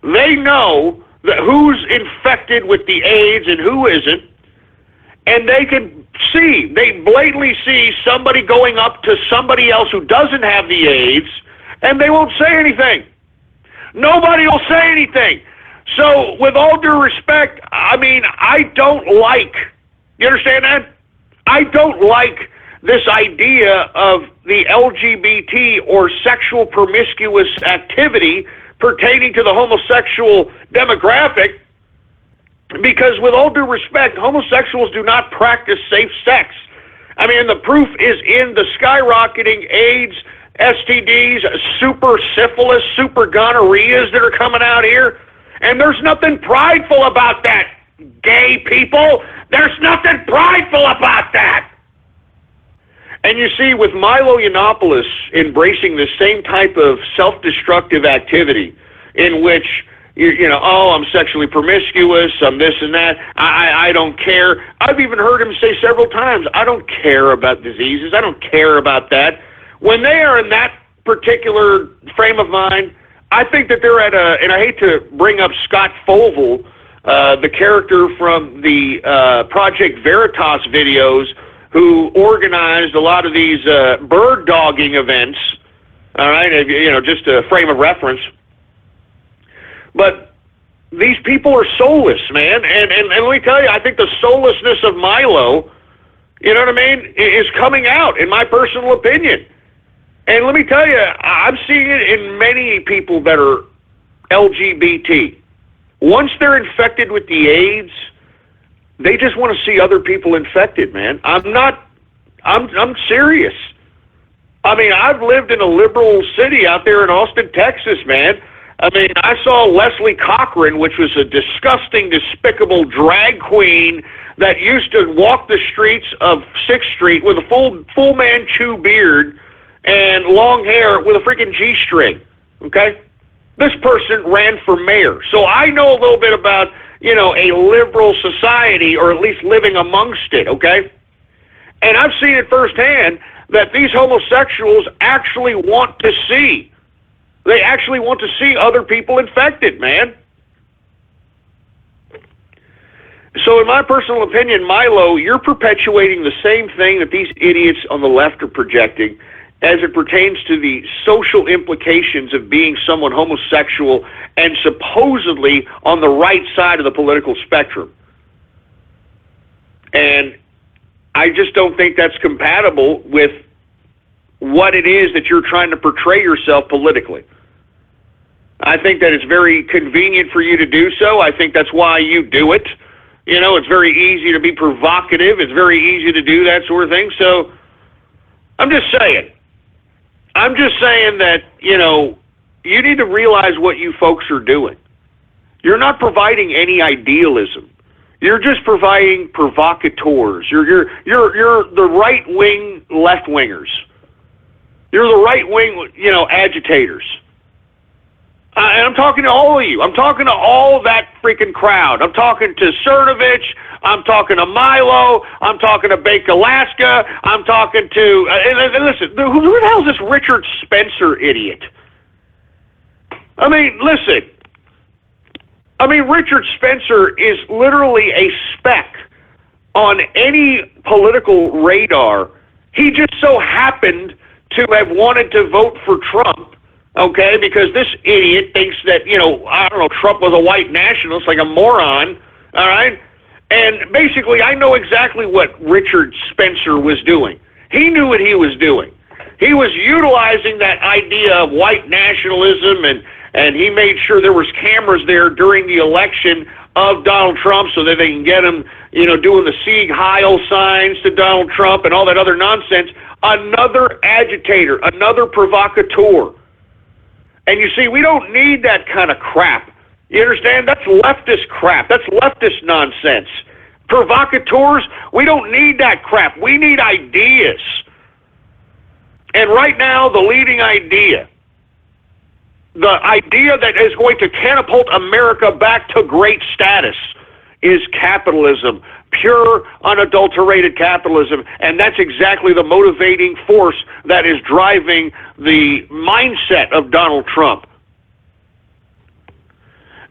They know that who's infected with the AIDS and who isn't, and they blatantly see somebody going up to somebody else who doesn't have the AIDS, and they won't say anything. Nobody will say anything. So, with all due respect, I mean, I don't like, you understand that? I don't like this idea of the LGBT or sexual promiscuous activity pertaining to the homosexual demographic, because with all due respect, homosexuals do not practice safe sex. I mean, the proof is in the skyrocketing AIDS, STDs, super syphilis, super gonorrheas that are coming out here. And there's nothing prideful about that, gay people. There's nothing prideful about that. And you see, with Milo Yiannopoulos embracing the same type of self-destructive activity in which, I'm sexually promiscuous, I'm this and that, I don't care. I've even heard him say several times, I don't care about diseases, I don't care about that. When they are in that particular frame of mind, I think that they're and I hate to bring up Scott Fovel, the character from the Project Veritas videos, who organized a lot of these bird dogging events, all right, just a frame of reference. But these people are soulless, man, and let me tell you, I think the soullessness of Milo, you know what I mean, is coming out, in my personal opinion. And let me tell you, I'm seeing it in many people that are LGBT. Once they're infected with the AIDS, they just want to see other people infected, man. I'm serious. I mean, I've lived in a liberal city out there in Austin, Texas, man. I mean, I saw Leslie Cochran, which was a disgusting, despicable drag queen that used to walk the streets of 6th Street with a full Manchu beard and long hair with a freaking G-string, okay? This person ran for mayor. So I know a little bit about, a liberal society, or at least living amongst it, okay? And I've seen it firsthand that these homosexuals actually want to see. They actually want to see other people infected, man. So in my personal opinion, Milo, you're perpetuating the same thing that these idiots on the left are projecting as it pertains to the social implications of being someone homosexual and supposedly on the right side of the political spectrum. And I just don't think that's compatible with what it is that you're trying to portray yourself politically. I think that it's very convenient for you to do so. I think that's why you do it. It's very easy to be provocative. It's very easy to do that sort of thing. So I'm just saying that, you need to realize what you folks are doing. You're not providing any idealism. You're just providing provocateurs. You're the right-wing left-wingers. You're the right-wing, agitators. And I'm talking to all of you. I'm talking to all of that freaking crowd. I'm talking to Cernovich. I'm talking to Milo. I'm talking to Bake Alaska. I'm talking to... and listen, who the hell is this Richard Spencer idiot? I mean, listen. Richard Spencer is literally a speck on any political radar. He just so happened to have wanted to vote for Trump, okay, because this idiot thinks that, Trump was a white nationalist, like a moron, all right? And basically, I know exactly what Richard Spencer was doing. He knew what he was doing. He was utilizing that idea of white nationalism, and he made sure there was cameras there during the election of Donald Trump so that they can get him, doing the Sieg Heil signs to Donald Trump and all that other nonsense. Another agitator, another provocateur. And you see, we don't need that kind of crap. You understand? That's leftist crap. That's leftist nonsense. Provocateurs, we don't need that crap. We need ideas. And right now, the leading idea, the idea that is going to catapult America back to great status, is capitalism. Pure, unadulterated capitalism, and that's exactly the motivating force that is driving the mindset of Donald Trump.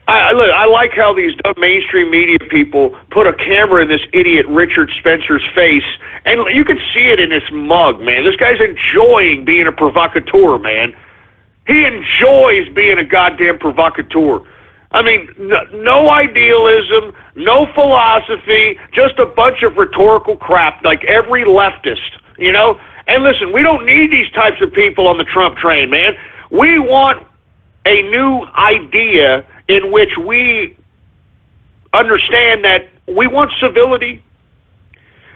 I like how these dumb mainstream media people put a camera in this idiot Richard Spencer's face, and you can see it in his mug, man. This guy's enjoying being a provocateur, man. He enjoys being a goddamn provocateur. No idealism, no philosophy, just a bunch of rhetorical crap like every leftist, And listen, we don't need these types of people on the Trump train, man. We want a new idea in which we understand that we want civility,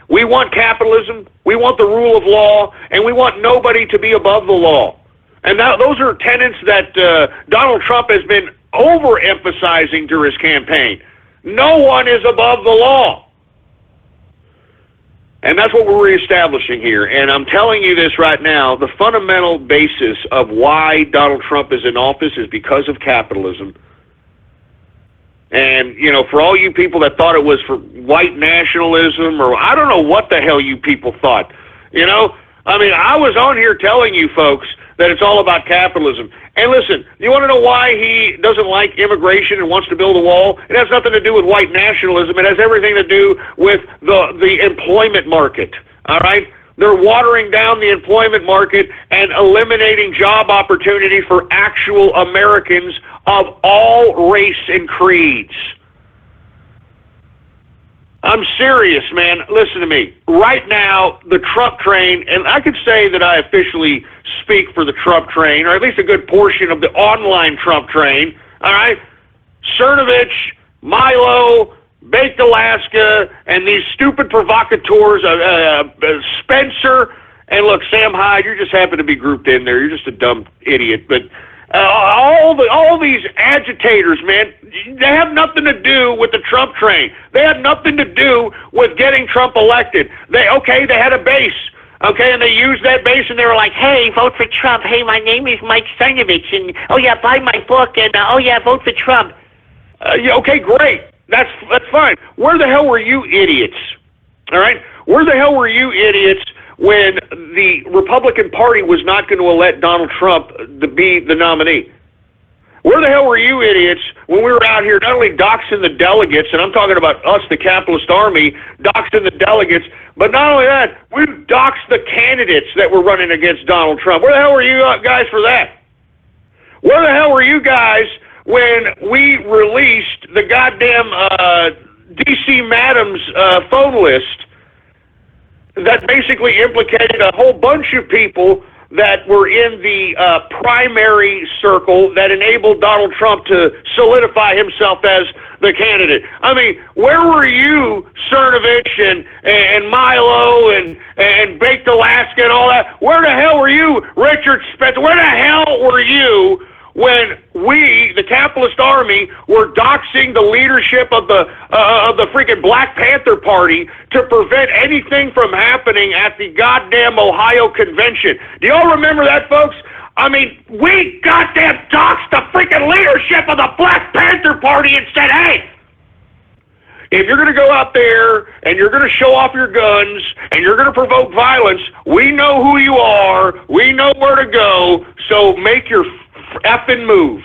we want capitalism, we want the rule of law, and we want nobody to be above the law. And those are tenets that Donald Trump has been overemphasizing during his campaign. No one is above the law. And that's what we're reestablishing here. And I'm telling you this right now, the fundamental basis of why Donald Trump is in office is because of capitalism. And, for all you people that thought it was for white nationalism, or I don't know what the hell you people thought, I was on here telling you folks that it's all about capitalism. And listen, you want to know why he doesn't like immigration and wants to build a wall? It has nothing to do with white nationalism. It has everything to do with the employment market, all right? They're watering down the employment market and eliminating job opportunity for actual Americans of all race and creeds. I'm serious, man. Listen to me. Right now, the Trump train, and I could say that I officially speak for the Trump train, or at least a good portion of the online Trump train, all right? Cernovich, Milo, Baked Alaska, and these stupid provocateurs, Spencer, and look, Sam Hyde, you just happen to be grouped in there. You're just a dumb idiot. But All these agitators, man, they have nothing to do with the Trump train. They had nothing to do with getting Trump elected. They had a base. Okay, and they used that base, and they were like, hey, vote for Trump. Hey, my name is Mike Stenovich, and, oh, yeah, buy my book, and, oh, yeah, vote for Trump. Yeah, okay, great. That's fine. Where the hell were you idiots? All right? Where the hell were you idiots when the Republican Party was not going to elect Donald Trump to be the nominee? Where the hell were you idiots when we were out here not only doxing the delegates, and I'm talking about us, the capitalist army, doxing the delegates, but not only that, we doxed the candidates that were running against Donald Trump. Where the hell were you guys for that? Where the hell were you guys when we released the goddamn D.C. Madam's phone list that basically implicated a whole bunch of people that were in the primary circle that enabled Donald Trump to solidify himself as the candidate? I mean, where were you, Cernovich and Milo and Baked Alaska and all that? Where the hell were you, Richard Spencer? Where the hell were you when we, the capitalist army, were doxing the leadership of the freaking Black Panther Party to prevent anything from happening at the goddamn Ohio convention? Do y'all remember that, folks? I mean, we goddamn doxed the freaking leadership of the Black Panther Party and said, hey, if you're going to go out there and you're going to show off your guns and you're going to provoke violence, we know who you are, we know where to go, so make your effing move.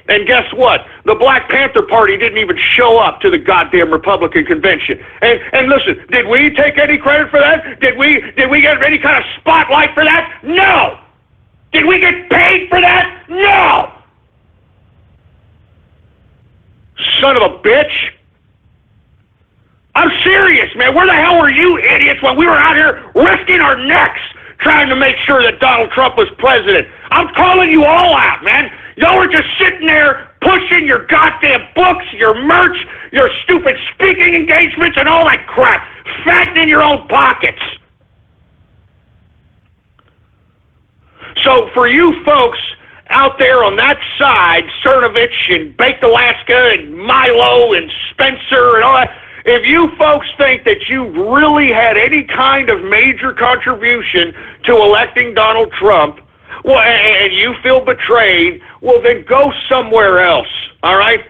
And guess what? The Black Panther Party didn't even show up to the goddamn Republican convention. And listen, did we take any credit for that? Did we get any kind of spotlight for that? No. Did we get paid for that? No. Son of a bitch. I'm serious, man. Where the hell were you idiots when we were out here risking our necks trying to make sure that Donald Trump was president? I'm calling you all out, man. Y'all were just sitting there pushing your goddamn books, your merch, your stupid speaking engagements, and all that crap, fattening your own pockets. So for you folks out there on that side, Cernovich and Baked Alaska and Milo and Spencer and all that, if you folks think that you really had any kind of major contribution to electing Donald Trump, well, and you feel betrayed, well, then go somewhere else, all right?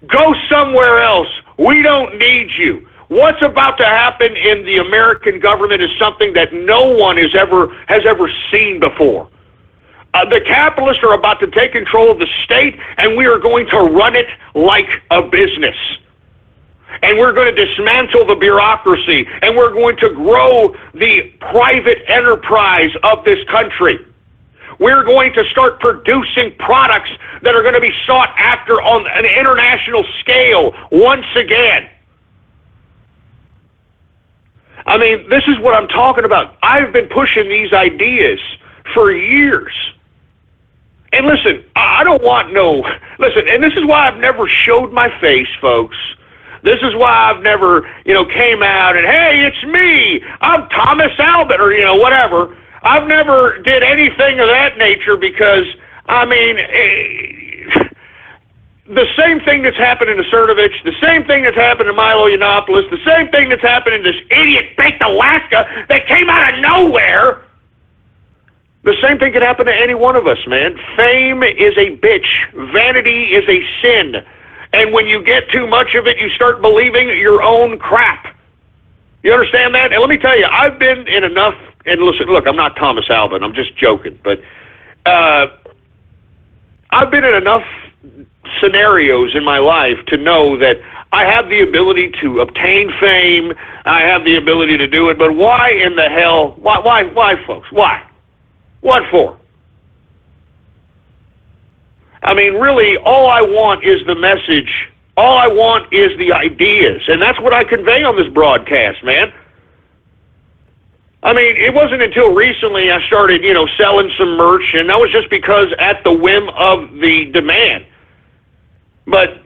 Go somewhere else. We don't need you. What's about to happen in the American government is something that no one has ever seen before. The capitalists are about to take control of the state, and we are going to run it like a business. And we're going to dismantle the bureaucracy, and we're going to grow the private enterprise of this country. We're going to start producing products that are going to be sought after on an international scale once again. I mean, this is what I'm talking about. I've been pushing these ideas for years. And listen, I don't want listen, and this is why I've never showed my face, folks. This is why I've never, came out and, hey, it's me. I'm Thomas Albert or, whatever. I've never did anything of that nature because, I mean, the same thing that's happening to Cernovich, the same thing that's happened to Milo Yiannopoulos, the same thing that's happening to this idiot Baked Alaska that came out of nowhere, the same thing could happen to any one of us, man. Fame is a bitch. Vanity is a sin. And when you get too much of it, you start believing your own crap. You understand that? And let me tell you, I've been in enough, and listen, look, I'm not Thomas Alvin, I'm just joking, but I've been in enough scenarios in my life to know that I have the ability to obtain fame, I have the ability to do it, but why in the hell, why folks, why? What for? I mean, really, all I want is the message. All I want is the ideas. And that's what I convey on this broadcast, man. I mean, it wasn't until recently I started, selling some merch, and that was just because at the whim of the demand. But,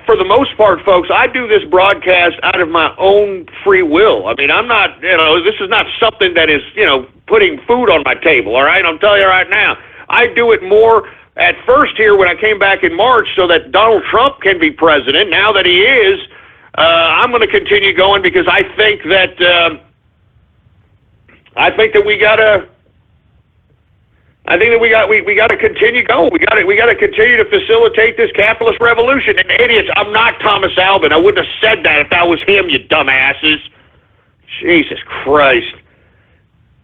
for the most part, folks, I do this broadcast out of my own free will. I mean, I'm not, this is not something that is, putting food on my table, all right? I'm telling you right now. I do it more at first here when I came back in March so that Donald Trump can be president. Now that he is, I'm going to continue going because I think that we got to. I think that we got to continue going. We got to continue to facilitate this capitalist revolution. And idiots, I'm not Thomas Alban. I wouldn't have said that if that was him, you dumbasses. Jesus Christ.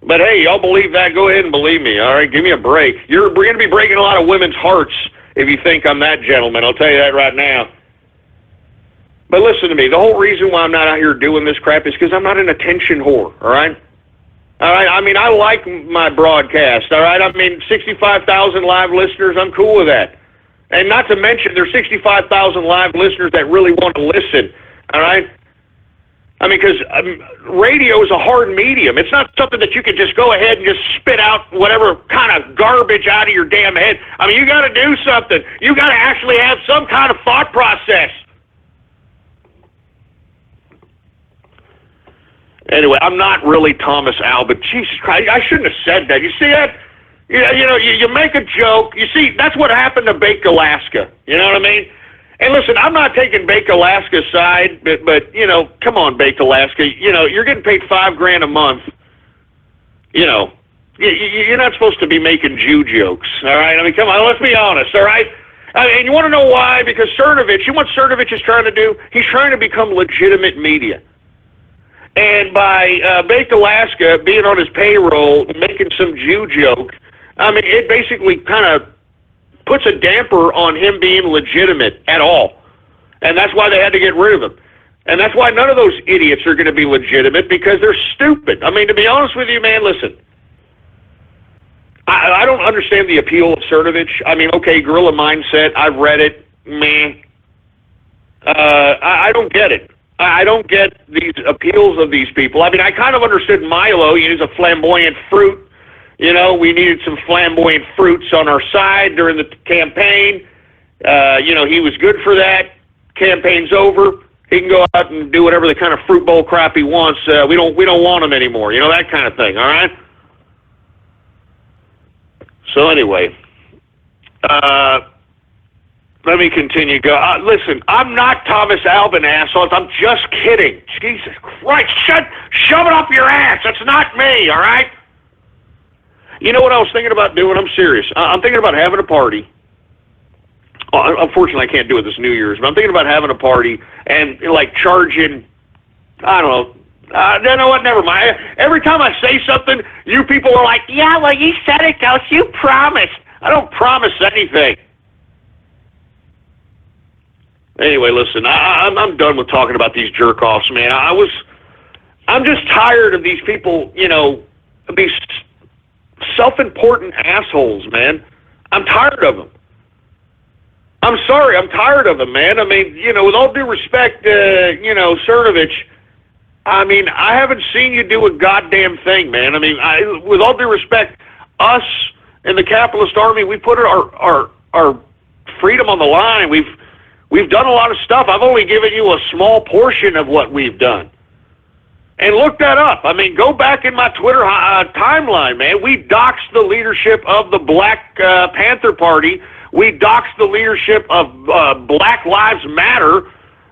But hey, y'all believe that? Go ahead and believe me. All right, give me a break. We're going to be breaking a lot of women's hearts if you think I'm that gentleman. I'll tell you that right now. But listen to me. The whole reason why I'm not out here doing this crap is because I'm not an attention whore. All right. All right, I mean, I like my broadcast, all right? I mean, 65,000 live listeners, I'm cool with that. And not to mention, there's 65,000 live listeners that really want to listen, all right? I mean, because radio is a hard medium. It's not something that you can just go ahead and just spit out whatever kind of garbage out of your damn head. I mean, you got to do something. You got to actually have some kind of thought process. Anyway, I'm not really Thomas Alban. Jesus Christ, I shouldn't have said that. You see that? You make a joke. You see, that's what happened to Bake Alaska. You know what I mean? And listen, I'm not taking Bake Alaska's side, but come on, Bake Alaska. You're getting paid $5,000 a month. You're not supposed to be making Jew jokes, all right? I mean, come on, let's be honest, all right? And you want to know why? Because Cernovich, you know what Cernovich is trying to do? He's trying to become legitimate media. And by Baked Alaska being on his payroll, making some Jew joke, I mean, it basically kind of puts a damper on him being legitimate at all. And that's why they had to get rid of him. And that's why none of those idiots are going to be legitimate, because they're stupid. I mean, to be honest with you, man, listen. I don't understand the appeal of Cernovich. I mean, okay, Guerrilla Mindset, I've read it. Meh. I don't get it. I don't get these appeals of these people. I mean, I kind of understood Milo. He's a flamboyant fruit. We needed some flamboyant fruits on our side during the campaign. He was good for that. Campaign's over. He can go out and do whatever the kind of fruit bowl crap he wants. We don't want him anymore. That kind of thing. All right. So anyway, let me continue. Listen, I'm not Thomas Alban, assholes. I'm just kidding. Jesus Christ, shove it up your ass. That's not me, all right? You know what I was thinking about doing? I'm serious. I'm thinking about having a party. Unfortunately, I can't do it this New Year's, but I'm thinking about having a party and, charging, I don't know. You know what? Never mind. Every time I say something, you people are like, yeah, well, you said it, Ghost. You promised. I don't promise anything. Anyway, listen, I'm done with talking about these jerk-offs, man. I'm just tired of these people, these self-important assholes, man. I'm tired of them. I'm sorry, I'm tired of them, man. I mean, with all due respect, Cernovich, I mean, I haven't seen you do a goddamn thing, man. I mean, with all due respect, us in the capitalist army, we put our freedom on the line. We've done a lot of stuff. I've only given you a small portion of what we've done. And look that up. I mean, go back in my Twitter timeline, man. We doxed the leadership of the Black Panther Party. We doxed the leadership of Black Lives Matter.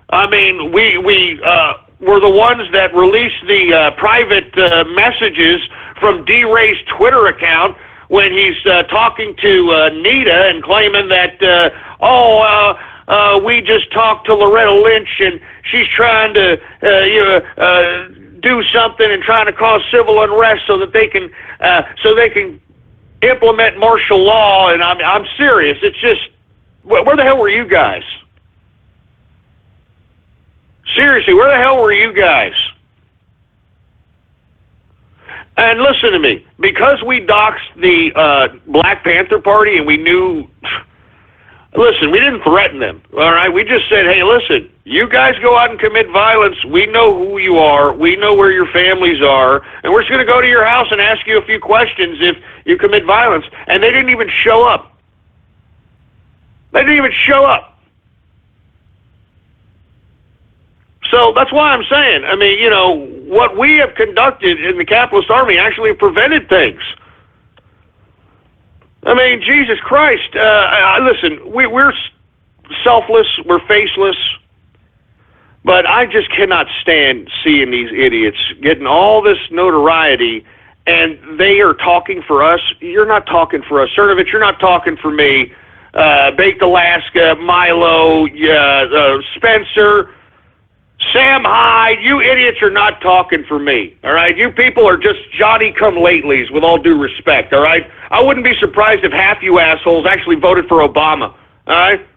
I mean, we were the ones that released the private messages from D-Ray's Twitter account when he's talking to Nita and claiming that, we just talked to Loretta Lynch and she's trying to, do something and trying to cause civil unrest so that they can implement martial law. And I'm serious. It's just, where the hell were you guys? Seriously, where the hell were you guys? And listen to me, because we doxed the Black Panther Party and we knew. Listen, we didn't threaten them, all right? We just said, hey, listen, you guys go out and commit violence. We know who you are. We know where your families are. And we're just going to go to your house and ask you a few questions if you commit violence. And they didn't even show up. They didn't even show up. So that's why I'm saying, I mean, what we have conducted in the capitalist army actually prevented things. I mean, Jesus Christ. Listen, we're selfless, we're faceless, but I just cannot stand seeing these idiots getting all this notoriety, and they are talking for us. You're not talking for us. Cernovich, you're not talking for me. Baked Alaska, Milo, Spencer, Sam Hyde, you idiots are not talking for me, all right? You people are just Johnny-come-latelys, with all due respect, all right? I wouldn't be surprised if half you assholes actually voted for Obama, all right?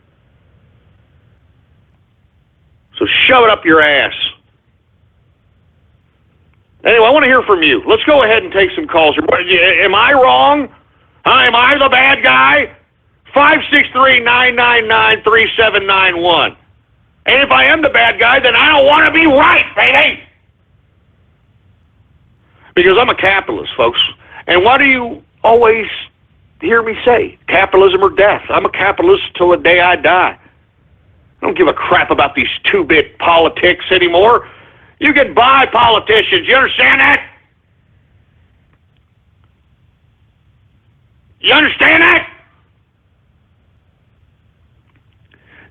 So shove it up your ass. Anyway, I want to hear from you. Let's go ahead and take some calls. Am I wrong? Am I the bad guy? 563-999-3791. And if I am the bad guy, then I don't want to be right, baby! Because I'm a capitalist, folks. And what do you always hear me say? Capitalism or death. I'm a capitalist till the day I die. I don't give a crap about these two-bit politics anymore. You get by, politicians. You understand that? You understand that?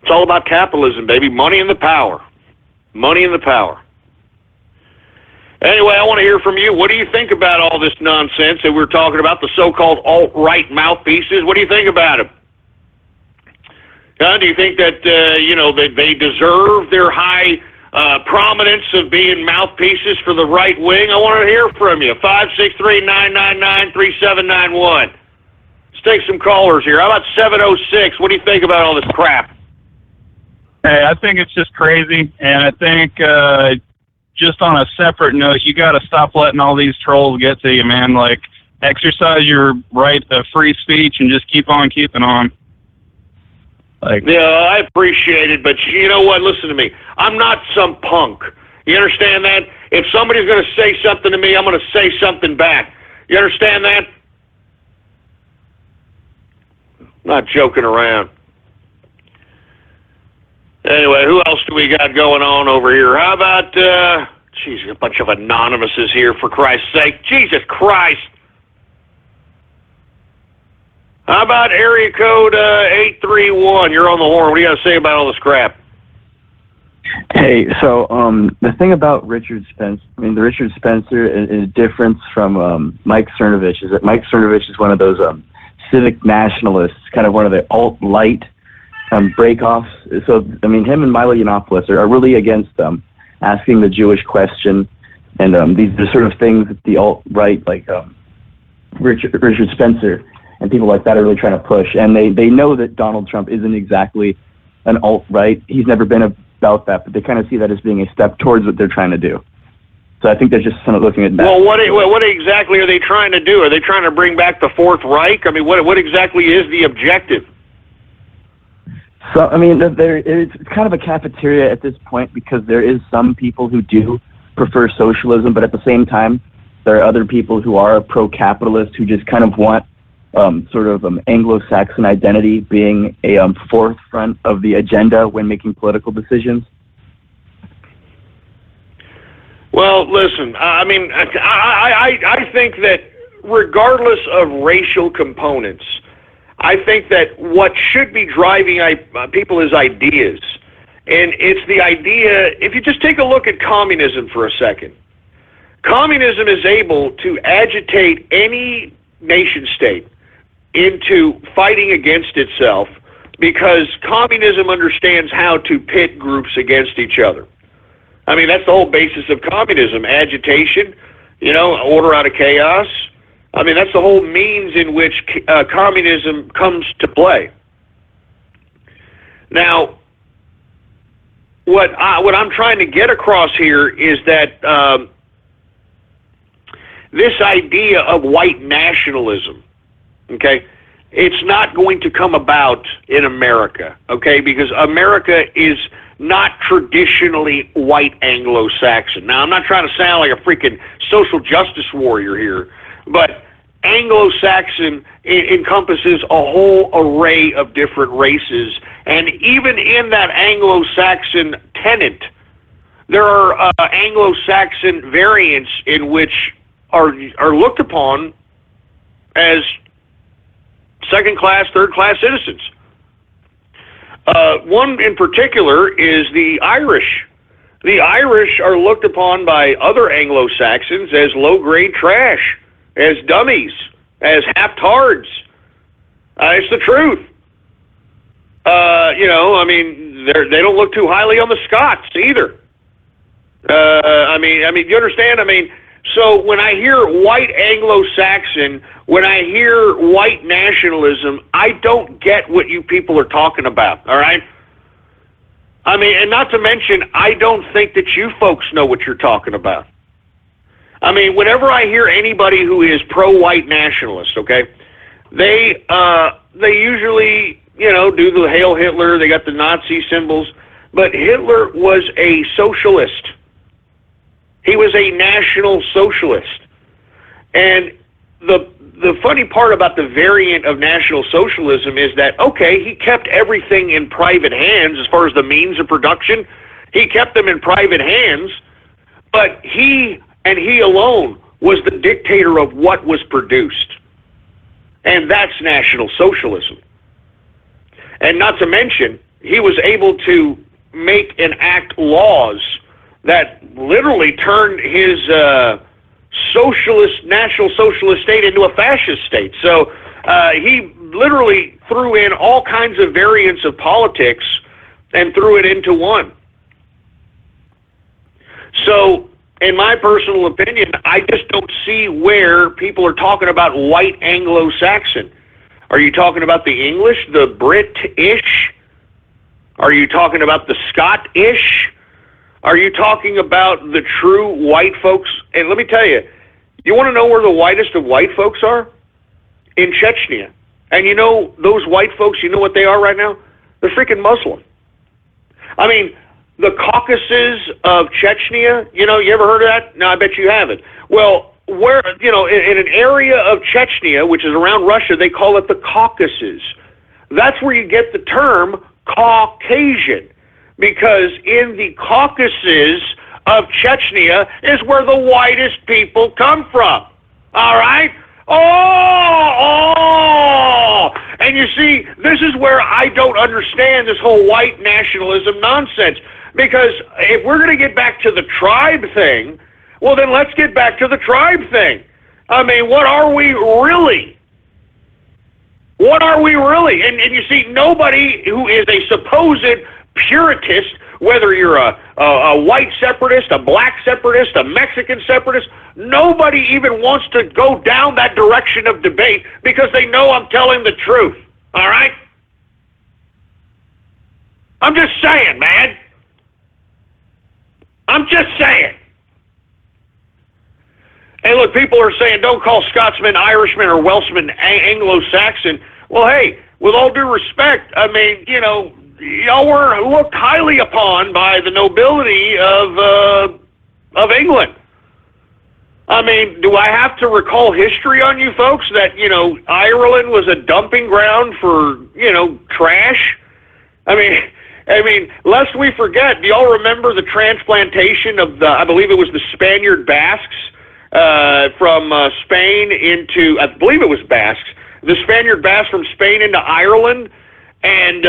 It's all about capitalism, baby. Money and the power. Money and the power. Anyway, I want to hear from you. What do you think about all this nonsense that we're talking about, the so-called alt-right mouthpieces? What do you think about them? Do you think that, that they deserve their high prominence of being mouthpieces for the right wing? I want to hear from you. 563-999-3791. Let's take some callers here. How about 706? What do you think about all this crap? Hey, I think it's just crazy, and I think just on a separate note, you got to stop letting all these trolls get to you, man. Like, exercise your right of free speech and just keep on keeping on. Yeah, I appreciate it, but you know what? Listen to me. I'm not some punk. You understand that? If somebody's going to say something to me, I'm going to say something back. You understand that? I'm not joking around. Anyway, who else do we got going on over here? How about, a bunch of anonymouses here, for Christ's sake. Jesus Christ. How about area code 831? You're on the horn. What do you got to say about all this crap? Hey, so the thing about Richard Spencer, the Richard Spencer is different from Mike Cernovich is that Mike Cernovich is one of those civic nationalists, kind of one of the alt-light breakoffs. So, him and Milo Yiannopoulos are really against asking the Jewish question, and these are sort of things that the alt-right, like Richard Spencer and people like that, are really trying to push. And they know that Donald Trump isn't exactly an alt-right. He's never been about that, but they kind of see that as being a step towards what they're trying to do. So I think they're just kind of looking at that. Well, what exactly are they trying to do? Are they trying to bring back the Fourth Reich? What exactly is the objective? So, it's kind of a cafeteria at this point, because there is some people who do prefer socialism, but at the same time, there are other people who are pro-capitalist who just kind of want Anglo-Saxon identity being a forefront of the agenda when making political decisions. Well, listen, I think that regardless of racial components, I think that what should be driving people is ideas. And it's the idea, if you just take a look at communism for a second, communism is able to agitate any nation state into fighting against itself, because communism understands how to pit groups against each other. That's the whole basis of communism, agitation, order out of chaos. That's the whole means in which communism comes to play. Now, what I'm trying to get across here is that this idea of white nationalism, okay, it's not going to come about in America, okay, because America is not traditionally white Anglo-Saxon. Now, I'm not trying to sound like a freaking social justice warrior here, but Anglo-Saxon encompasses a whole array of different races, and even in that Anglo-Saxon tenet, there are Anglo-Saxon variants in which are looked upon as second-class, third-class citizens. One in particular is the Irish. The Irish are looked upon by other Anglo-Saxons as low-grade trash, as dummies, as half-tards. It's the truth. They don't look too highly on the Scots either. You understand? So when I hear white Anglo-Saxon, when I hear white nationalism, I don't get what you people are talking about, all right? And not to mention, I don't think that you folks know what you're talking about. Whenever I hear anybody who is pro-white nationalist, okay, they usually, do the Hail Hitler, they got the Nazi symbols, but Hitler was a socialist. He was a national socialist. And the funny part about the variant of National Socialism is that, okay, he kept everything in private hands as far as the means of production. He kept them in private hands, but he and he alone was the dictator of what was produced. And that's National Socialism. And not to mention, he was able to make and act laws that literally turned his National Socialist state into a fascist state. So he literally threw in all kinds of variants of politics and threw it into one. So, in my personal opinion, I just don't see where people are talking about white Anglo-Saxon. Are you talking about the English, the British? Are you talking about the Scottish? Are you talking about the true white folks? And let me tell you, you want to know where the whitest of white folks are? In Chechnya. And those white folks, you know what they are right now? They're freaking Muslim. The Caucasus of Chechnya, you ever heard of that? No, I bet you haven't. Well, where, in an area of Chechnya, which is around Russia, they call it the Caucasus. That's where you get the term Caucasian. Because in the Caucasus of Chechnya is where the whitest people come from. All right? Oh! And you see, this is where I don't understand this whole white nationalism nonsense. Because if we're going to get back to the tribe thing, well, then let's get back to the tribe thing. What are we really? What are we really? And you see, nobody who is a supposed Puritist, whether you're a white separatist, a black separatist, a Mexican separatist, nobody even wants to go down that direction of debate because they know I'm telling the truth. All right? I'm just saying, man. I'm just saying. Hey, look, people are saying don't call Scotsmen, Irishmen, or Welshmen Anglo-Saxon. Well, hey, with all due respect, y'all were looked highly upon by the nobility of England. Do I have to recall history on you folks that, Ireland was a dumping ground for, trash? Lest we forget, do y'all remember the transplantation of I believe it was the Spaniard Basques from Spain into, I believe it was Basques, the Spaniard Basques from Spain into Ireland, and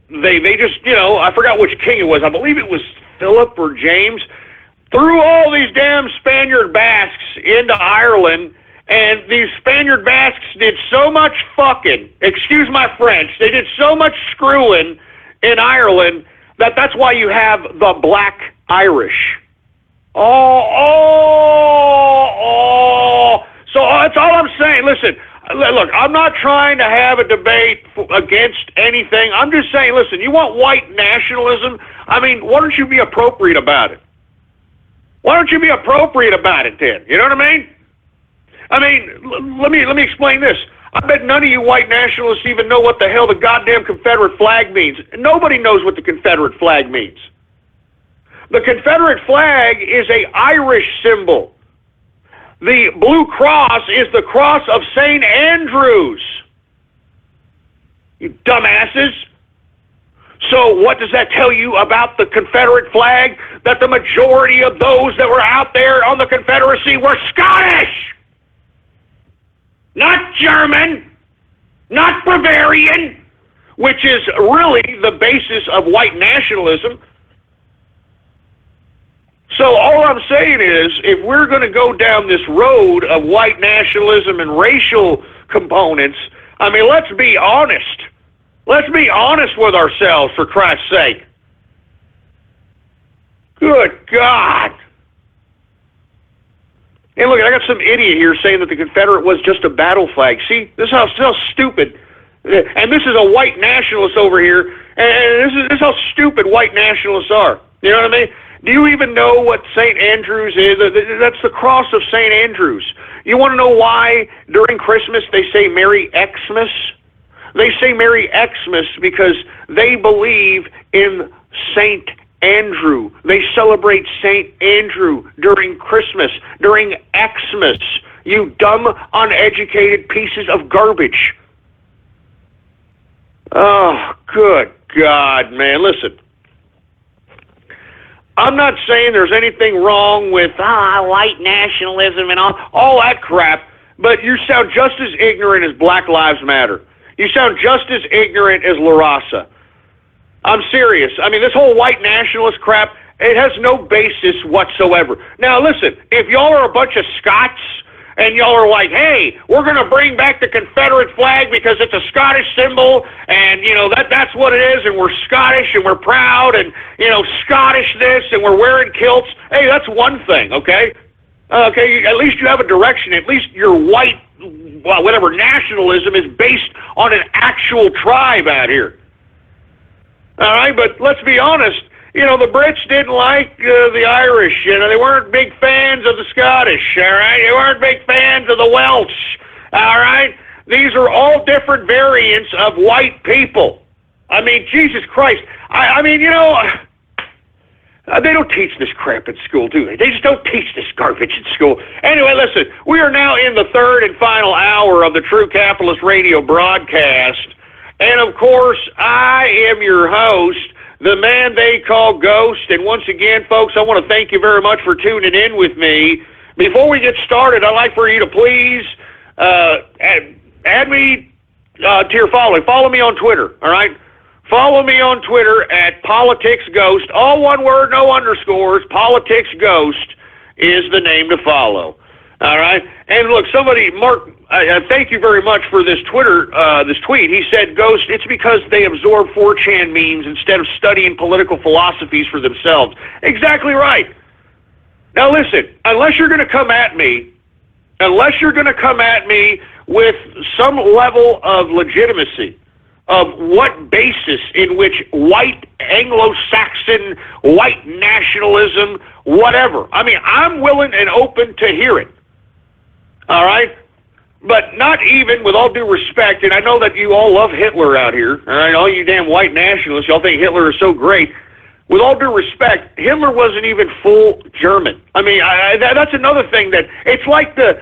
they just, I forgot which king it was. I believe it was Philip or James. Threw all these damn Spaniard Basques into Ireland, and these Spaniard Basques did so much fucking, excuse my French, they did so much screwing in Ireland that's why you have the Black Irish. So that's all I'm saying. Listen, look, I'm not trying to have a debate against anything. I'm just saying, listen, you want white nationalism? Why don't you be appropriate about it? Why don't you be appropriate about it then? You know what I mean? Let me explain this. I bet none of you white nationalists even know what the hell the goddamn Confederate flag means. Nobody knows what the Confederate flag means. The Confederate flag is an Irish symbol. The blue cross is the cross of St. Andrews. You dumbasses. So what does that tell you about the Confederate flag? That the majority of those that were out there on the Confederacy were Scottish, not German, not Bavarian, which is really the basis of white nationalism. So all I'm saying is, if we're going to go down this road of white nationalism and racial components, I mean, let's be honest. Let's be honest with ourselves, for Christ's sake. Good God. And look, I got some idiot here saying that the Confederate was just a battle flag. See, this is how stupid. And this is a white nationalist over here, and this is how stupid white nationalists are. You know what I mean? Do you even know what St. Andrews is? That's the cross of St. Andrews. You want to know why during Christmas they say Merry Xmas? They say Merry Xmas because they believe in St. Andrew. They celebrate St. Andrew during Christmas, during Xmas. You dumb, uneducated pieces of garbage. Oh, good God, man. Listen. I'm not saying there's anything wrong with white nationalism and all that crap, but you sound just as ignorant as Black Lives Matter. You sound just as ignorant as La Raza. I'm serious. I mean, this whole white nationalist crap, it has no basis whatsoever. Now, listen, if y'all are a bunch of Scots and y'all are like, hey, we're going to bring back the Confederate flag because it's a Scottish symbol, and, you know, that's what it is, and we're Scottish, and we're proud, and, you know, Scottish this, and we're wearing kilts. Hey, that's one thing, okay? Okay, at least you have a direction. At least your white, well, whatever, nationalism is based on an actual tribe out here. All right, but let's be honest. You know, the Brits didn't like the Irish. You know, they weren't big fans of the Scottish, all right? They weren't big fans of the Welsh, all right? These are all different variants of white people. I mean, Jesus Christ. I mean, you know, they don't teach this crap at school, do they? They just don't teach this garbage at school. Anyway, listen, we are now in the third and final hour of the True Capitalist Radio broadcast. And, of course, I am your host, the man they call Ghost. And once again, folks, I want to thank you very much for tuning in with me. Before we get started, I'd like for you to please add me to your following. Follow me on Twitter, all right? Follow me on Twitter at PoliticsGhost. All one word, no underscores. PoliticsGhost is the name to follow. All right? And look, somebody, Mark, thank you very much for this this tweet. He said, Ghost, it's because they absorb 4chan memes instead of studying political philosophies for themselves. Exactly right. Now listen, unless you're going to come at me with some level of legitimacy, of what basis in which white Anglo-Saxon, white nationalism, whatever. I mean, I'm willing and open to hear it. All right? But not even, with all due respect, and I know that you all love Hitler out here, all right? All you damn white nationalists, y'all think Hitler is so great. With all due respect, Hitler wasn't even full German. I mean, that's another thing that, it's like the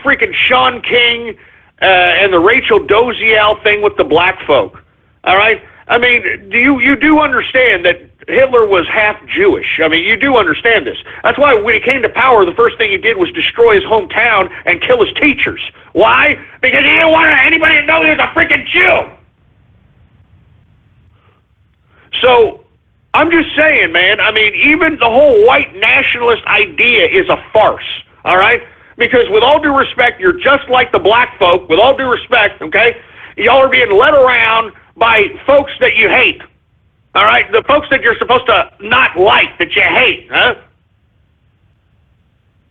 freaking Sean King and the Rachel Dolezal thing with the black folk. All right? I mean, you do understand that Hitler was half Jewish. I mean, you do understand this. That's why when he came to power, the first thing he did was destroy his hometown and kill his teachers. Why? Because he didn't want anybody to know he was a freaking Jew. So, I'm just saying, man, I mean, even the whole white nationalist idea is a farce, all right? Because with all due respect, you're just like the black folk, with all due respect, okay? Y'all are being led around by folks that you hate, all right? The folks that you're supposed to not like, that you hate, huh?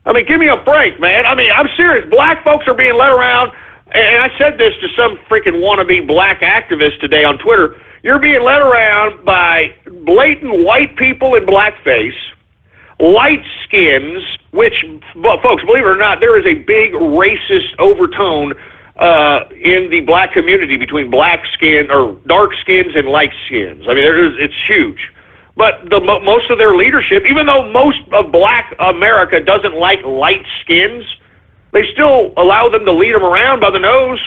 I mean, give me a break, man. I mean, I'm serious. Black folks are being led around, and I said this to some freaking wannabe black activist today on Twitter. You're being led around by blatant white people in blackface, light skins, which, well, folks, believe it or not, there is a big racist overtone in the black community between black skin or dark skins and light skins. I mean, it's huge. But most of their leadership, even though most of black America doesn't like light skins, they still allow them to lead them around by the nose.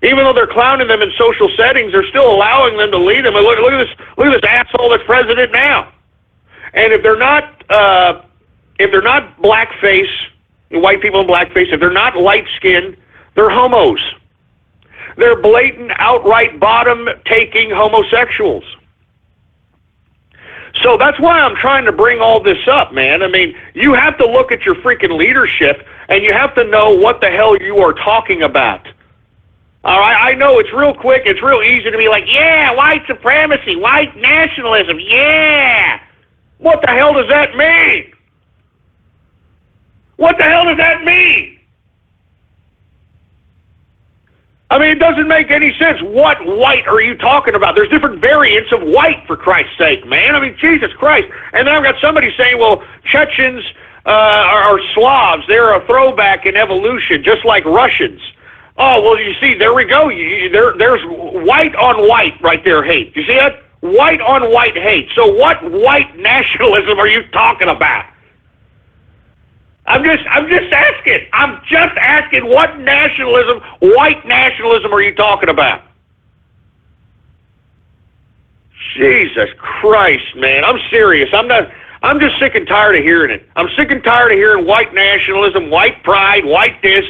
Even though they're clowning them in social settings, they're still allowing them to lead them. And look at this asshole that's president now. And if they're not blackface, white people in blackface, if they're not light skinned, they're homos. They're blatant, outright bottom-taking homosexuals. So that's why I'm trying to bring all this up, man. I mean, you have to look at your freaking leadership, and you have to know what the hell you are talking about. All right, I know it's real quick, it's real easy to be like, yeah, white supremacy, white nationalism, yeah. What the hell does that mean? What the hell does that mean? I mean, it doesn't make any sense. What white are you talking about? There's different variants of white, for Christ's sake, man. I mean, Jesus Christ. And then I've got somebody saying, well, Chechens are Slavs. They're a throwback in evolution, just like Russians. Oh, well, you see, there we go. There's white on white right there hate. You see that? White on white hate. So what white nationalism are you talking about? I'm just asking. I'm just asking, what nationalism, white nationalism, are you talking about? Jesus Christ, man. I'm serious. I'm just sick and tired of hearing it. I'm sick and tired of hearing white nationalism, white pride, white this.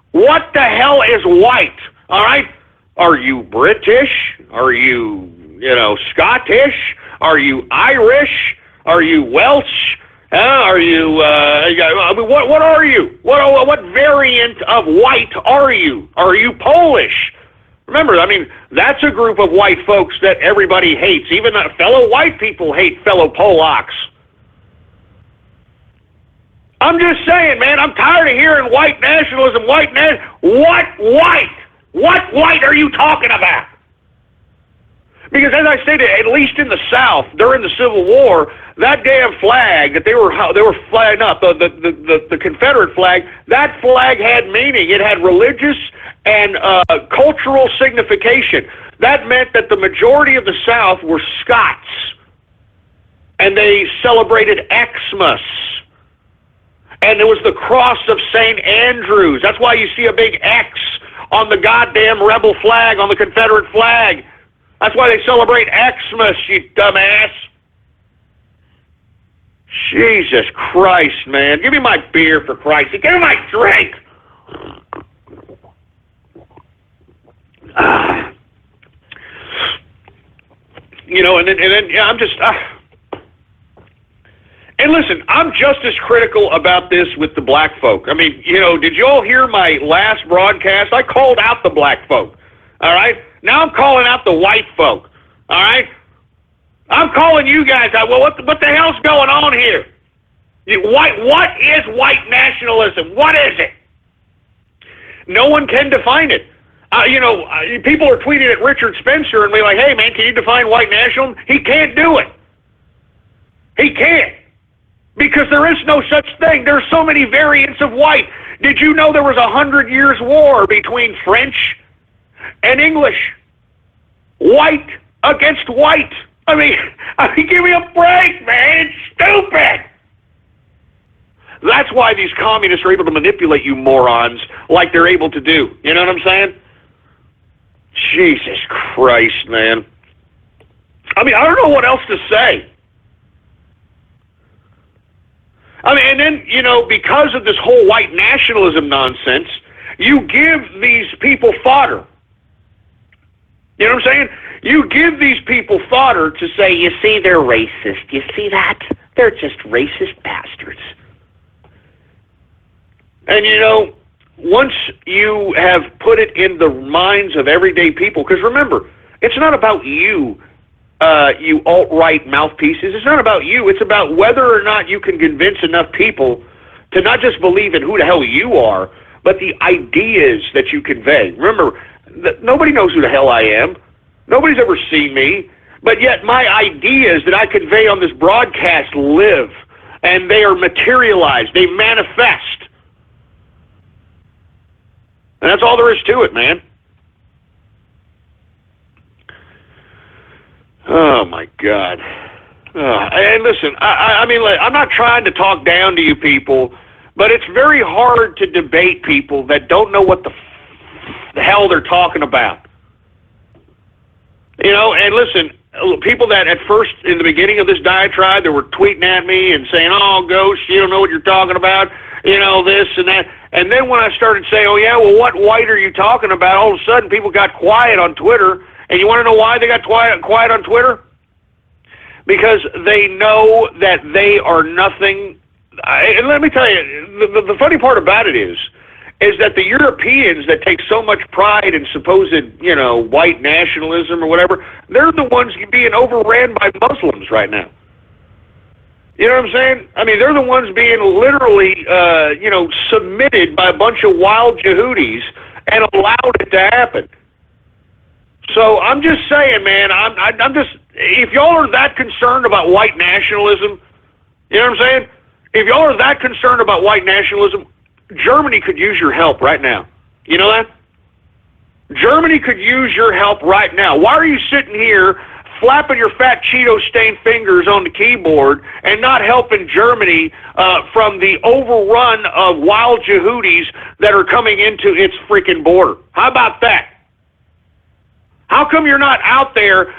What the hell is white? All right? Are you British? Are you, Scottish? Are you Irish? Are you Welsh? Are you, I mean, what are you? What variant of white are you? Are you Polish? Remember, I mean, that's a group of white folks that everybody hates. Even fellow white people hate fellow Polacks. I'm just saying, man, I'm tired of hearing white nationalism, what white? What white are you talking about? Because as I stated, at least in the South, during the Civil War, that damn flag that they were flying up, the Confederate flag, that flag had meaning. It had religious and cultural signification. That meant that the majority of the South were Scots, and they celebrated Xmas. And it was the cross of St. Andrews. That's why you see a big X on the goddamn rebel flag, on the Confederate flag. That's why they celebrate Xmas, you dumbass. Jesus Christ, man. Give me my beer, for Christ's sake. Give me my drink. And then I'm just... And listen, I'm just as critical about this with the black folk. I mean, did you all hear my last broadcast? I called out the black folk, all right? Now I'm calling out the white folk, all right? I'm calling you guys out. Well, what the hell's going on here? What is white nationalism? What is it? No one can define it. People are tweeting at Richard Spencer and be like, hey, man, can you define white nationalism? He can't do it. He can't. Because there is no such thing. There's so many variants of white. Did you know there was 100 years war between French and English? White against white. I mean, give me a break, man. It's stupid. That's why these communists are able to manipulate you morons like they're able to do. You know what I'm saying? Jesus Christ, man. I mean, I don't know what else to say. I mean, and then, because of this whole white nationalism nonsense, you give these people fodder. You know what I'm saying? You give these people fodder to say, you see, they're racist. You see that? They're just racist bastards. And, once you have put it in the minds of everyday people, because remember, it's not about you, you alt-right mouthpieces. It's not about you. It's about whether or not you can convince enough people to not just believe in who the hell you are, but the ideas that you convey. Remember, nobody knows who the hell I am. Nobody's ever seen me. But yet my ideas that I convey on this broadcast live, and they are materialized. They manifest. And that's all there is to it, man. Oh, my God. And listen, I mean, I'm not trying to talk down to you people, but it's very hard to debate people that don't know what the hell they're talking about. And listen, people that at first, in the beginning of this diatribe, they were tweeting at me and saying, oh, Ghost, you don't know what you're talking about. this and that. And then when I started saying, oh, yeah, well, what white are you talking about? All of a sudden, people got quiet on Twitter. And you want to know why they got quiet on Twitter? Because they know that they are nothing. And let me tell you, the funny part about it is that the Europeans that take so much pride in supposed, white nationalism or whatever, they're the ones being overran by Muslims right now. You know what I'm saying? I mean, they're the ones being literally, submitted by a bunch of wild Yehudis and allowed it to happen. So I'm just saying, man, I'm just, if y'all are that concerned about white nationalism, you know what I'm saying? If y'all are that concerned about white nationalism, Germany could use your help right now. You know that? Germany could use your help right now. Why are you sitting here flapping your fat Cheeto-stained fingers on the keyboard and not helping Germany from the overrun of wild Yehudis that are coming into its freaking border? How about that? How come you're not out there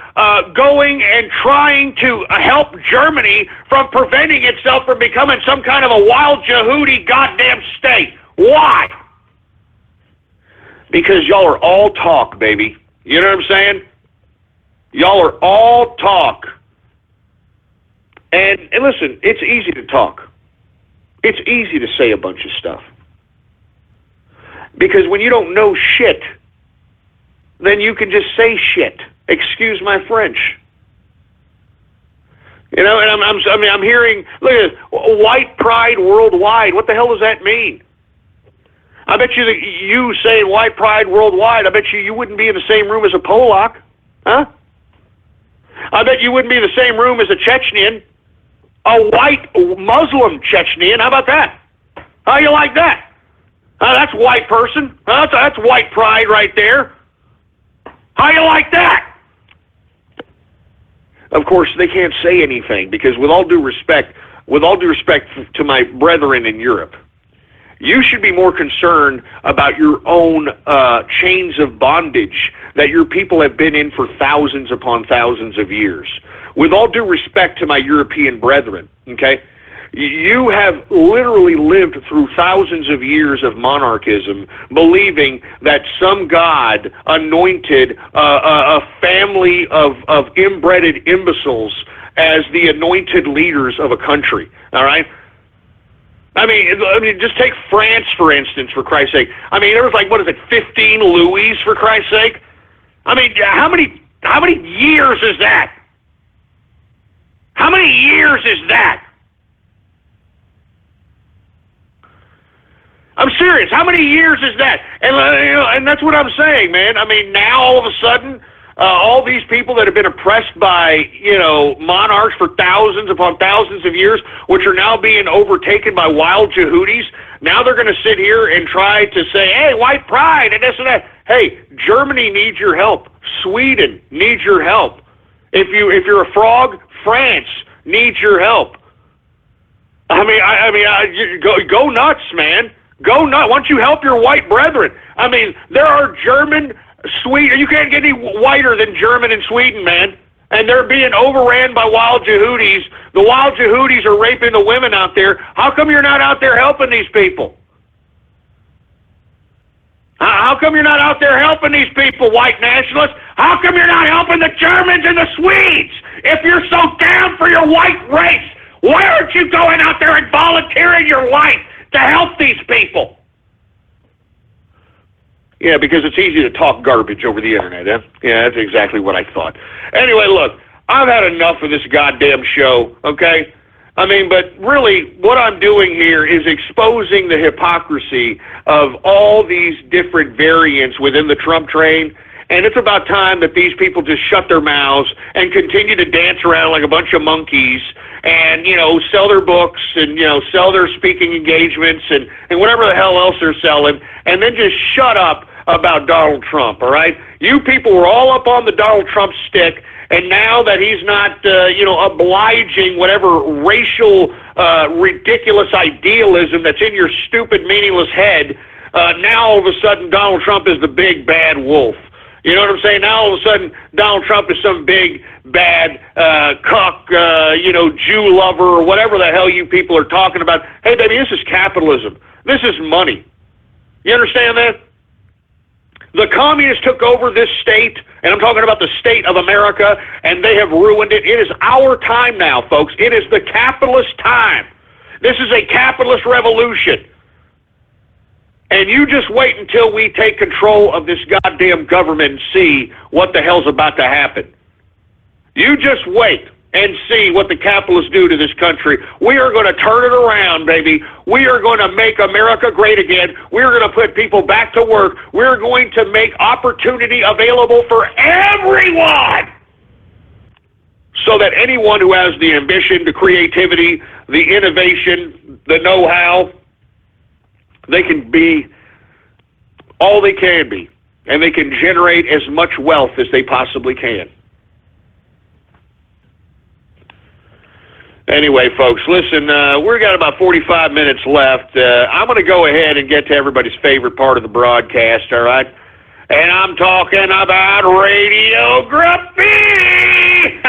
going and trying to help Germany from preventing itself from becoming some kind of a wild Yehudi goddamn state? Why? Because y'all are all talk, baby. You know what I'm saying? Y'all are all talk. And listen, it's easy to talk. It's easy to say a bunch of stuff. Because when you don't know shit, then you can just say shit. Excuse my French. And I'm hearing, look at this, white pride worldwide. What the hell does that mean? I bet you that you saying white pride worldwide, I bet you wouldn't be in the same room as a Polak, huh? I bet you wouldn't be in the same room as a Chechnyan, a white Muslim Chechnyan. How about that? How you like that? That's white person. That's white pride right there. How you like that? Of course, they can't say anything because with all due respect to my brethren in Europe, you should be more concerned about your own chains of bondage that your people have been in for thousands upon thousands of years. With all due respect to my European brethren, okay? You have literally lived through thousands of years of monarchism, believing that some god anointed a family of inbred imbeciles as the anointed leaders of a country, all right? I mean, just take France, for instance, for Christ's sake. I mean, there was 15 Louis, for Christ's sake? I mean, how many years is that? How many years is that? I'm serious. How many years is that? And that's what I'm saying, man. I mean, now all of a sudden, all these people that have been oppressed by, monarchs for thousands upon thousands of years, which are now being overtaken by wild Yehudis, now they're going to sit here and try to say, hey, white pride and this and that. Hey, Germany needs your help. Sweden needs your help. If you're a frog, France needs your help. Go nuts, man. Go nuts. Why don't you help your white brethren? I mean, there are German, Sweden. You can't get any whiter than German and Sweden, man. And they're being overran by wild Yehudis. The wild Yehudis are raping the women out there. How come you're not out there helping these people? How come you're not out there helping these people, white nationalists? How come you're not helping the Germans and the Swedes? If you're so down for your white race, why aren't you going out there and volunteering your life to help these people? Yeah, because it's easy to talk garbage over the internet, huh? Yeah, that's exactly what I thought. Anyway, look, I've had enough of this goddamn show, okay? I mean, but really, what I'm doing here is exposing the hypocrisy of all these different variants within the Trump train, and it's about time that these people just shut their mouths and continue to dance around like a bunch of monkeys and, sell their books and, sell their speaking engagements and whatever the hell else they're selling, and then just shut up about Donald Trump, all right? You people were all up on the Donald Trump stick, and now that he's not, obliging whatever racial, ridiculous idealism that's in your stupid, meaningless head, now all of a sudden Donald Trump is the big bad wolf. You know what I'm saying? Now all of a sudden Donald Trump is some big bad cuck, Jew lover, or whatever the hell you people are talking about. Hey, baby, this is capitalism. This is money. You understand that? The communists took over this state, and I'm talking about the state of America, and they have ruined it. It is our time now, folks. It is the capitalist time. This is a capitalist revolution. And you just wait until we take control of this goddamn government and see what the hell's about to happen. You just wait and see what the capitalists do to this country. We are going to turn it around, baby. We are going to make America great again. We are going to put people back to work. We're going to make opportunity available for everyone so that anyone who has the ambition, the creativity, the innovation, the know-how, they can be all they can be, and they can generate as much wealth as they possibly can. Anyway, folks, listen, we've got about 45 minutes left. I'm going to go ahead and get to everybody's favorite part of the broadcast, all right? And I'm talking about Radio Graffiti!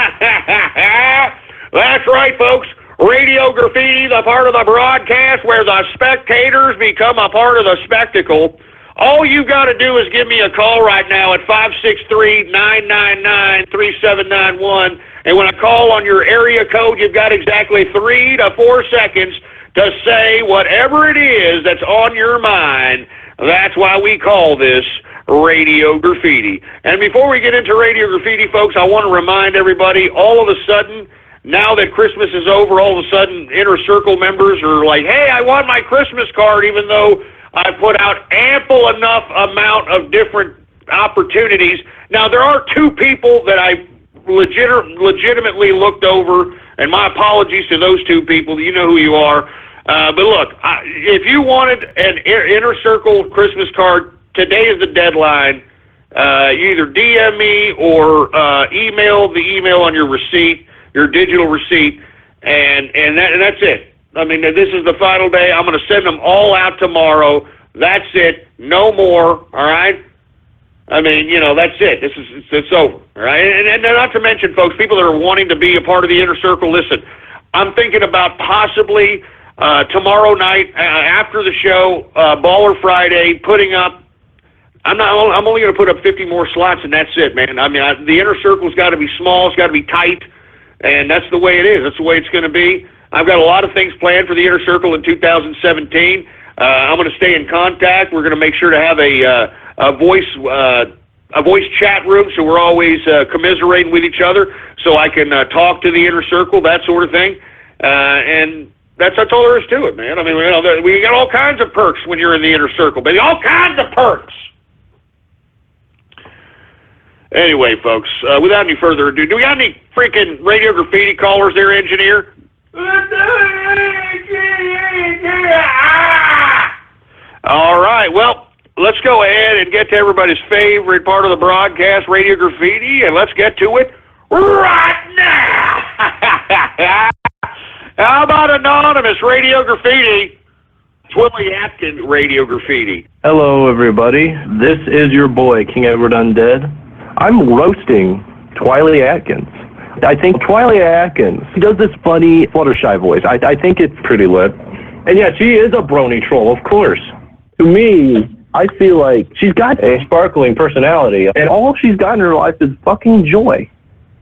That's right, folks. Radio Graffiti, the part of the broadcast where the spectators become a part of the spectacle. All you got to do is give me a call right now at 563-999-3791. And when I call on your area code, you've got exactly 3 to 4 seconds to say whatever it is that's on your mind. That's why we call this Radio Graffiti. And before we get into Radio Graffiti, folks, I want to remind everybody, all of a sudden, now that Christmas is over, all of a sudden, Inner Circle members are like, hey, I want my Christmas card, even though I put out ample enough amount of different opportunities. Now, there are 2 people that I legitimately looked over, and my apologies to those 2 people. You know who you are. But look, if you wanted an Inner Circle Christmas card, today is the deadline. You either DM me or email the email on your receipt, your digital receipt, and that's it. I mean, this is the final day. I'm going to send them all out tomorrow. That's it. No more, all right? I mean, that's it. It's over, all right? And not to mention, folks, people that are wanting to be a part of the Inner Circle, listen, I'm thinking about possibly tomorrow night after the show, Baller Friday, putting up, I'm only going to put up 50 more slots, and that's it, man. I mean, the Inner Circle's got to be small. It's got to be tight, and that's the way it is. That's the way it's going to be. I've got a lot of things planned for the Inner Circle in 2017. I'm going to stay in contact. We're going to make sure to have a voice chat room, so we're always commiserating with each other, so I can talk to the Inner Circle, that sort of thing. And that's all there is to it, man. I mean, we got all kinds of perks when you're in the Inner Circle, baby. All kinds of perks. Anyway, folks, without any further ado, do we got any freaking Radio Graffiti callers there, engineer? All right, well, let's go ahead and get to everybody's favorite part of the broadcast, Radio Graffiti, and let's get to it right now. How about Anonymous Radio Graffiti? Willie Atkins Radio Graffiti. Hello, everybody. This is your boy, King Edward Undead. I'm roasting Twiley Atkins. I think Twiley Atkins does this funny Fluttershy voice. I think it's pretty lit. And yeah, she is a brony troll, of course. To me, I feel like she's got a sparkling personality, and all she's got in her life is fucking joy.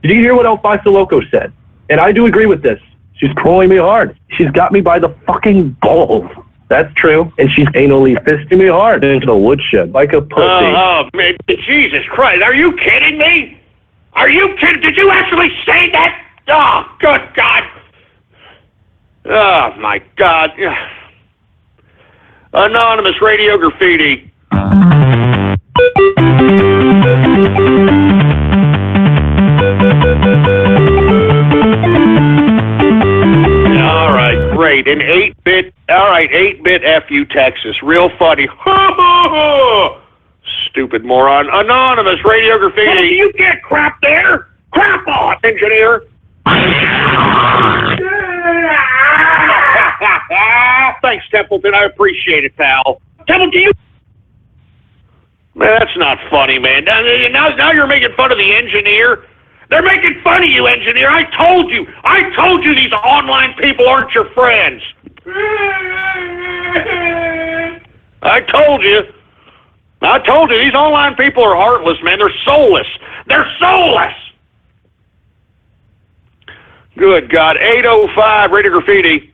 Did you hear what El Paso Loco said? And I do agree with this. She's trolling me hard. She's got me by the fucking balls. That's true. And she's anally fisting me hard into the woodshed like a pussy. Oh, man, Jesus Christ. Are you kidding me? Are you kidding? Did you actually say that? Oh, good God. Oh, my God. Anonymous Radio Graffiti. All right, great. An 8-bit, all right, 8-bit FU Texas. Real funny. Stupid moron. Anonymous Radio Graffiti. Hey, you get crap there? Crap on, engineer. Thanks, Templeton. I appreciate it, pal. Templeton, you... Man, that's not funny, man. Now you're making fun of the engineer. They're making fun of you, engineer. I told you these online people aren't your friends. I told you, these online people are heartless, man. They're soulless. They're soulless. Good God. 805 Radio Graffiti.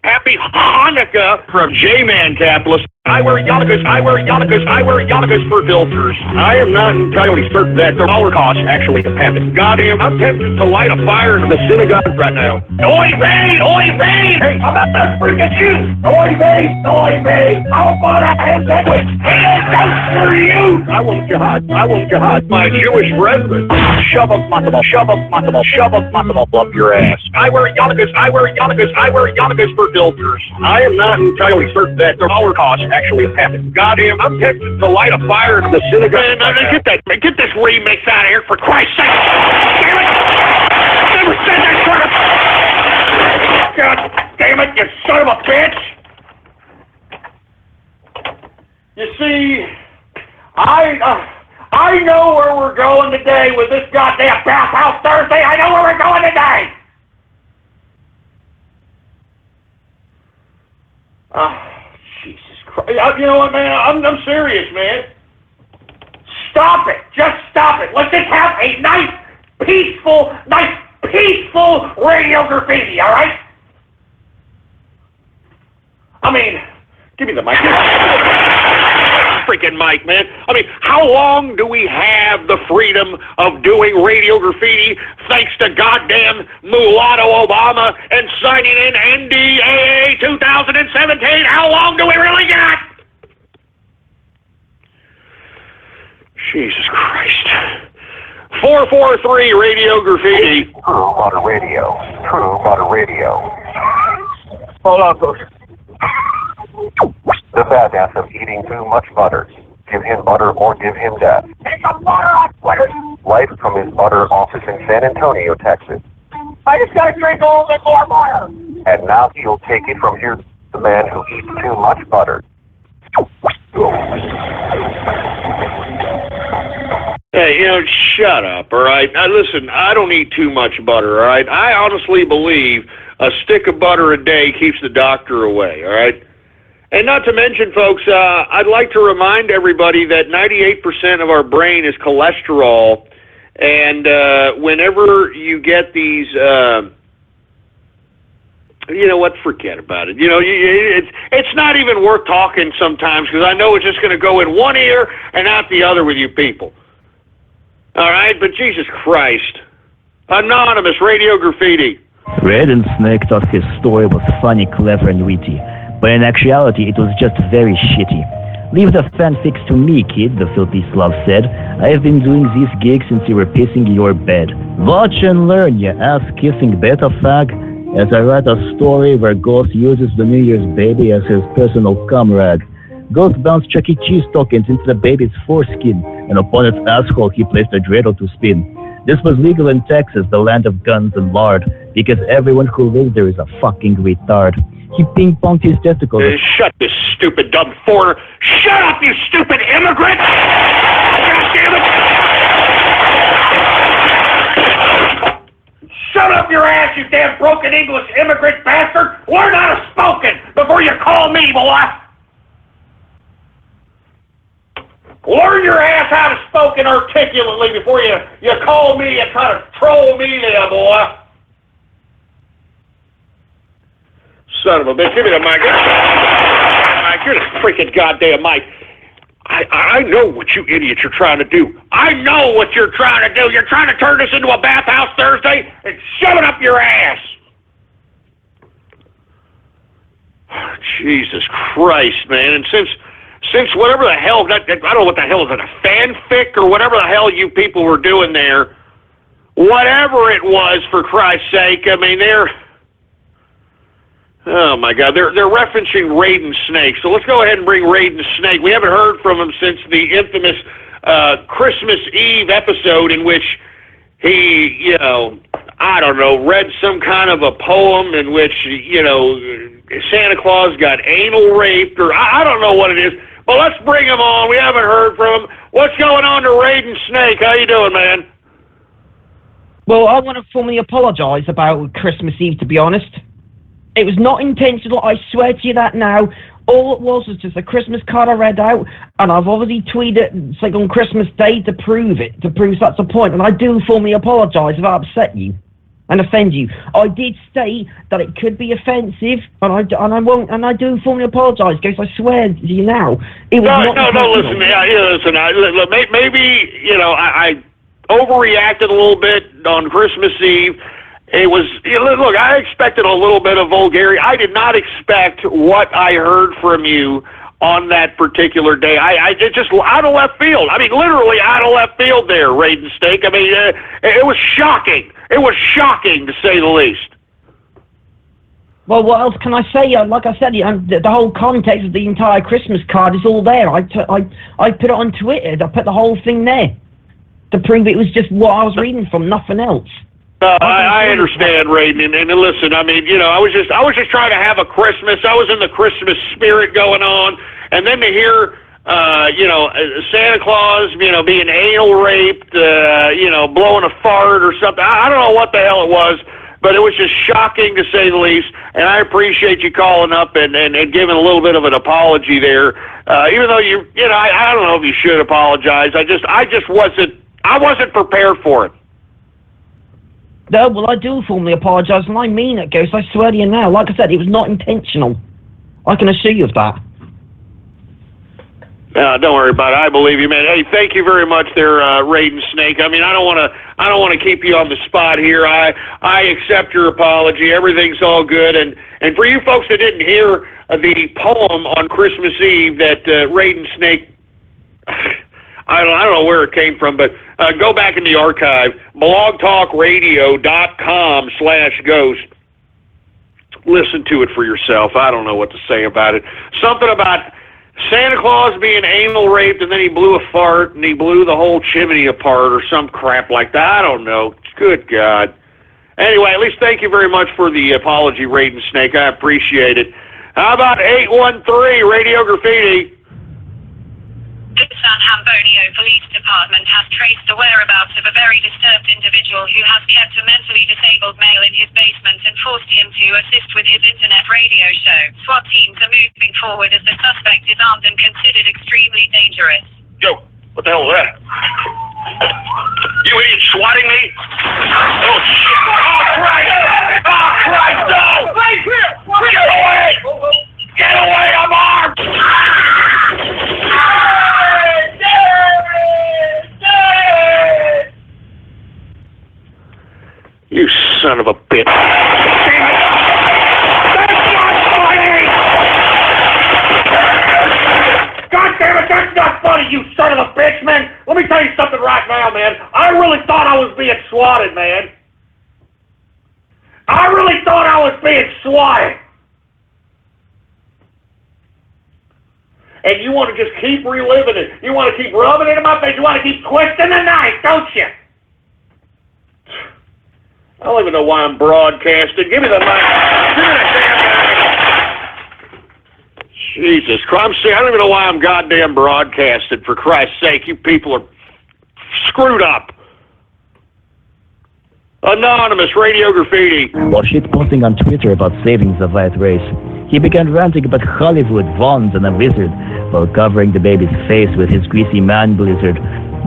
Happy Hanukkah from J-Man Capitalist. I wear yarmulkes for filters. I am not entirely certain that the Holocaust actually happened. Goddamn, I'm tempted to light a fire in the synagogue right now. Oy vey! Hey, I'm about to freaking you! Oy vey! How about a hand sandwich? Hey, for you! I won't jihad. My Jewish brethren. Shove up your ass. I wear yarmulkes for filters. I am not entirely certain that the Holocaust actually happened. Goddamn, I'm tempted to light a fire in the synagogue. Get this remix out of here, for Christ's sake! Damn it! Never said that sort of... God damn it, you son of a bitch! You see, I know where we're going today with this goddamn Bathhouse Thursday. I know where we're going today! Jesus Christ. You know what, man? I'm serious, man. Stop it. Just stop it. Let's just have a nice, peaceful Radio Graffiti, all right? I mean, give me the mic. Freaking mic, man. I mean, how long do we have the freedom of doing Radio Graffiti thanks to goddamn mulatto Obama and signing in NDAA 2017? How long do we really got? Jesus Christ. 443 Radio Graffiti. True Butter Radio. Hold on, folks. The badass of eating too much butter. Give him butter or give him death. Take some butter off, Twitter. Live from his butter office in San Antonio, Texas. I just gotta drink a little bit more butter. And now he'll take it from here, the man who eats too much butter. Hey, shut up, all right? Now, listen, I don't eat too much butter, all right? I honestly believe a stick of butter a day keeps the doctor away, all right? And not to mention, folks, I'd like to remind everybody that 98% of our brain is cholesterol, and whenever you get these, you know what, forget about it. It's not even worth talking sometimes, because I know it's just going to go in one ear and out the other with you people. All right, but Jesus Christ. Anonymous Radio Graffiti. Red and Snake thought his story was funny, clever, and witty. But in actuality, it was just very shitty. Leave the fanfics to me, kid, the filthy Slav said. I have been doing these gigs since you were pissing your bed. Watch and learn, you ass-kissing beta fag. As I write a story where Ghost uses the New Year's baby as his personal cum rag. Ghost bounced Chuck E. Cheese tokens into the baby's foreskin, and upon its asshole he placed a dreidel to spin. This was legal in Texas, the land of guns and lard, because everyone who lives there is a fucking retard. He ping-ponged his testicles. Shut this stupid dumb foreigner. Shut up, you stupid immigrant! God damn it! Shut up your ass, you damn broken English immigrant bastard! Learn how to spoken before you call me, boy! Learn your ass how to spoken articulately before you call me and try to troll me there, boy! Son of a bitch, give me the mic. Mike, you're the freaking goddamn mic. I know what you idiots are trying to do. I know what you're trying to do. You're trying to turn this into a Bathhouse Thursday and shove it up your ass. Jesus Christ, man. And since whatever the hell, I don't know what the hell is it, a fanfic or whatever the hell you people were doing there, whatever it was, for Christ's sake, I mean, oh my God, they're referencing Raiden Snake. So let's go ahead and bring Raiden Snake. We haven't heard from him since the infamous Christmas Eve episode in which he, I don't know, read some kind of a poem in which, Santa Claus got anal raped, or I don't know what it is. But let's bring him on. We haven't heard from him. What's going on to Raiden Snake? How you doing, man? Well, I want to formally apologise about Christmas Eve, to be honest. It was not intentional, I swear to you that now. All it was just a Christmas card I read out, and I've obviously tweeted it, it's like on Christmas Day to prove that's the point, and I do formally apologise if I upset you and offend you. I did state that it could be offensive, and I do formally apologise, Ghost, I swear to you now. It was listen, maybe, I overreacted a little bit on Christmas Eve. It was, look, I expected a little bit of vulgarity. I did not expect what I heard from you on that particular day. Just out of left field. I mean, literally out of left field there, Raiden Snake. I mean, it was shocking. It was shocking, to say the least. Well, what else can I say? Like I said, the whole context of the entire Christmas card is all there. I put it on Twitter. I put the whole thing there to prove it was just what I was reading from, nothing else. I understand, Raiden, and listen, I mean, I was just trying to have a Christmas. I was in the Christmas spirit going on, and then to hear, Santa Claus, being anal raped, blowing a fart or something. I don't know what the hell it was, but it was just shocking to say the least. And I appreciate you calling up and giving a little bit of an apology there, even though I don't know if you should apologize. I wasn't prepared for it. No, well, I do formally apologise, and I mean it, Ghost. I swear to you now. Like I said, it was not intentional. I can assure you of that. Don't worry about it. I believe you, man. Hey, thank you very much there, Raiden Snake. I mean, I don't want to keep you on the spot here. I accept your apology. Everything's all good. And for you folks that didn't hear the poem on Christmas Eve that Raiden Snake, I don't know where it came from, but go back in the archive, blogtalkradio.com/ghost. Listen to it for yourself. I don't know what to say about it. Something about Santa Claus being anal raped, and then he blew a fart, and he blew the whole chimney apart, or some crap like that. I don't know. Good God. Anyway, at least thank you very much for the apology, Raiden Snake. I appreciate it. How about 813 Radio Graffiti? The San Antonio Police Department has traced the whereabouts of a very disturbed individual who has kept a mentally disabled male in his basement and forced him to assist with his internet radio show. SWAT teams are moving forward as the suspect is armed and considered extremely dangerous. Yo, what the hell was that? You idiot swatting me? Oh, shit. Oh, Christ! Oh, Christ, no! Right here! Get away! Get away, I'm armed! You son of a bitch. Damn it! That's not funny! God damn it, that's not funny, you son of a bitch, man! Let me tell you something right now, man. I really thought I was being swatted, man. I really thought I was being swatted. And you want to just keep reliving it. You want to keep rubbing it in my face. You want to keep twisting the knife, don't you? I don't even know why I'm broadcasting. Give me the mic. Give me that damn mic. Jesus Christ. I don't even know why I'm goddamn broadcasting, for Christ's sake. You people are screwed up. Anonymous Radio Graffiti. While shitposting on Twitter about saving the white race, he began ranting about Hollywood, Vons, and a lizard, while covering the baby's face with his greasy man blizzard.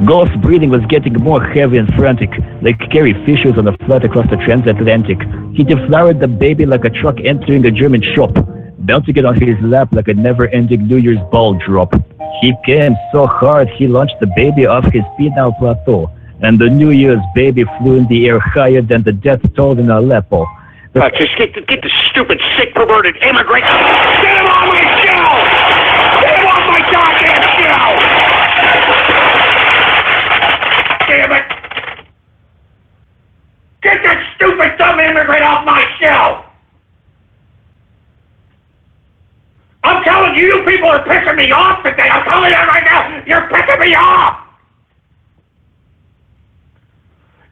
Ghost breathing was getting more heavy and frantic, like Carrie Fisher's on a flight across the transatlantic. He deflowered the baby like a truck entering a German shop, bouncing it on his lap like a never-ending New Year's ball drop. He came so hard he launched the baby off his penile plateau, and the New Year's baby flew in the air higher than the death toll in Aleppo. Just get the stupid, sick, perverted immigrant. Get him on my show! Get him off my goddamn show! Damn it! Get that stupid, dumb immigrant off my show! I'm telling you, you people are pissing me off today. I'm telling you right now, you're pissing me off!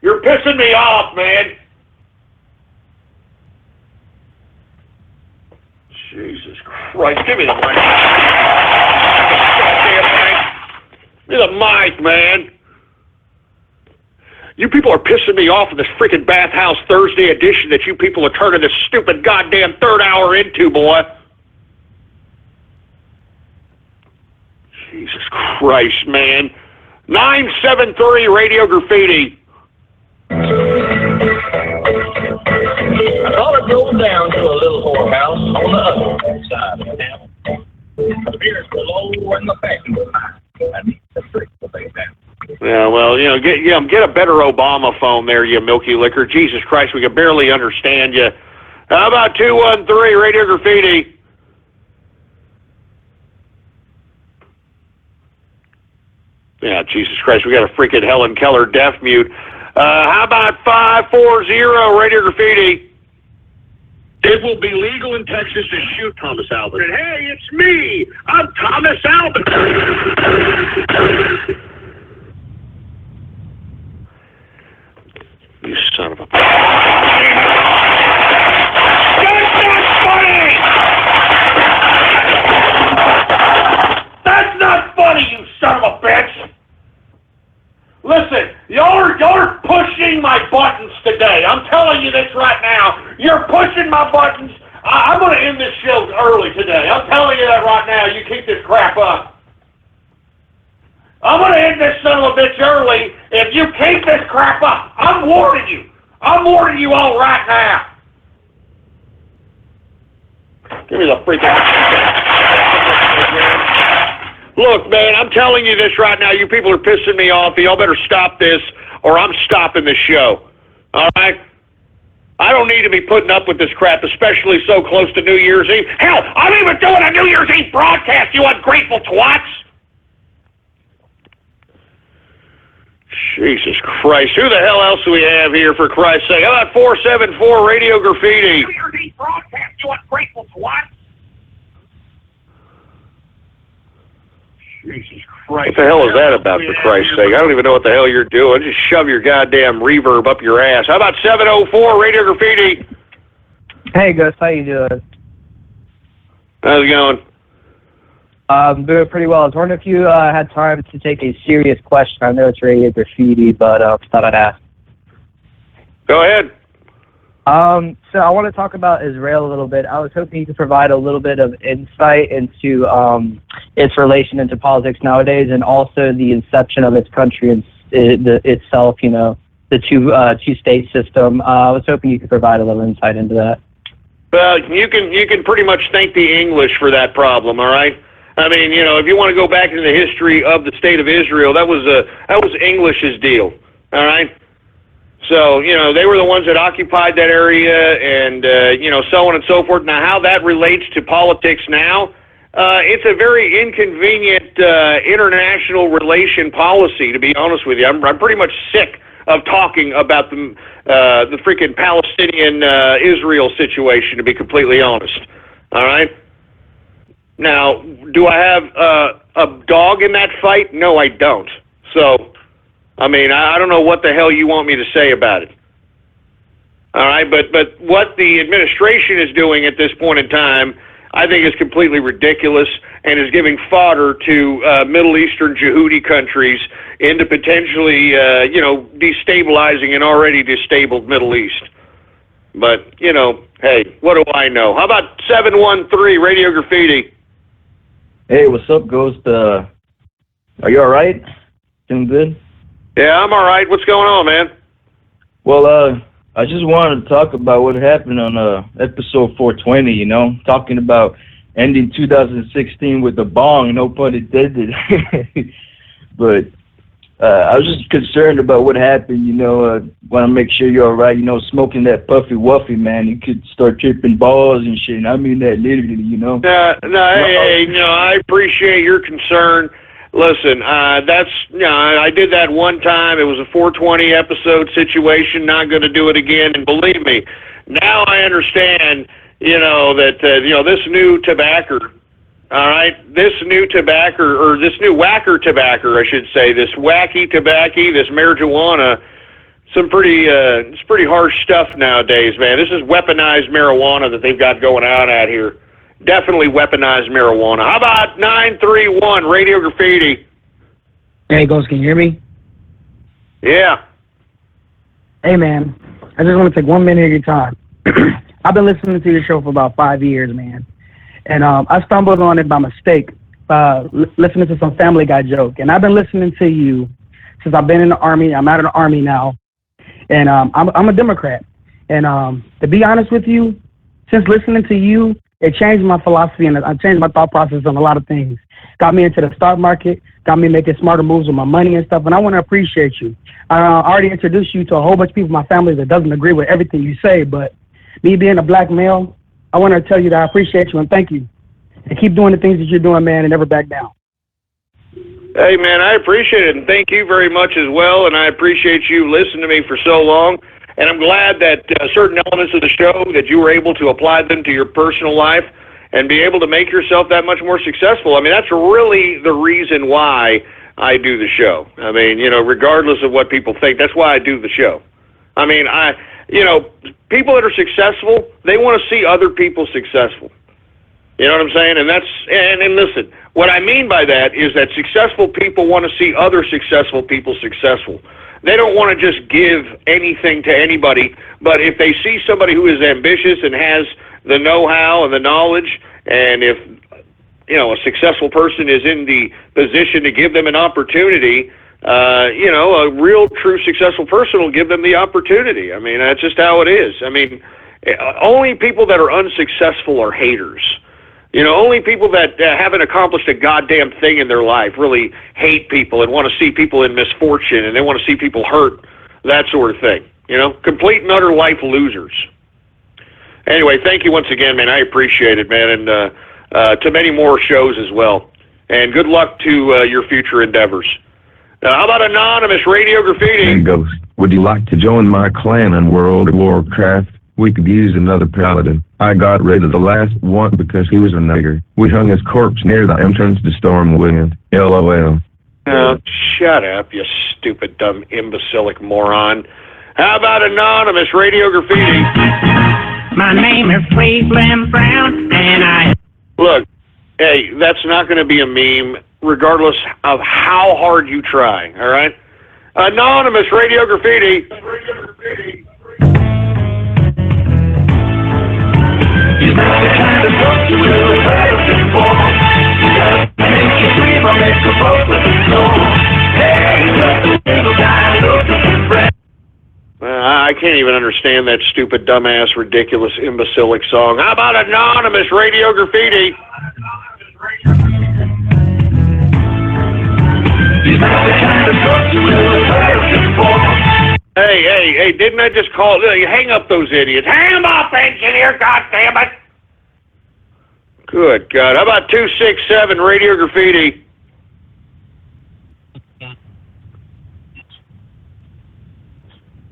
You're pissing me off, man. Jesus Christ, give me the mic. Goddamn mic. Give me the mic, man. You people are pissing me off in this freaking Bathhouse Thursday edition that you people are turning this stupid goddamn third hour into, boy. Jesus Christ, man. 973 Radio Graffiti. I thought I'd go down to a little whorehouse on the other side of town. The beer's below in the fashion line. I need to freak the thing down. Yeah, well, get a better Obama phone there, you milky liquor. Jesus Christ, we can barely understand you. How about 213 Radio Graffiti? Yeah, Jesus Christ, we got a freaking Helen Keller deaf mute. How about 540 Radio Graffiti? It will be legal in Texas to shoot Thomas Albert. And hey, it's me! I'm Thomas Albert! You son of a... That's not funny, you son of a bitch! Listen, y'all are pushing my buttons today. I'm telling you this right now. You're pushing my buttons. I'm going to end this show early today. I'm telling you that right now. You keep this crap up. I'm going to end this son of a bitch early if you keep this crap up. I'm warning you. I'm warning you all right now. Give me the freaking... Look, man, I'm telling you this right now. You people are pissing me off. Y'all better stop this, or I'm stopping the show. All right? I don't need to be putting up with this crap, especially so close to New Year's Eve. Hell, I'm even doing a New Year's Eve broadcast, you ungrateful twats! Jesus Christ. Who the hell else do we have here, for Christ's sake? How about 474 Radio Graffiti? New Year's Eve broadcast, you ungrateful twats! Jesus Christ. What the hell is that about, for Christ's sake? I don't even know what the hell you're doing. Just shove your goddamn reverb up your ass. How about 704 Radio Graffiti? Hey, Gus, how you doing? How's it going? I'm doing pretty well. I was wondering if you had time to take a serious question. I know it's Radio Graffiti, but thought I'd ask. Go ahead. So I want to talk about Israel a little bit. I was hoping you could provide a little bit of insight into its relation into politics nowadays, and also the inception of its country and itself. You know, the two-state system. I was hoping you could provide a little insight into that. Well, you can pretty much thank the English for that problem. All right. I mean, you know, if you want to go back into the history of the state of Israel, that was English's deal. All right. So, you know, they were the ones that occupied that area, and, you know, so on and so forth. Now, how that relates to politics now, it's a very inconvenient international relation policy, to be honest with you. I'm pretty much sick of talking about the freaking Palestinian-Israel situation, to be completely honest. All right? Now, do I have a dog in that fight? No, I don't. So... I mean, I don't know what the hell you want me to say about it. All right, but what the administration is doing at this point in time, I think is completely ridiculous and is giving fodder to Middle Eastern Yehudi countries into potentially, you know, destabilizing an already disabled Middle East. But, you know, hey, what do I know? How about 713 Radio Graffiti? Hey, what's up, Ghost? Are you all right? Doing good? Yeah, I'm all right. What's going on, man? Well, I just wanted to talk about what happened on episode 420, you know, talking about ending 2016 with a bong, no pun intended. But I was just concerned about what happened, you know, want to make sure you're all right, you know, smoking that puffy wuffy, man. You could start tripping balls and shit, and I mean that literally, you know. Hey, no, I appreciate your concern. Listen, that's, you know, I did that one time. It was a 420 episode situation. Not going to do it again. And believe me, now I understand, you know, that, you know, this new tobacco, all right, this new tobacco, or this new whacker tobacco, I should say, this wacky tobacco, this marijuana, some pretty, it's pretty harsh stuff nowadays, man. This is weaponized marijuana that they've got going on out here. Definitely weaponized marijuana. How about 931 Radio Graffiti? Hey, Ghost, can you hear me? Yeah. Hey, man. I just want to take 1 minute of your time. I've been listening to your show for about 5 years, man. And I stumbled on it by mistake, listening to some Family Guy joke. And I've been listening to you since I've been in the Army. I'm out of the Army now. And I'm a Democrat. And to be honest with you, since listening to you, it changed my philosophy and I changed my thought process on a lot of things. Got me into the stock market, got me making smarter moves with my money and stuff. And I want to appreciate you. I already introduced you to a whole bunch of people in my family that doesn't agree with everything you say. But me being a black male, I want to tell you that I appreciate you and thank you. And keep doing the things that you're doing, man, and never back down. Hey, man, I appreciate it, and thank you very much as well, and I appreciate you listening to me for so long, and I'm glad that certain elements of the show, that you were able to apply them to your personal life and be able to make yourself that much more successful. I mean, that's really the reason why I do the show. I mean, you know, regardless of what people think, that's why I do the show. I mean, people that are successful, they want to see other people successful. You know what I'm saying? And listen, what I mean by that is that successful people want to see other successful people successful. They don't want to just give anything to anybody, but if they see somebody who is ambitious and has the know-how and the knowledge, and if, you know, a successful person is in the position to give them an opportunity, you know, a real, true, successful person will give them the opportunity. I mean, that's just how it is. I mean, only people that are unsuccessful are haters. You know, only people that haven't accomplished a goddamn thing in their life really hate people and want to see people in misfortune, and they want to see people hurt, that sort of thing. You know, complete and utter life losers. Anyway, thank you once again, man. I appreciate it, man, and to many more shows as well. And good luck to your future endeavors. How about Anonymous Radio Graffiti? Hey, Ghost, would you like to join my clan in World of Warcraft? We could use another paladin. I got rid of the last one because he was a nigger. We hung his corpse near the entrance to Stormwind. LOL. Oh, shut up, you stupid, dumb, imbecilic moron. How about Anonymous Radio Graffiti? My name is Cleveland Brown, and I... Look, hey, that's not going to be a meme, regardless of how hard you try, all right? Anonymous Radio Graffiti. He's not the kind of book you will have heard of before. He just makes you scream or make a boat with his soul. Hey, he's just a little guy looking for friends. I can't even understand that stupid, dumbass, ridiculous, imbecilic song. How about Anonymous Radio Graffiti? He's not the kind of book you will have heard of before. Hey, didn't I just call? Hang up those idiots. Hang them up, engineer, goddammit. Good God. How about 267 Radio Graffiti?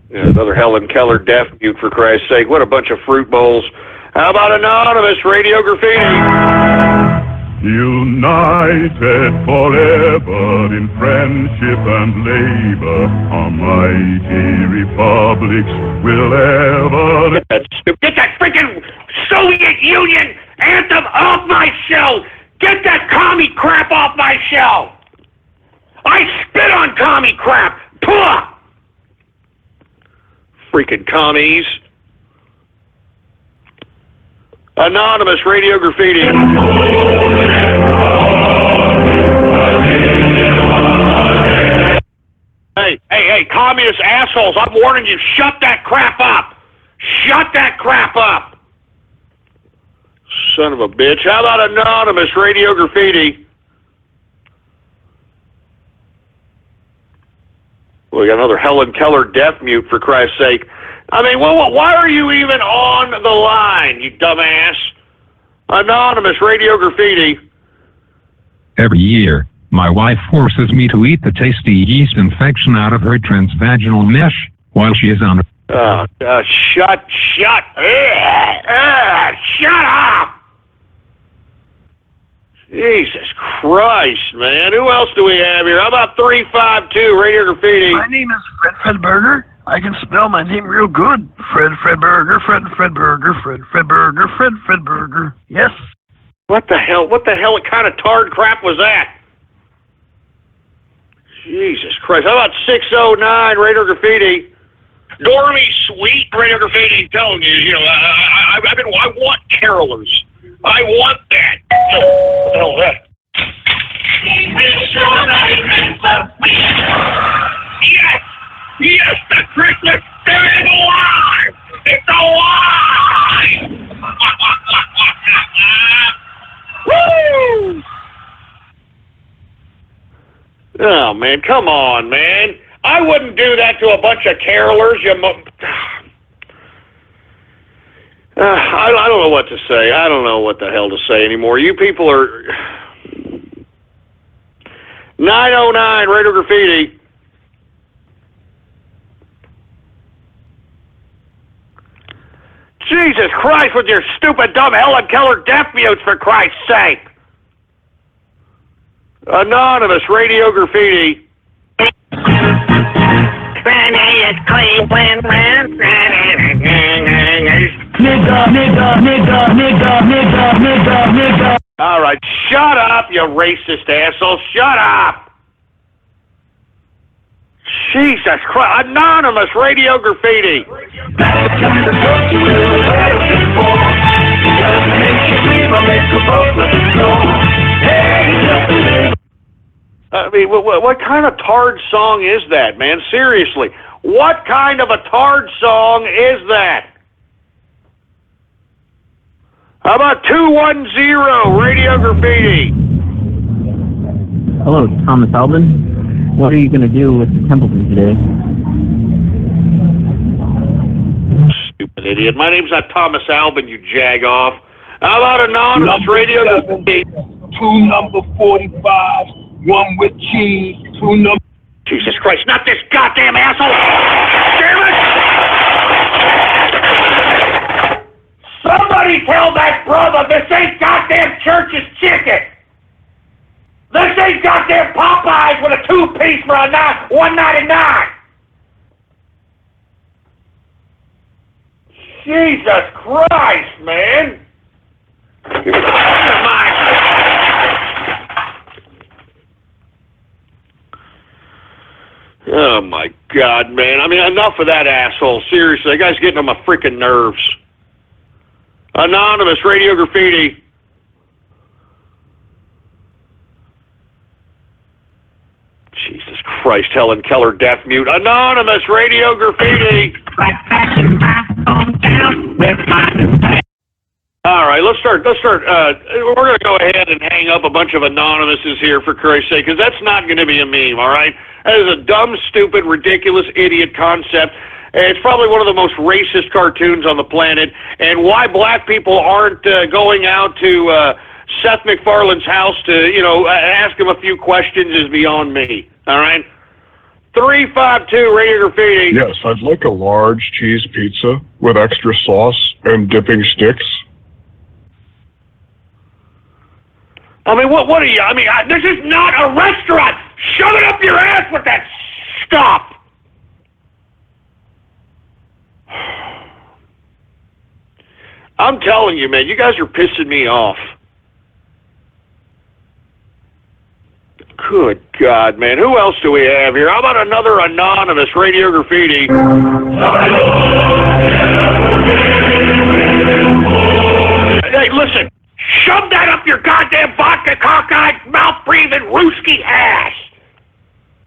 Yeah, another Helen Keller deaf mute, for Christ's sake. What a bunch of fruit bowls. How about Anonymous Radio Graffiti? United forever in friendship and labor, our mighty republics will ever... Get that freaking Soviet Union anthem off my show! Get that commie crap off my show! I spit on commie crap! Puh! Freaking commies. Anonymous Radio Graffiti. Hey, communist assholes, I'm warning you, shut that crap up! Shut that crap up! Son of a bitch. How about Anonymous Radio Graffiti? We got another Helen Keller deaf mute, for Christ's sake. I mean, why are you even on the line, you dumbass? Anonymous Radio Graffiti. Every year, my wife forces me to eat the tasty yeast infection out of her transvaginal mesh while she is on... Shut up! Jesus Christ, man. Who else do we have here? How about 352 Radio Graffiti? My name is Fred Burger. I can spell my name real good. Fred Burger, Fred Burger, Fred Burger. Yes. What the hell? What kind of tard crap was that? Jesus Christ. How about 609 Radio Graffiti? Dormy, sweet Radio Graffiti, telling you, I want carolers. I want that. What the hell is that? Yes! Yes, the Christmas spirit is alive! It's alive! Woo! Oh, man, come on, man. I wouldn't do that to a bunch of carolers, I don't know what to say. I don't know what the hell to say anymore. You people are... 909 Radio Graffiti. Jesus Christ, with your stupid, dumb Helen Keller deaf mutes, for Christ's sake. Anonymous Radio Graffiti. Nigga. All right, shut up, you racist asshole. Shut up. Jesus Christ. Anonymous Radio Graffiti. I mean, what kind of tard song is that, man? Seriously. What kind of a tard song is that? How about 210 Radio Graffiti? Hello, Thomas Albin. What are you going to do with the Templeton today? Stupid idiot. My name's not Thomas Albin, you jag-off. How about Anonymous Radio Graffiti? 2 number 45, 1 with cheese, 2 number... Jesus Christ, not this goddamn asshole! Damn it! Somebody tell that brother this ain't goddamn Church's chicken! This ain't goddamn Popeyes with a 2-piece for $1.99! Jesus Christ, man! Oh my God, man. I mean, enough of that asshole. Seriously, that guy's getting on my freaking nerves. Anonymous Radio Graffiti. Jesus Christ, Helen Keller deaf mute. Anonymous Radio Graffiti. All right, let's start. We're going to go ahead and hang up a bunch of anonymouses here, for Christ's sake, because that's not going to be a meme, all right? That is a dumb, stupid, ridiculous, idiot concept. It's probably one of the most racist cartoons on the planet, and why black people aren't going out to Seth MacFarlane's house to, ask him a few questions is beyond me, all right? 352 Radio Graffiti. Yes, I'd like a large cheese pizza with extra sauce and dipping sticks. I mean, what are you? I mean, this is not a restaurant! Shove it up your ass with that stuff! I'm telling you, man, you guys are pissing me off. Good God, man. Who else do we have here? How about another anonymous Radio Graffiti? Hey, listen. Shove that up your goddamn vodka cockeyed mouth breathing Ruski ass.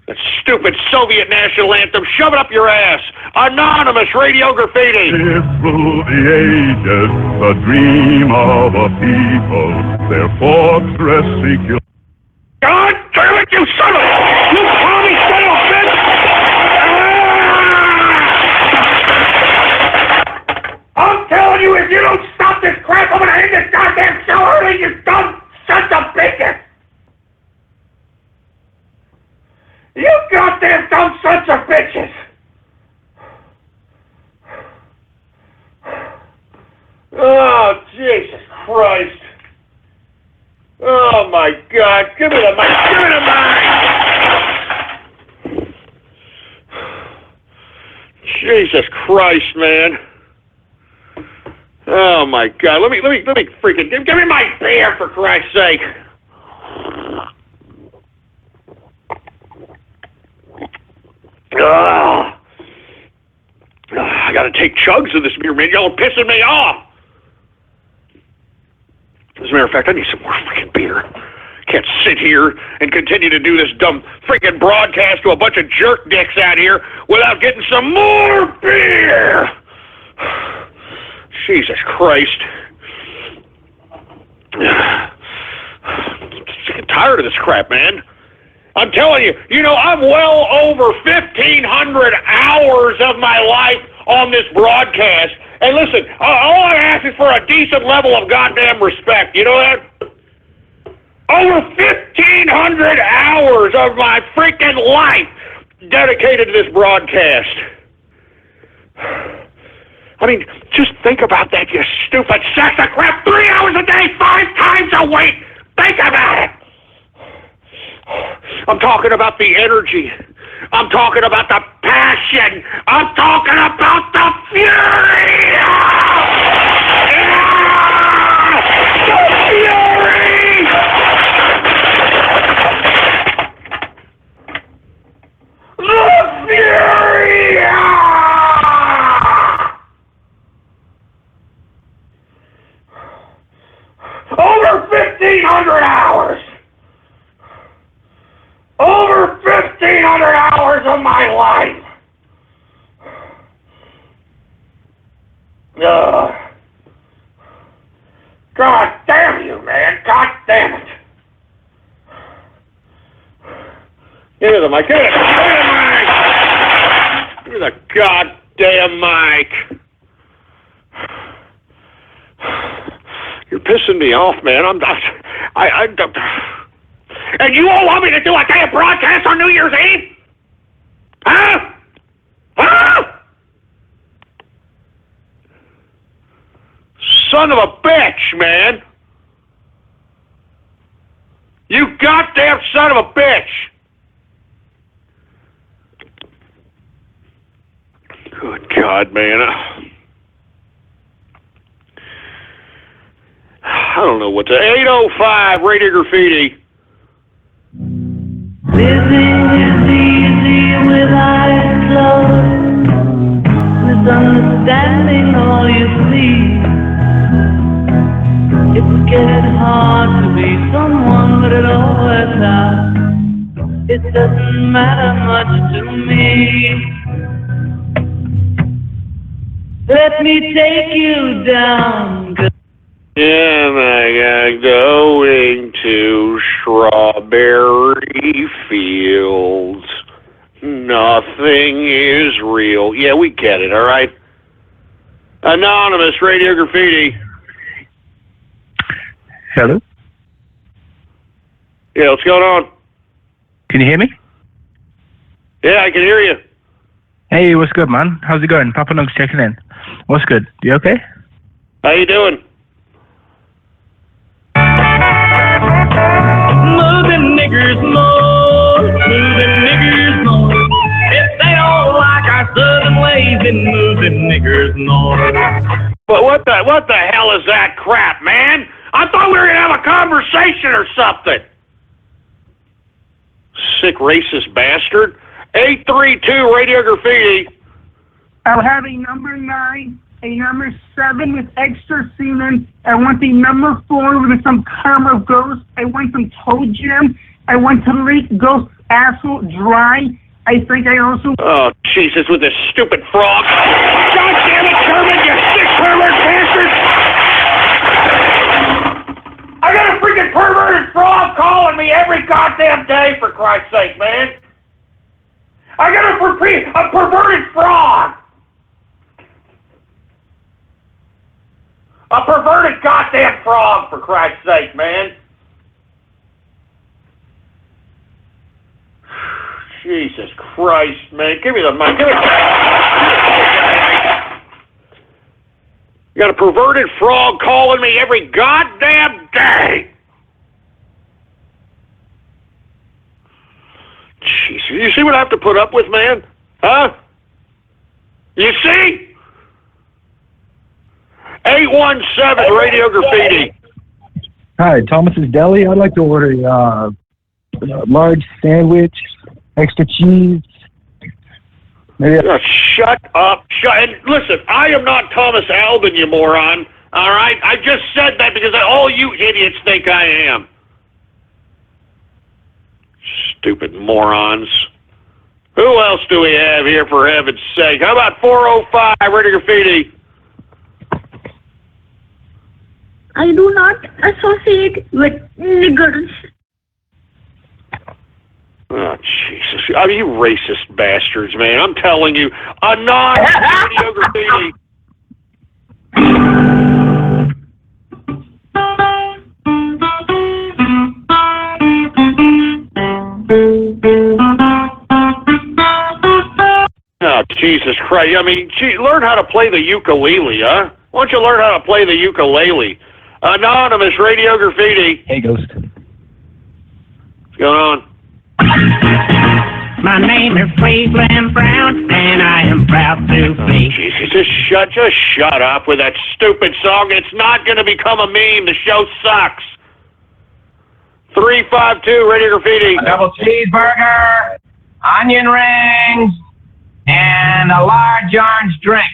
That stupid Soviet national anthem. Shove it up your ass. Anonymous Radio Graffiti. Through the ages, the dream of a people, their fortress secure. God damn it, you son of a... You commie son of a bitch! I'm telling you, if you don't stop this crap, I'm gonna end this goddamn show early, you dumb sons of bitches! You goddamn dumb sons of bitches! Oh, Jesus Christ. Oh, my God. Give me the mic. Give me the mic. Jesus Christ, man. Oh, my God. Let me freaking... Give me my beer, for Christ's sake. got to take chugs of this beer, man. Y'all are pissing me off. As a matter of fact, I need some more freaking beer. Can't sit here and continue to do this dumb freaking broadcast to a bunch of jerk dicks out here without getting some more beer. Jesus Christ. I'm sick and tired of this crap, man. I'm telling you, I'm well over 1,500 hours of my life on this broadcast. And listen, all I ask is for a decent level of goddamn respect. You know that? Over 1,500 hours of my freaking life dedicated to this broadcast. I mean, just think about that, you stupid sack of crap. 3 hours a day, 5 times a week. Think about it. I'm talking about the energy. I'm talking about the passion. I'm talking about the fury. The fury. The fury. Over 1,500 hours. Over 1,500 hours of my life. God damn you, man. God damn it. Give me the mic. Give me the mic. Give me the goddamn mic. You're pissing me off, man. And you all want me to do a damn broadcast on New Year's Eve? Huh? Huh? Son of a bitch, man. You goddamn son of a bitch. Good God, man. I don't know what to... 805 Radio Graffiti. Living is easy with eyes closed, misunderstanding all you see. It's getting hard to be someone, but it always has. It doesn't matter much to me. Let me take you down. Yeah, my God, going to strawberry fields. Nothing is real. Yeah, we get it, all right? Anonymous, Radio Graffiti. Hello? Yeah, what's going on? Can you hear me? Yeah, I can hear you. Hey, what's good, man? How's it going? Papa Nug's checking in. What's good? You okay? How you doing? Moving niggers more, moving niggers more. If they don't like our southern ways, then moving niggers more. But what the hell is that crap, man? I thought we were gonna have a conversation or something. Sick racist bastard. 832 Radio Graffiti. I'll have a number 9, a number 7 with extra semen. I want the number 4 with some caramel ghost. I want some toe jam. I want to lick ghost asshole dry. I think I also... Oh, Jesus, with this stupid frog. God damn it, Kermit, you sick pervert bastard! I got a freaking perverted frog calling me every goddamn day, for Christ's sake, man. I got a perverted frog. A perverted goddamn frog, for Christ's sake, man. Jesus Christ, man. Give me the mic. Give me the... You got a perverted frog calling me every goddamn day. Jesus, you see what I have to put up with, man? Huh? You see? 817 Radio Graffiti. Hi, Thomas's Deli. I'd like to order a large sandwich, extra cheese. Maybe Shut up, And listen, I am not Thomas Alban, you moron. All right? I just said that because all you idiots think I am. Stupid morons. Who else do we have here, for heaven's sake? How about 405, Radio Graffiti? I do not associate with niggers. Oh, Jesus. I mean, you racist bastards, man. I'm telling you. Radio Graffiti. Oh, Jesus Christ. I mean, learn how to play the ukulele, huh? Why don't you learn how to play the ukulele? Anonymous, Radio Graffiti. Hey, Ghost. What's going on? My name is Cleveland Brown, and I am proud to be. Jesus, just shut up with that stupid song. It's not going to become a meme. The show sucks. 352, Radio Graffiti. A double cheeseburger, onion rings, and a large orange drink,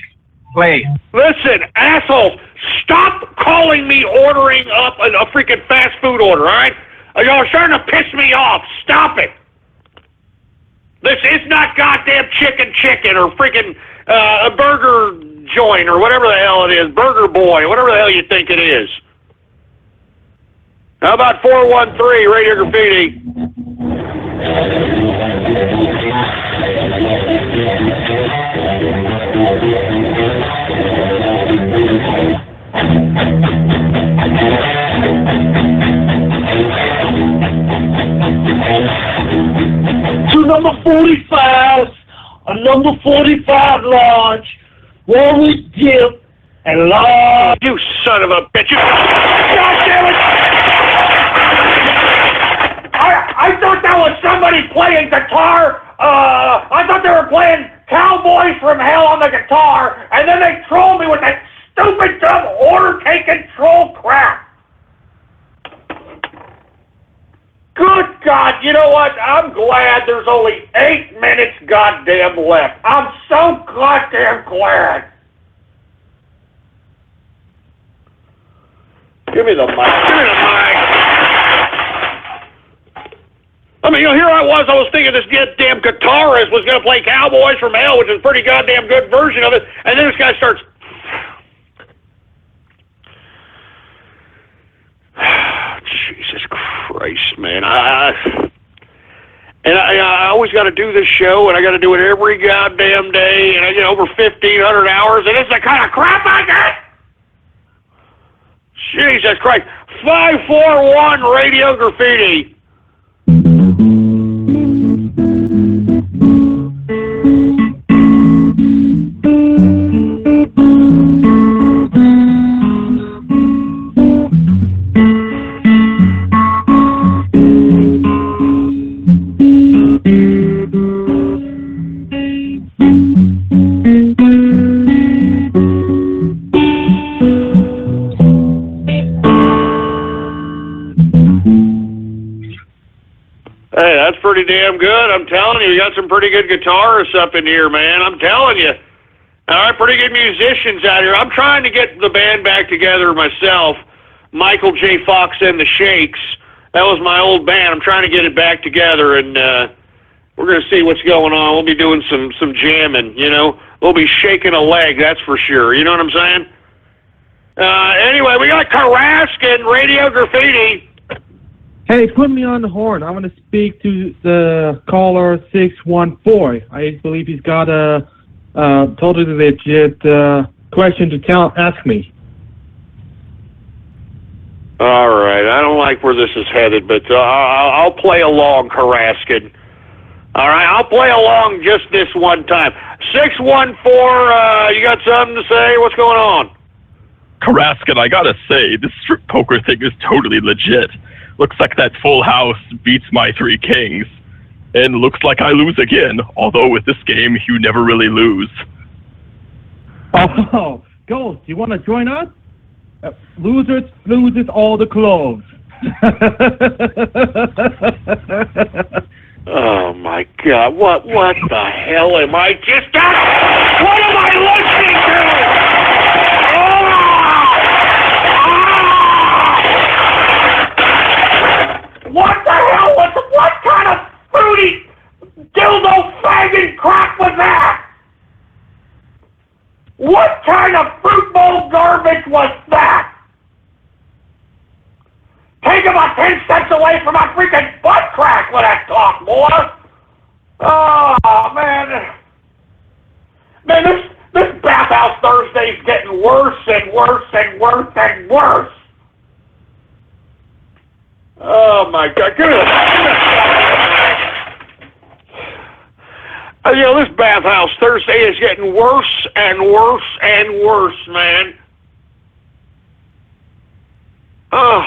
please. Listen, asshole, stop calling me ordering up a freaking fast food order, all right? You're starting to piss me off. Stop it. This is not goddamn chicken or freaking a burger joint or whatever the hell it is, Burger Boy, whatever the hell you think it is. How about 413, Radio Graffiti? To number 45, a number 45 large, one with dip and large. You son of a bitch! God damn it! I thought that was somebody playing guitar. I thought they were playing Cowboys from Hell on the guitar, and then they trolled me with that stupid, dumb, order-taking troll crap. Good God, you know what? I'm glad there's only 8 minutes goddamn left. I'm so goddamn glad. Give me the mic. Give me the mic. I mean, here I was thinking this goddamn guitarist was going to play Cowboys from Hell, which is a pretty goddamn good version of it, and then this guy starts... Jesus Christ, man. I always got to do this show, and I got to do it every goddamn day, and I get over 1,500 hours, and it's the kind of crap I get. Jesus Christ. 541 Radio Graffiti. Hey, that's pretty damn good. I'm telling you, we got some pretty good guitarists up in here, man. I'm telling you. All right, pretty good musicians out here. I'm trying to get the band back together myself. Michael J. Fox and the Shakes. That was my old band. I'm trying to get it back together, and we're going to see what's going on. We'll be doing some jamming, you know. We'll be shaking a leg, that's for sure. You know what I'm saying? Anyway, we got Karaskin, Radio Graffiti. Hey, put me on the horn. I want to speak to the caller 614. I believe he's got a totally legit question to ask me. All right, I don't like where this is headed, but I'll play along, Karaskin. All right, I'll play along just this one time. 614, you got something to say? What's going on? Karaskin, I gotta say, this strip poker thing is totally legit. Looks like that full house beats my 3 kings. And looks like I lose again, although with this game, you never really lose. Oh, Ghost, you want to join us? Losers loses all the clothes. Oh, my God. What the hell am I just... What am I listening to? What the hell what kind of fruity dildo fagging crap was that? What kind of fruit bowl garbage was that? Take about 10 steps away from my freaking butt crack with that talk, boy. Oh, man. Man, this Bathhouse Thursday's getting worse and worse and worse and worse. Oh, my God. Goodness. You know, this Bathhouse Thursday is getting worse and worse and worse, man. Oh.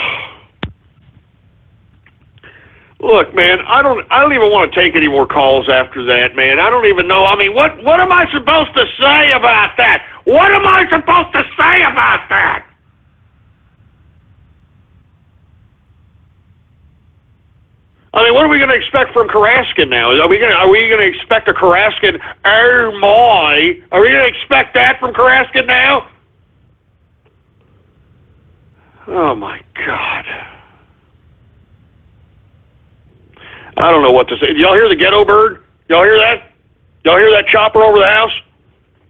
Look, man, I don't even want to take any more calls after that, man. I don't even know. I mean, what am I supposed to say about that? What am I supposed to say about that? I mean, what are we going to expect from Karaskin now? Are we going to expect a Karaskin? Oh my! Are we going to expect that from Karaskin now? Oh my God! I don't know what to say. Y'all hear the ghetto bird? Y'all hear that? Y'all hear that chopper over the house?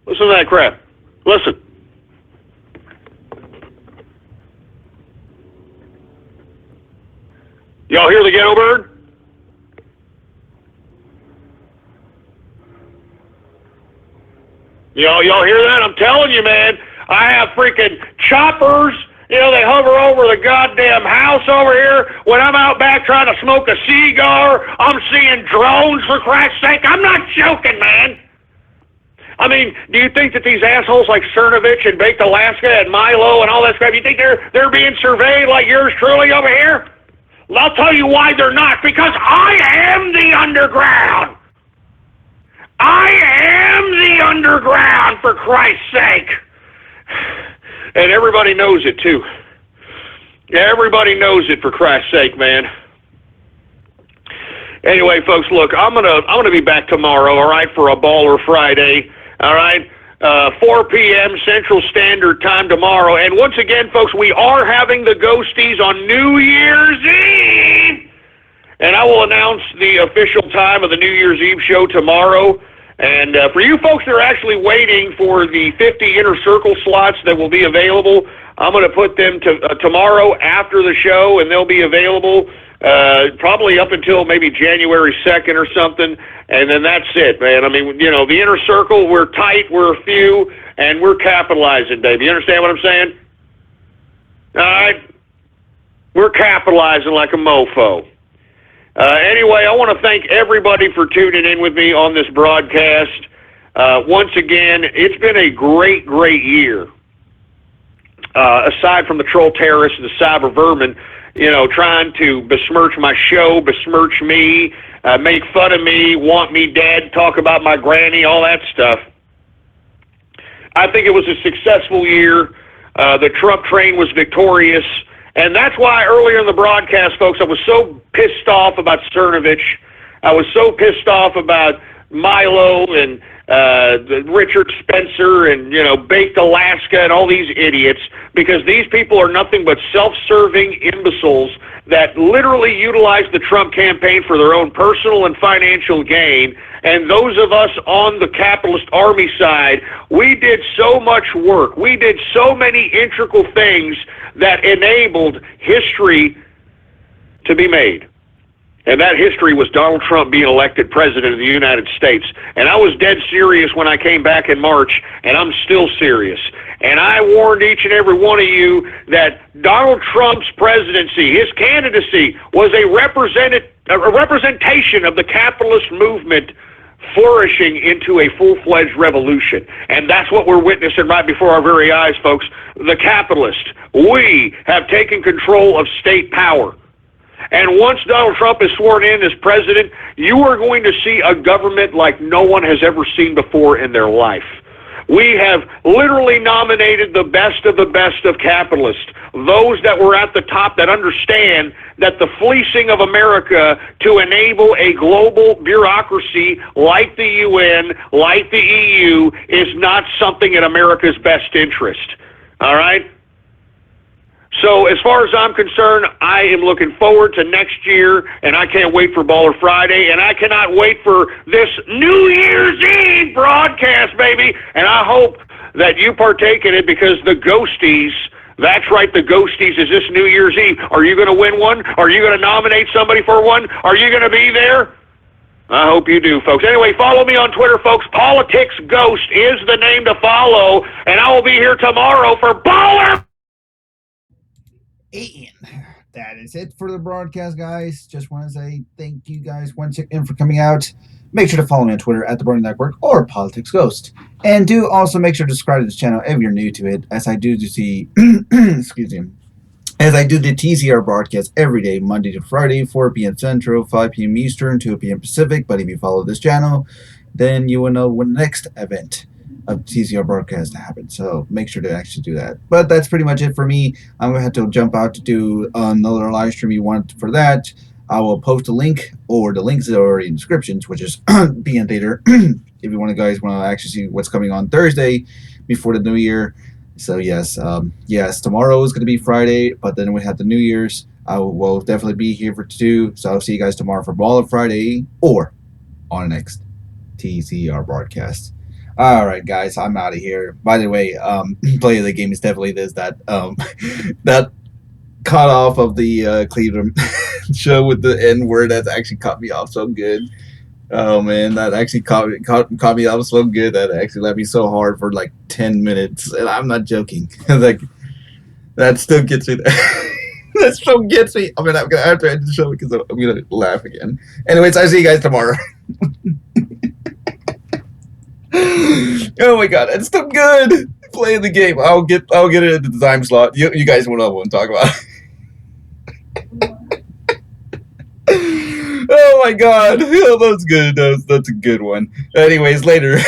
Listen to that crap. Listen. Y'all hear the ghetto bird? Y'all hear that? I'm telling you, man. I have freaking choppers. You know, they hover over the goddamn house over here. When I'm out back trying to smoke a cigar, I'm seeing drones, for Christ's sake. I'm not joking, man. I mean, do you think that these assholes like Cernovich and Baked Alaska and Milo and all that crap, you think they're being surveyed like yours truly over here? Well, I'll tell you why they're not. Because I am the underground. I am the underground, for Christ's sake. And everybody knows it, too. Everybody knows it, for Christ's sake, man. Anyway, folks, look, I'm gonna be back tomorrow, all right, for a Baller Friday, all right? 4 p.m. Central Standard Time tomorrow. And once again, folks, we are having the Ghosties on New Year's Eve. And I will announce the official time of the New Year's Eve show tomorrow. And for you folks that are actually waiting for the 50 Inner Circle slots that will be available, I'm going to put them to tomorrow after the show, and they'll be available probably up until maybe January 2nd or something, and then that's it, man. I mean, you know, the Inner Circle, we're tight, we're a few, and we're capitalizing, baby. You understand what I'm saying? All right? We're capitalizing like a mofo. Anyway, I want to thank everybody for tuning in with me on this broadcast. Once again, it's been a great, great year. Aside from the troll terrorists and the cyber vermin, you know, trying to besmirch my show, besmirch me, make fun of me, want me dead, talk about my granny, all that stuff. I think it was a successful year. The Trump train was victorious. And that's why earlier in the broadcast, folks, I was so pissed off about Cernovich. I was so pissed off about Milo and Richard Spencer and, you know, Baked Alaska and all these idiots, because these people are nothing but self-serving imbeciles that literally utilize the Trump campaign for their own personal and financial gain. And those of us on the capitalist army side, we did so much work. We did so many integral things that enabled history to be made. And that history was Donald Trump being elected president of the United States. And I was dead serious when I came back in March, and I'm still serious. And I warned each and every one of you that Donald Trump's presidency, his candidacy, was a representation of the capitalist movement flourishing into a full-fledged revolution. And that's what we're witnessing right before our very eyes, folks. The capitalists, we have taken control of state power. And once Donald Trump is sworn in as president, you are going to see a government like no one has ever seen before in their life. We have literally nominated the best of capitalists, those that were at the top that understand that the fleecing of America to enable a global bureaucracy like the UN, like the EU, is not something in America's best interest. All right? So as far as I'm concerned, I am looking forward to next year, and I can't wait for Baller Friday, and I cannot wait for this New Year's Eve broadcast, baby. And I hope that you partake in it, because the Ghosties, that's right, the Ghosties is this New Year's Eve. Are you going to win one? Are you going to nominate somebody for one? Are you going to be there? I hope you do, folks. Anyway, follow me on Twitter, folks. Politics Ghost is the name to follow, and I will be here tomorrow for Baller. And that is it for the broadcast, guys. Just want to say thank you guys once again for coming out. Make sure to follow me on Twitter at The Burning Network or Politics Ghost. And do also make sure to subscribe to this channel if you're new to it, as I do see, excuse me, as I do the TCR broadcast every day, Monday to Friday, 4 p.m. Central, 5 p.m. Eastern, 2 p.m. Pacific. But if you follow this channel, then you will know when the next event of TCR broadcast to happen. So make sure to actually do that. But that's pretty much it for me. I'm going to have to jump out to do another live stream you want for that. I will post a link, or the links are already in the descriptions, which is being later. If you guys want to actually see what's coming on Thursday before the New Year. So yes, tomorrow is going to be Friday, but then we have the New Year's. I will definitely be here for 2. So I'll see you guys tomorrow for Baller Friday or on the next TCR broadcast. All right, guys, I'm out of here. By the way, play of the game is definitely this, that cut off of the Cleveland show with the N-word. That's actually caught me off so good. Oh man, that actually caught me off so good. That actually left me so hard for like 10 minutes, and I'm not joking. Like, that still gets me. That still gets me. I mean, I'm gonna have to end the show because I'm gonna laugh again. Anyways, I'll see you guys tomorrow. Oh my god, it's still good. Playing the game. I'll get it at the time slot. You guys want to talk about it. Oh my god. Oh, that's good. That's a good one. Anyways, later.